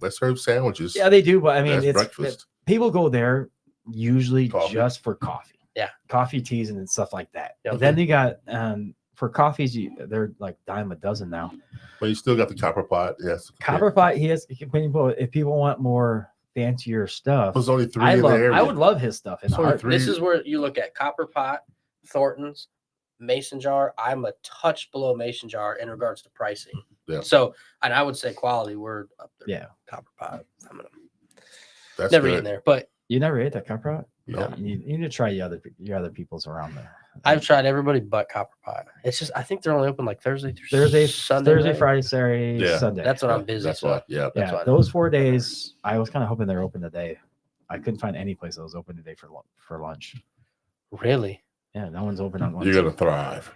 [SPEAKER 2] They serve sandwiches.
[SPEAKER 3] Yeah, they do, but I mean, it's
[SPEAKER 2] breakfast.
[SPEAKER 3] People go there usually just for coffee.
[SPEAKER 4] Yeah,
[SPEAKER 3] coffee, teas, and stuff like that.
[SPEAKER 4] Yep.
[SPEAKER 3] But then you got for coffees, they're like dime a dozen now.
[SPEAKER 2] But you still got the copper pot. Yes,
[SPEAKER 3] copper pot. He has. If people want more fancier stuff,
[SPEAKER 2] there's only 3
[SPEAKER 3] in
[SPEAKER 2] the area.
[SPEAKER 3] I would love his stuff.
[SPEAKER 4] This is where you look at copper pot, Thornton's, mason jar. I'm a touch below mason jar in regards to pricing.
[SPEAKER 2] Yeah.
[SPEAKER 4] So, and I would say quality, we're up there.
[SPEAKER 3] Yeah.
[SPEAKER 4] Copper pot.
[SPEAKER 2] That's
[SPEAKER 4] never
[SPEAKER 2] good.
[SPEAKER 4] eaten there, but
[SPEAKER 3] you never ate that copper pot.
[SPEAKER 2] No.
[SPEAKER 3] You need to try your other people's around there.
[SPEAKER 4] I've tried everybody but Copper Pot. It's just I think they're only open like Thursday, Sunday,
[SPEAKER 3] Thursday, Friday, Saturday, Sunday.
[SPEAKER 4] That's when I'm busy.
[SPEAKER 2] That's
[SPEAKER 4] so.
[SPEAKER 2] why. Yeah.
[SPEAKER 4] That's why.
[SPEAKER 3] Those 4 days, I was kind of hoping they're open today. I couldn't find any place that was open today for lunch.
[SPEAKER 4] Really?
[SPEAKER 3] Yeah, no one's open on Wednesday.
[SPEAKER 2] You're gonna thrive.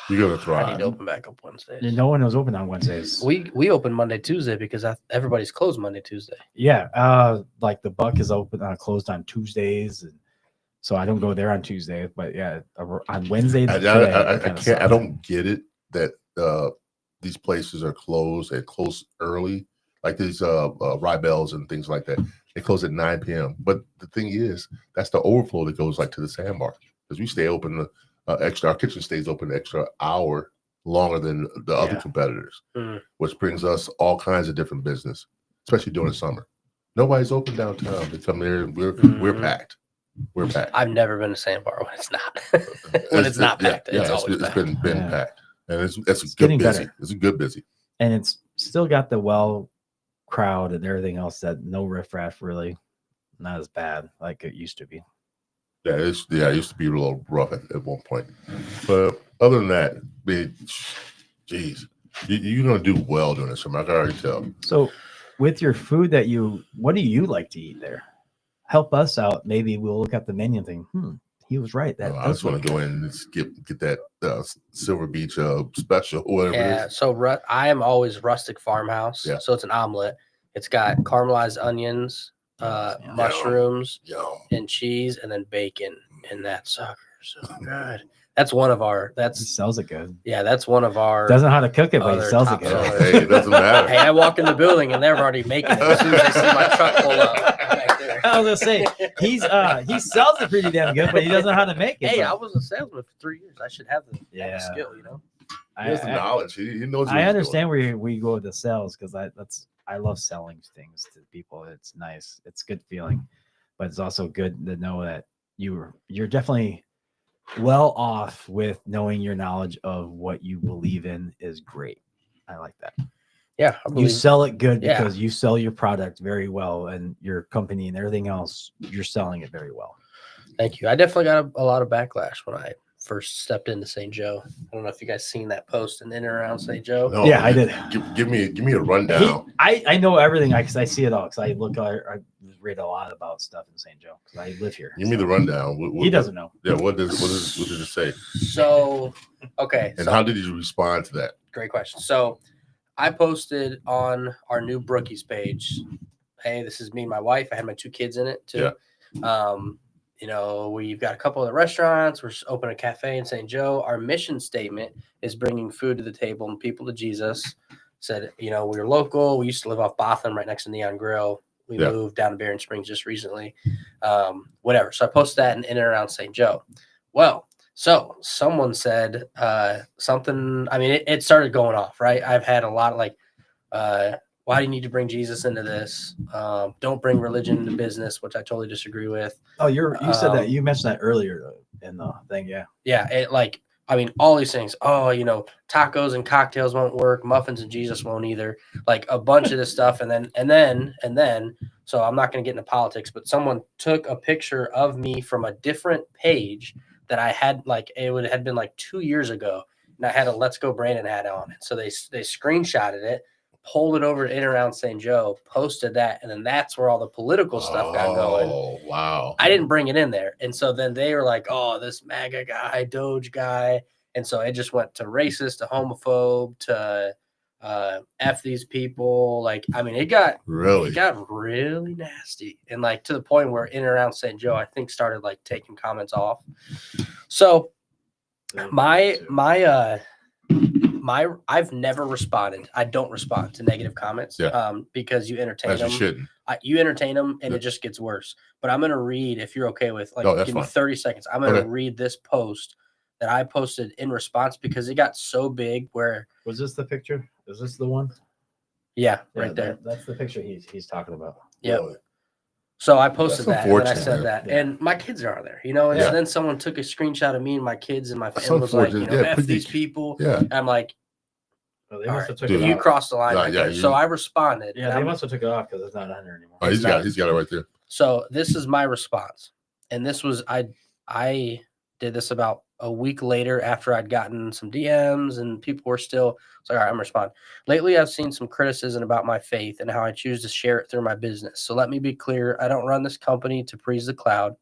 [SPEAKER 2] You're gonna thrive.
[SPEAKER 4] I need to open back up Wednesdays.
[SPEAKER 3] No one was open on Wednesdays.
[SPEAKER 4] We open Monday, Tuesday because everybody's closed Monday, Tuesday.
[SPEAKER 3] Yeah, like the Buck is open closed on Tuesdays, and so I don't go there on Tuesday. But yeah, on Wednesday.
[SPEAKER 2] I don't get it that these places are closed and close early, like these Rybel's and things like that. They close at 9 p.m. But the thing is, that's the overflow that goes like to the sandbar because we stay open extra. Our kitchen stays open an extra hour longer than the other competitors, which brings us all kinds of different business, especially during the summer. Nobody's open downtown. They come there and we're packed. We're packed.
[SPEAKER 4] I've never been to Sandbar when it's not. It's not packed.
[SPEAKER 2] It's been packed, and it's a
[SPEAKER 3] getting
[SPEAKER 2] good busy.
[SPEAKER 3] better.
[SPEAKER 2] It's a good busy,
[SPEAKER 3] and it's still got the crowd and everything else. That no riffraff, really, not as bad like it used to be.
[SPEAKER 2] Yeah, it used to be a little rough at one point, but other than that, geez, you're gonna do well doing this summer. I can already tell.
[SPEAKER 3] So, with your food what do you like to eat there? Help us out. Maybe we'll look at the menu and think, he was right.
[SPEAKER 2] I just want to go in and get that Silver Beach special, whatever.
[SPEAKER 4] Yeah, so I am always rustic farmhouse.
[SPEAKER 2] Yeah.
[SPEAKER 4] So it's an omelet. It's got caramelized onions, mushrooms, and cheese, and then bacon. And that sucker so good. That's one of our.
[SPEAKER 3] He sells it good.
[SPEAKER 4] Yeah, that's one of our.
[SPEAKER 3] Doesn't know how to cook it, but he sells it good.
[SPEAKER 2] Hey, it doesn't matter.
[SPEAKER 4] Hey, I walk in the building and they're already making it as soon as they see my truck pull up. Back there.
[SPEAKER 3] I was gonna say he sells it pretty damn good, but he doesn't know how to make it.
[SPEAKER 4] Hey, I was a salesman for 3 years. I should have the skill, you know.
[SPEAKER 2] He has the knowledge. He knows.
[SPEAKER 3] I understand where we go with the sales because I love selling things to people. It's nice. It's a good feeling, but it's also good to know that you're definitely well off with knowing your knowledge of what you believe in is great. I like that.
[SPEAKER 4] Yeah,
[SPEAKER 3] you sell it good because you sell your product very well, and your company and everything else, you're selling it very well.
[SPEAKER 4] Thank you. I definitely got a lot of backlash when I first stepped into St. Joe. I don't know if you guys seen that post in and around St. Joe.
[SPEAKER 2] No,
[SPEAKER 3] yeah, I did.
[SPEAKER 2] Give me a rundown.
[SPEAKER 3] I know everything because I see it all because I read a lot about stuff in St. Joe because I live here.
[SPEAKER 2] Give me the rundown.
[SPEAKER 3] He doesn't know.
[SPEAKER 2] Yeah, what did it say?
[SPEAKER 4] So, okay.
[SPEAKER 2] And how did you respond to that?
[SPEAKER 4] Great question. So, I posted on our new Brookies page, hey, this is me and my wife. I had my 2 kids in it too. Yeah. We've got a couple of restaurants. We're just opening a cafe in St. Joe. Our mission statement is bringing food to the table and people to Jesus. Said, we're local. We used to live off Botham right next to Neon Grill. We moved down to Barron Springs just recently. Whatever. So I posted that in and around St. Joe. Well, so someone said something. I mean, it started going off, right? I've had a lot of why do you need to bring Jesus into this? Don't bring religion into business, which I totally disagree with.
[SPEAKER 3] Oh, you said that. You mentioned that earlier in the thing. Yeah.
[SPEAKER 4] Yeah. All these things. Oh, tacos and cocktails won't work. Muffins and Jesus won't either. Like a bunch of this stuff. And then, so I'm not going to get into politics, but someone took a picture of me from a different page that I had, it had been 2 years ago. And I had a Let's Go Brandon hat on it. So they screenshotted it, pulled it over to in around St. Joe, posted that, and then that's where all the political stuff got going.
[SPEAKER 2] Oh, wow.
[SPEAKER 4] I didn't bring it in there. And so then they were like, oh, this MAGA guy, Doge guy. And so it just went to racist, to homophobe, to F these people. It got really nasty. And to the point where in and around St. Joe, I think started taking comments off. So I've never responded. I don't respond to negative comments because you entertain them.
[SPEAKER 2] You shouldn't.
[SPEAKER 4] You entertain them and it just gets worse. But I'm going to read, if you're okay with, give me 30 seconds. I'm going to read this post that I posted in response because it got so big where.
[SPEAKER 3] Was this the picture? Is this the one?
[SPEAKER 4] Yeah, right there.
[SPEAKER 3] That's the picture he's talking about.
[SPEAKER 4] Yep. Really? So I posted that and I said that. Yeah. And my kids are there, and so then someone took a screenshot of me and my kids and my family was like, F these people. Yeah. And I'm like,
[SPEAKER 3] they must have took it
[SPEAKER 4] you
[SPEAKER 3] off.
[SPEAKER 4] crossed the line. So I responded.
[SPEAKER 3] Yeah, they must have took it off because it's not on there anymore.
[SPEAKER 2] Oh, he's got it right there.
[SPEAKER 4] So this is my response. And this was, I did this about a week later after I'd gotten some DMs and people were still, all right, I'm responding. Lately, I've seen some criticism about my faith and how I choose to share it through my business. So let me be clear. I don't run this company to please the crowd.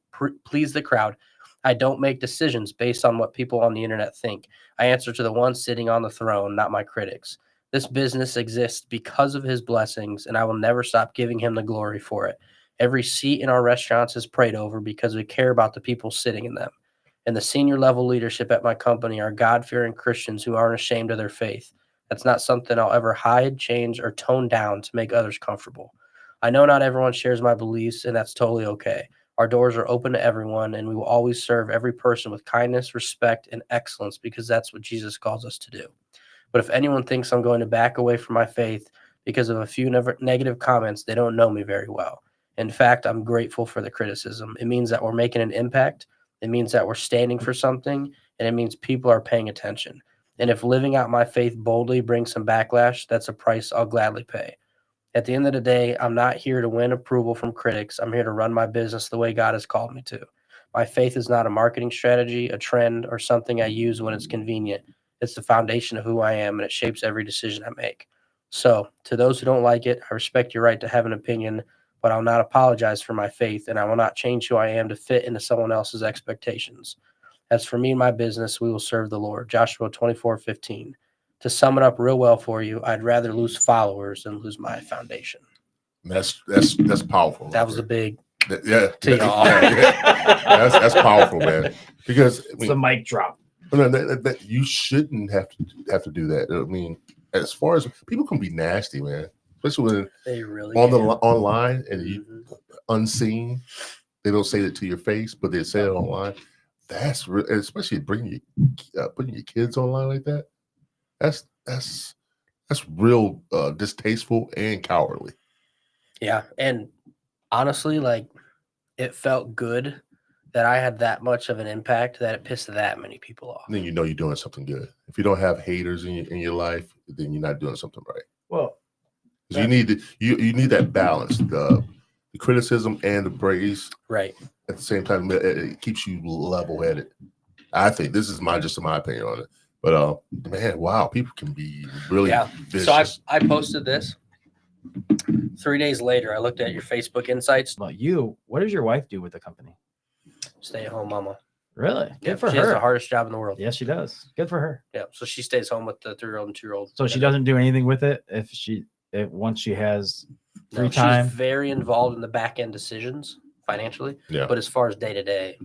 [SPEAKER 4] I don't make decisions based on what people on the internet think. I answer to the one sitting on the throne, not my critics. This business exists because of his blessings, and I will never stop giving him the glory for it. Every seat in our restaurants is prayed over because we care about the people sitting in them. And the senior level leadership at my company are God-fearing Christians who aren't ashamed of their faith. That's not something I'll ever hide, change, or tone down to make others comfortable. I know not everyone shares my beliefs, and that's totally okay. Our doors are open to everyone, and we will always serve every person with kindness, respect, and excellence because that's what Jesus calls us to do. But if anyone thinks I'm going to back away from my faith because of a few negative comments, they don't know me very well. In fact, I'm grateful for the criticism. It means that we're making an impact. It means that we're standing for something, and it means people are paying attention. And if living out my faith boldly brings some backlash, that's a price I'll gladly pay. At the end of the day, I'm not here to win approval from critics. I'm here to run my business the way God has called me to. My faith is not a marketing strategy, a trend, or something I use when it's convenient. It's the foundation of who I am, and it shapes every decision I make. So, to those who don't like it, I respect your right to have an opinion, but I'll not apologize for my faith, and I will not change who I am to fit into someone else's expectations. As for me and my business, we will serve the Lord. Joshua 24:15. To sum it up real well for you, I'd rather lose followers than lose my foundation.
[SPEAKER 2] That's powerful.
[SPEAKER 4] That was a big
[SPEAKER 2] to y'all. That's powerful, man. Because
[SPEAKER 3] it's a mic drop.
[SPEAKER 2] You shouldn't have to do that. I mean, as far as people can be nasty, man. Especially when
[SPEAKER 4] they really
[SPEAKER 2] online and you unseen, they don't say it to your face, but they say it online. That's real, especially putting your kids online like that. That's real distasteful and cowardly.
[SPEAKER 4] Yeah, and honestly, it felt good that I had that much of an impact that it pissed that many people off.
[SPEAKER 2] Then you're doing something good. If you don't have haters in your life, then you're not doing something right.
[SPEAKER 3] Well.
[SPEAKER 2] You need that balance, the criticism and the praise,
[SPEAKER 4] right?
[SPEAKER 2] At the same time, it keeps you level-headed. I think this is just my opinion on it. But man, wow, people can be really vicious.
[SPEAKER 4] So I posted this. 3 days later, I looked at your Facebook insights.
[SPEAKER 3] Well, what does your wife do with the company?
[SPEAKER 4] Stay at home mama.
[SPEAKER 3] Really? Good for her.
[SPEAKER 4] She has the hardest job in the world.
[SPEAKER 3] Yes, she does. Good for her.
[SPEAKER 4] Yeah. So she stays home with the 3-year-old and 2-year-old.
[SPEAKER 3] So she doesn't do anything with it once she has free time.
[SPEAKER 4] She's very involved in the back end decisions financially.
[SPEAKER 2] Yeah.
[SPEAKER 4] But as far as day to day,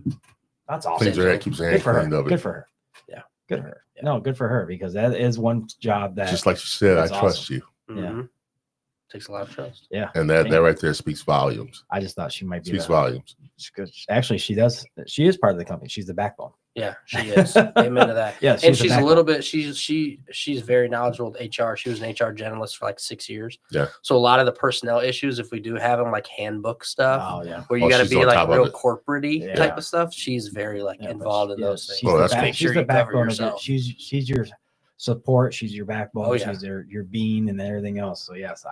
[SPEAKER 3] that's awesome.
[SPEAKER 2] Keeps her hand cleaned of it.
[SPEAKER 3] Good for her.
[SPEAKER 4] Yeah.
[SPEAKER 3] Good for her. Yeah. No, good for her, because that is one job that,
[SPEAKER 2] just like she said, I trust you.
[SPEAKER 3] Yeah.
[SPEAKER 4] Takes a lot of trust.
[SPEAKER 3] Yeah.
[SPEAKER 2] And that right there speaks volumes.
[SPEAKER 3] I just thought she might be.
[SPEAKER 2] Speaks volumes.
[SPEAKER 3] Actually, she does. She is part of the company. She's the backbone.
[SPEAKER 4] Yeah, she is. Amen to that.
[SPEAKER 3] Yeah,
[SPEAKER 4] and she's a little bit. She's very knowledgeable with HR. She was an HR generalist for like 6 years.
[SPEAKER 2] Yeah.
[SPEAKER 4] So a lot of the personnel issues, if we do have them, like handbook stuff, where you got to be like real corporate-y type of stuff, she's very involved in those things.
[SPEAKER 3] She's the backbone of it. She's your support. She's your backbone. She's your being and everything else. So yes,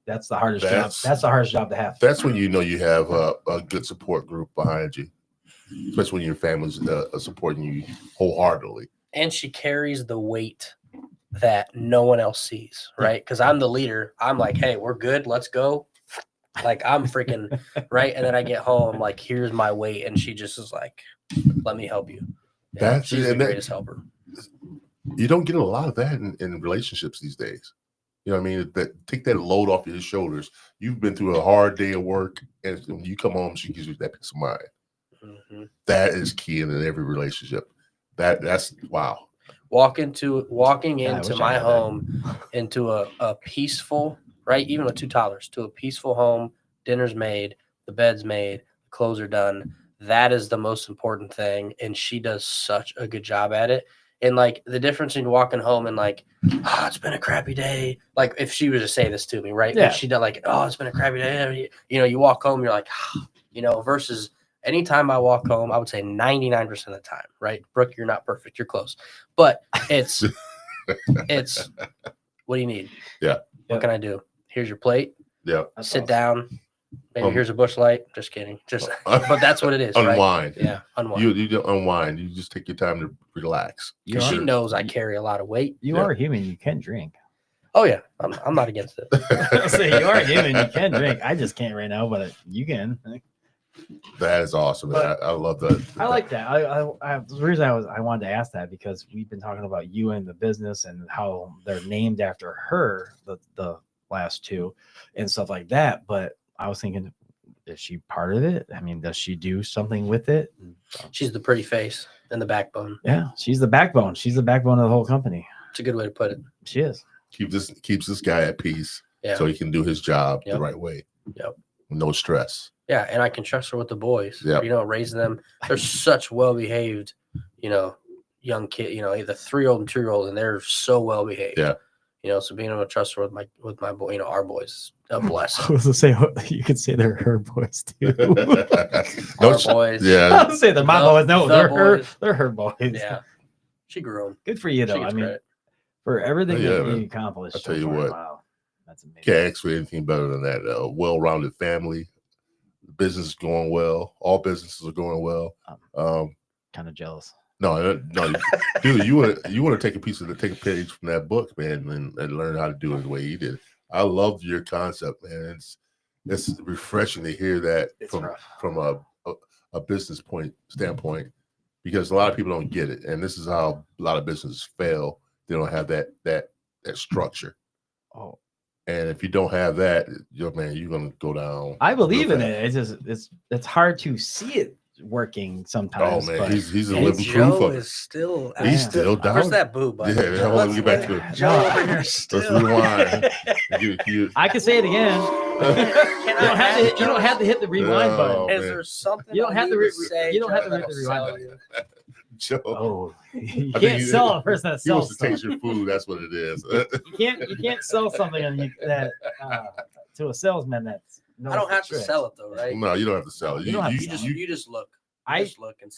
[SPEAKER 3] that's the hardest job. That's the hardest job to have.
[SPEAKER 2] That's when you know you have a good support group behind you, especially when your family's supporting you wholeheartedly.
[SPEAKER 4] And she carries the weight that no one else sees, right? Because I'm the leader. I'm like, hey, we're good. Let's go. Like, I'm freaking right. And then I get home, like, here's my weight. And she just is like, let me help you. She's the greatest helper.
[SPEAKER 2] You don't get a lot of that in relationships these days. You know what I mean? That take that load off your shoulders. You've been through a hard day of work, and when you come home, she gives you that peace of mind. Mm-hmm. That is key in every relationship. That's wow. Walking into
[SPEAKER 4] my home, into a peaceful, right? Even with 2 toddlers, to a peaceful home. Dinner's made, the bed's made, the clothes are done. That is the most important thing, and she does such a good job at it. And like the difference in walking home and like, oh, it's been a crappy day. Like if she was to say this to me, right? Yeah. If she did like, oh, it's been a crappy day. You know, you walk home, you're like, versus anytime I walk home, I would say 99% of the time, right? Brooke, you're not perfect. You're close. But it's, what do you need?
[SPEAKER 2] Yeah.
[SPEAKER 4] What can I do? Here's your plate.
[SPEAKER 2] Yeah.
[SPEAKER 4] Sit down. Maybe here's a bush light. Just kidding. But that's what it is.
[SPEAKER 2] Unwind.
[SPEAKER 4] Right? Yeah. Unwind.
[SPEAKER 2] You don't unwind. You just take your time to relax.
[SPEAKER 4] She knows I carry a lot of weight.
[SPEAKER 3] You are human. You can drink.
[SPEAKER 4] Oh yeah. I'm not against it.
[SPEAKER 3] I'll say you are human. You can drink. I just can't right now, but you can.
[SPEAKER 2] That is awesome. I love that.
[SPEAKER 3] I like that. The reason I wanted to ask that, because we've been talking about you and the business and how they're named after her, the last 2 and stuff like that. But I was thinking, is she part of it? I mean, does she do something with it?
[SPEAKER 4] She's the pretty face and the backbone.
[SPEAKER 3] Yeah, she's the backbone. She's the backbone of the whole company.
[SPEAKER 4] It's a good way to put it.
[SPEAKER 3] She is.
[SPEAKER 2] Keeps this guy at peace, so he can do his job the right way.
[SPEAKER 4] Yep.
[SPEAKER 2] No stress.
[SPEAKER 4] Yeah, and I can trust her with the boys.
[SPEAKER 2] Yep.
[SPEAKER 4] You know, raising them. They're such well-behaved, young kid. The 3-year-old and 2-year-old, and they're so well-behaved.
[SPEAKER 2] Yeah.
[SPEAKER 4] So being able to trust her with my boy, our boys, a blessing.
[SPEAKER 3] I was gonna say, you could say they're her boys too.
[SPEAKER 4] Our boys.
[SPEAKER 2] Yeah.
[SPEAKER 3] I was say they're my boys. No, they're her boys.
[SPEAKER 4] Yeah. She grew them.
[SPEAKER 3] Good for you though. I mean, credit for everything that you accomplished.
[SPEAKER 2] I'll tell you what.
[SPEAKER 3] Wow. That's amazing.
[SPEAKER 2] Can't ask for anything better than that. A well-rounded family. The business is going well. All businesses are going well.
[SPEAKER 3] Kind of jealous.
[SPEAKER 2] No, dude, you want to take a page from that book, man, and learn how to do it the way he did. I love your concept, man. It's refreshing to hear that from a business standpoint, because a lot of people don't get it, and this is how a lot of businesses fail. They don't have that structure.
[SPEAKER 3] Oh,
[SPEAKER 2] and if you don't have that, you're gonna go down.
[SPEAKER 3] I believe in it. It's hard to see it working sometimes.
[SPEAKER 2] Oh man, he's a living
[SPEAKER 4] Joe
[SPEAKER 2] proof of it.
[SPEAKER 4] Is still,
[SPEAKER 2] he's still down.
[SPEAKER 4] Where's that boo button?
[SPEAKER 2] Yeah, I want to get back to it.
[SPEAKER 4] Joe over here still.
[SPEAKER 2] Let's rewind.
[SPEAKER 3] I can say it again. You don't have to hit the rewind button.
[SPEAKER 4] Is there something
[SPEAKER 3] you don't have to
[SPEAKER 4] say?
[SPEAKER 3] You don't have to hit the rewind button.
[SPEAKER 2] Joe.
[SPEAKER 3] Oh, you can't sell a person that sells.
[SPEAKER 2] He wants to taste your food. That's what it is.
[SPEAKER 3] You can't sell something to a salesman that's.
[SPEAKER 4] I don't have to sell it though, right?
[SPEAKER 2] No, you don't have to sell it.
[SPEAKER 4] You just look. Look and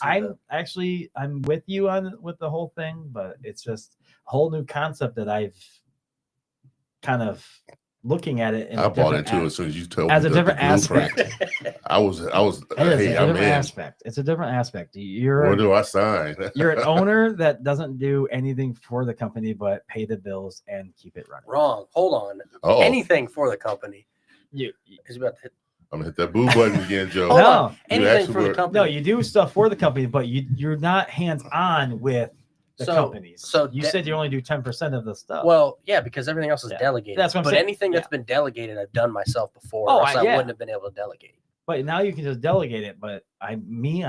[SPEAKER 4] see.
[SPEAKER 3] I'm with you with the whole thing, but it's just a whole new concept that I've kind of looking at it.
[SPEAKER 2] I bought into it as soon as you told
[SPEAKER 3] as
[SPEAKER 2] me
[SPEAKER 3] a different aspect.
[SPEAKER 2] I was.
[SPEAKER 3] It is
[SPEAKER 2] Hey,
[SPEAKER 3] a
[SPEAKER 2] I'm
[SPEAKER 3] different
[SPEAKER 2] in.
[SPEAKER 3] aspect. It's a different aspect.
[SPEAKER 2] Where do I sign?
[SPEAKER 3] You're an owner that doesn't do anything for the company but pay the bills and keep it running.
[SPEAKER 4] Wrong. Hold on.
[SPEAKER 2] Uh-oh.
[SPEAKER 4] Anything for the company. Is about to hit.
[SPEAKER 2] I'm gonna hit that boo button again, Joe.
[SPEAKER 4] Hold
[SPEAKER 3] No.
[SPEAKER 4] on. Anything for the company.
[SPEAKER 3] No, you do stuff for the company, but you're not hands on with the companies. So you said you only do 10% of the stuff.
[SPEAKER 4] Well, yeah, because everything else is delegated.
[SPEAKER 3] That's what I'm
[SPEAKER 4] but
[SPEAKER 3] saying.
[SPEAKER 4] anything that's been delegated, I've done myself before.
[SPEAKER 3] Oh,
[SPEAKER 4] or else I wouldn't have been able to delegate.
[SPEAKER 3] But now you can just delegate it. But I'd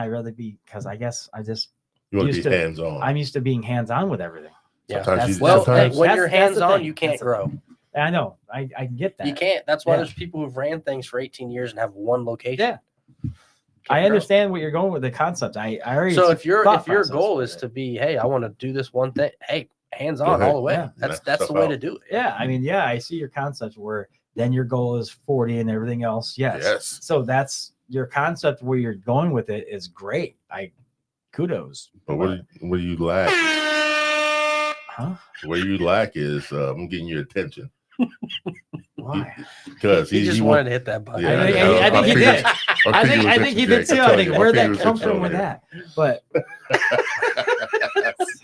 [SPEAKER 3] rather be, because I guess I just
[SPEAKER 2] you want to be hands on.
[SPEAKER 3] I'm used to being hands on with everything.
[SPEAKER 4] Yeah.
[SPEAKER 2] Sometimes
[SPEAKER 4] when you're hands on, you can't grow.
[SPEAKER 3] I know. I get that.
[SPEAKER 4] You can't. That's why there's people who've ran things for 18 years and have one location.
[SPEAKER 3] Yeah. I understand what you're going with the concept. I already.
[SPEAKER 4] So if your goal is to be, hey, I want to do this one thing, hey, hands on all the way.
[SPEAKER 3] Yeah.
[SPEAKER 4] That's the way to do it.
[SPEAKER 3] Yeah. I mean, I see your concept where then your goal is 40 and everything else. Yes. So that's your concept where you're going with it is great. Kudos.
[SPEAKER 2] But where do you lack?
[SPEAKER 3] Huh?
[SPEAKER 2] Where you lack is I'm getting your attention.
[SPEAKER 3] Why?
[SPEAKER 2] Because
[SPEAKER 4] he just wanted to hit that button.
[SPEAKER 3] Yeah, I think he did. I think he did too. I think where that comes from with that. But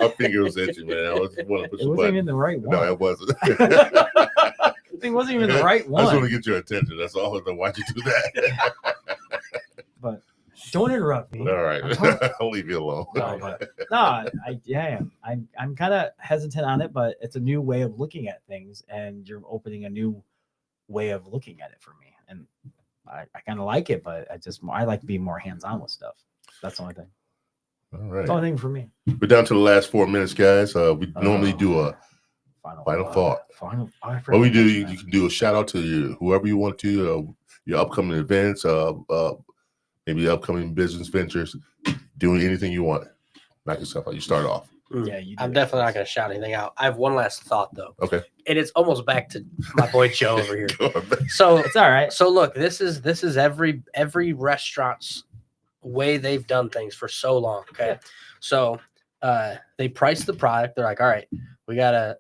[SPEAKER 2] my finger was itching, man. I was want to push
[SPEAKER 3] it wasn't even the right one.
[SPEAKER 2] No, it wasn't.
[SPEAKER 3] It wasn't even the right one.
[SPEAKER 2] I just want to get your attention. That's all. Why'd you do that?
[SPEAKER 3] But don't interrupt me.
[SPEAKER 2] All right, I'll leave you alone.
[SPEAKER 3] I'm kind of hesitant on it, but it's a new way of looking at things, and you're opening a new way of looking at it for me, and I kind of like it, but I like to be more hands on with stuff. That's the only thing.
[SPEAKER 2] All right,
[SPEAKER 3] that's the only thing for me.
[SPEAKER 2] We're down to the last 4 minutes, guys. We normally do a final thought. What we do, you can do a shout out to whoever you want to, your upcoming events, maybe upcoming business ventures, doing anything you want. Knock yourself out. You start off.
[SPEAKER 3] Yeah,
[SPEAKER 4] I'm definitely not going to shout anything out. I have one last thought though.
[SPEAKER 2] Okay.
[SPEAKER 4] And it's almost back to my boy Joe over here.
[SPEAKER 3] So it's all right.
[SPEAKER 4] So look, this is every restaurant's way they've done things for so long. Okay. Yeah. So they price the product. They're like, all right, we gotta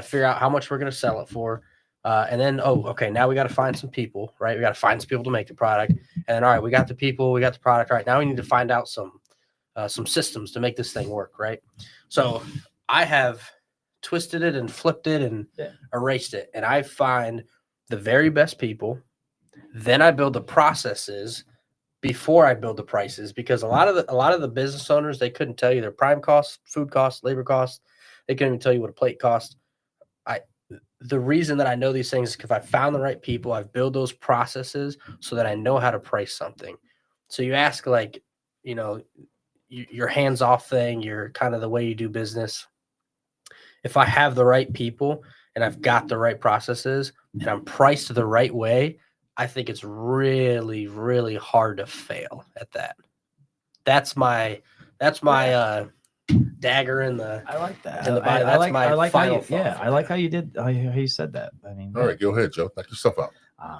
[SPEAKER 4] figure out how much we're gonna sell it for. And then, okay, now we got to find some people, right? We got to find some people to make the product. And then, all right, we got the people, we got the product. All right, now we need to find out some systems to make this thing work, right? So I have twisted it and flipped it and erased it. And I find the very best people. Then I build the processes before I build the prices, because a lot of the business owners, they couldn't tell you their prime costs, food costs, labor costs. They couldn't even tell you what a plate costs. The reason that I know these things is because I found the right people. I've built those processes so that I know how to price something. So you ask, like, your hands-off thing, your kind of the way you do business. If I have the right people and I've got the right processes and I'm priced the right way, I think it's really, really hard to fail at that. That's my dagger in the.
[SPEAKER 3] I like that.
[SPEAKER 4] I like
[SPEAKER 3] how you did. How you said that. I mean.
[SPEAKER 2] All right, go ahead, Joe. Knock yourself out.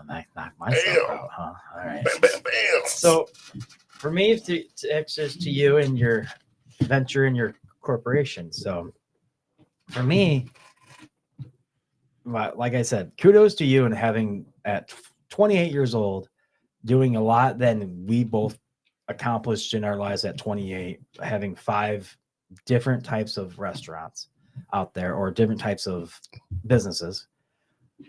[SPEAKER 3] Knock myself out, huh? All right. Bam, bam, bam. So, for me, to access to you and your venture and your corporation. So, for me, like I said, kudos to you and having at 28 years old, doing a lot than we both accomplished in our lives at 28, having 5 different types of restaurants out there or different types of businesses.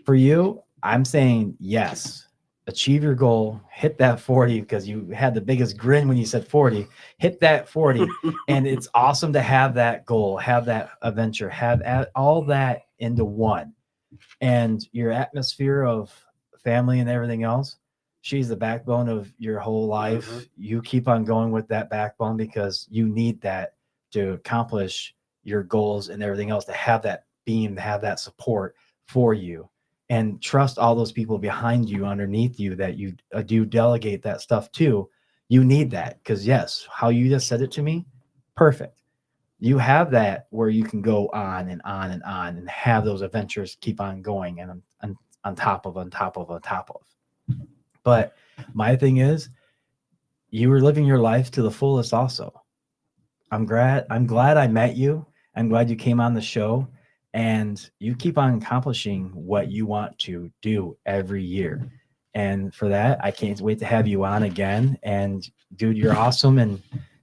[SPEAKER 3] For you, I'm saying yes, achieve your goal, hit that 40, because you had the biggest grin when you said 40, hit that 40. And it's awesome to have that goal, have that adventure, have all that into one. And your atmosphere of family and everything else, she's the backbone of your whole life. Mm-hmm. You keep on going with that backbone because you need that to accomplish your goals and everything else, to have that beam, to have that support for you, and trust all those people behind you, underneath you, that you do delegate that stuff to. You need that, because yes, how you just said it to me, perfect. You have that where you can go on and on and on and have those adventures keep on going and on top of. But my thing is, you were living your life to the fullest also. I'm glad I met you. I'm glad you came on the show. and you keep on accomplishing what you want to do every year. And for that, I can't wait to have you on again. And dude, you're awesome, and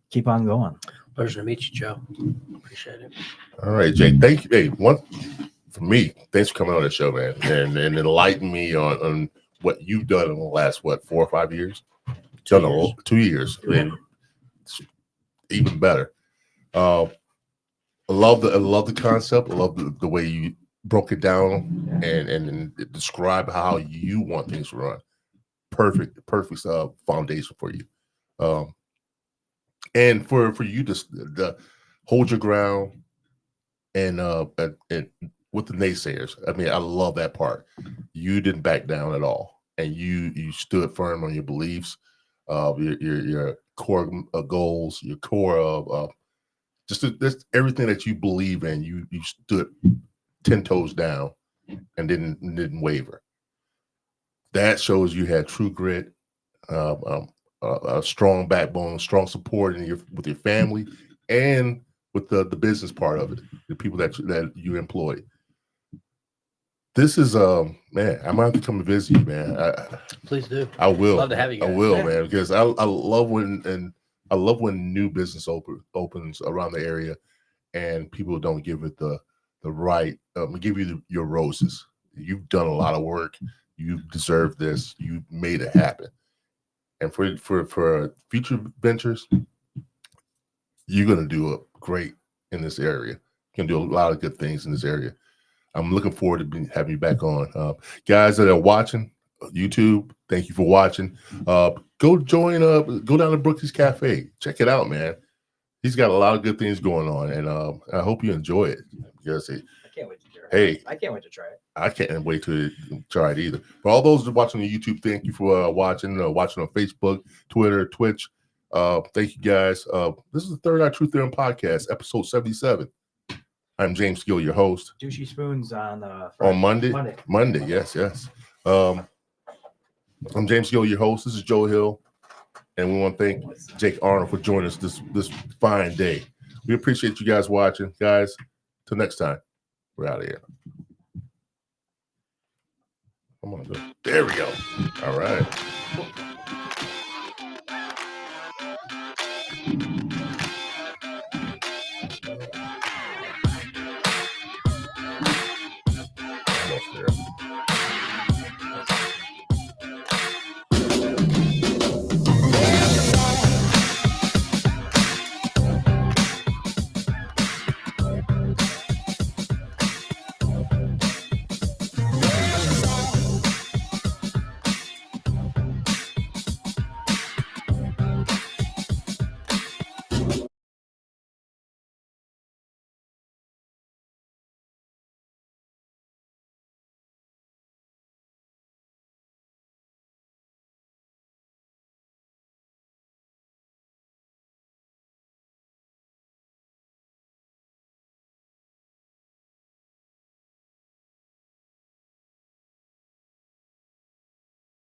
[SPEAKER 3] keep on going.
[SPEAKER 4] Pleasure to meet you, Joe. Appreciate it.
[SPEAKER 2] All right, Jake. Thank you. Hey, one for me. Thanks for coming on the show, man, and enlighten me on what you've done in the last 4 or 5 years. 2 years. 2 years. And even better. I love the concept. I love the way you broke it down and describe how you want things to run. Perfect foundation for you. And for you to hold your ground and with the naysayers. I mean, I love that part. You didn't back down at all, and you stood firm on your beliefs, your core goals, your core of just everything that you believe in. You stood 10 toes down and didn't waver. That shows you had true grit, a strong backbone, strong support with your family, and with the business part of it, the people that you employ. This is man, I might have to come and visit you, man.
[SPEAKER 4] Please do.
[SPEAKER 2] I will.
[SPEAKER 4] Love to have you guys.
[SPEAKER 2] I will, man, because I love when new business opens around the area, and people don't give it the right. Give you your roses. You've done a lot of work. You deserve this. You made it happen. And for future ventures, you're gonna do great in this area. You can do a lot of good things in this area. I'm looking forward to having you back on. Guys that are watching YouTube, thank you for watching. Go down to Brookie's Cafe. Check it out, man. He's got a lot of good things going on, and I hope you enjoy it. Because
[SPEAKER 3] I can't wait to try it.
[SPEAKER 2] Hey,
[SPEAKER 3] I can't wait to try it.
[SPEAKER 2] I can't wait to try it either. For all those watching on YouTube, thank you for watching. Watching on Facebook, Twitter, Twitch. Thank you, guys. This is the Third Eye Truth Theorem podcast, episode 77. I'm James Gill, your host.
[SPEAKER 3] Douchey Spoons on
[SPEAKER 2] Monday. Monday, yes. I'm James Gill, your host. This is Joe Hill, and we want to thank Jake Arnold for joining us this fine day. We appreciate you guys watching, guys. Till next time, we're out of here. Come on, dude. There we go. All right.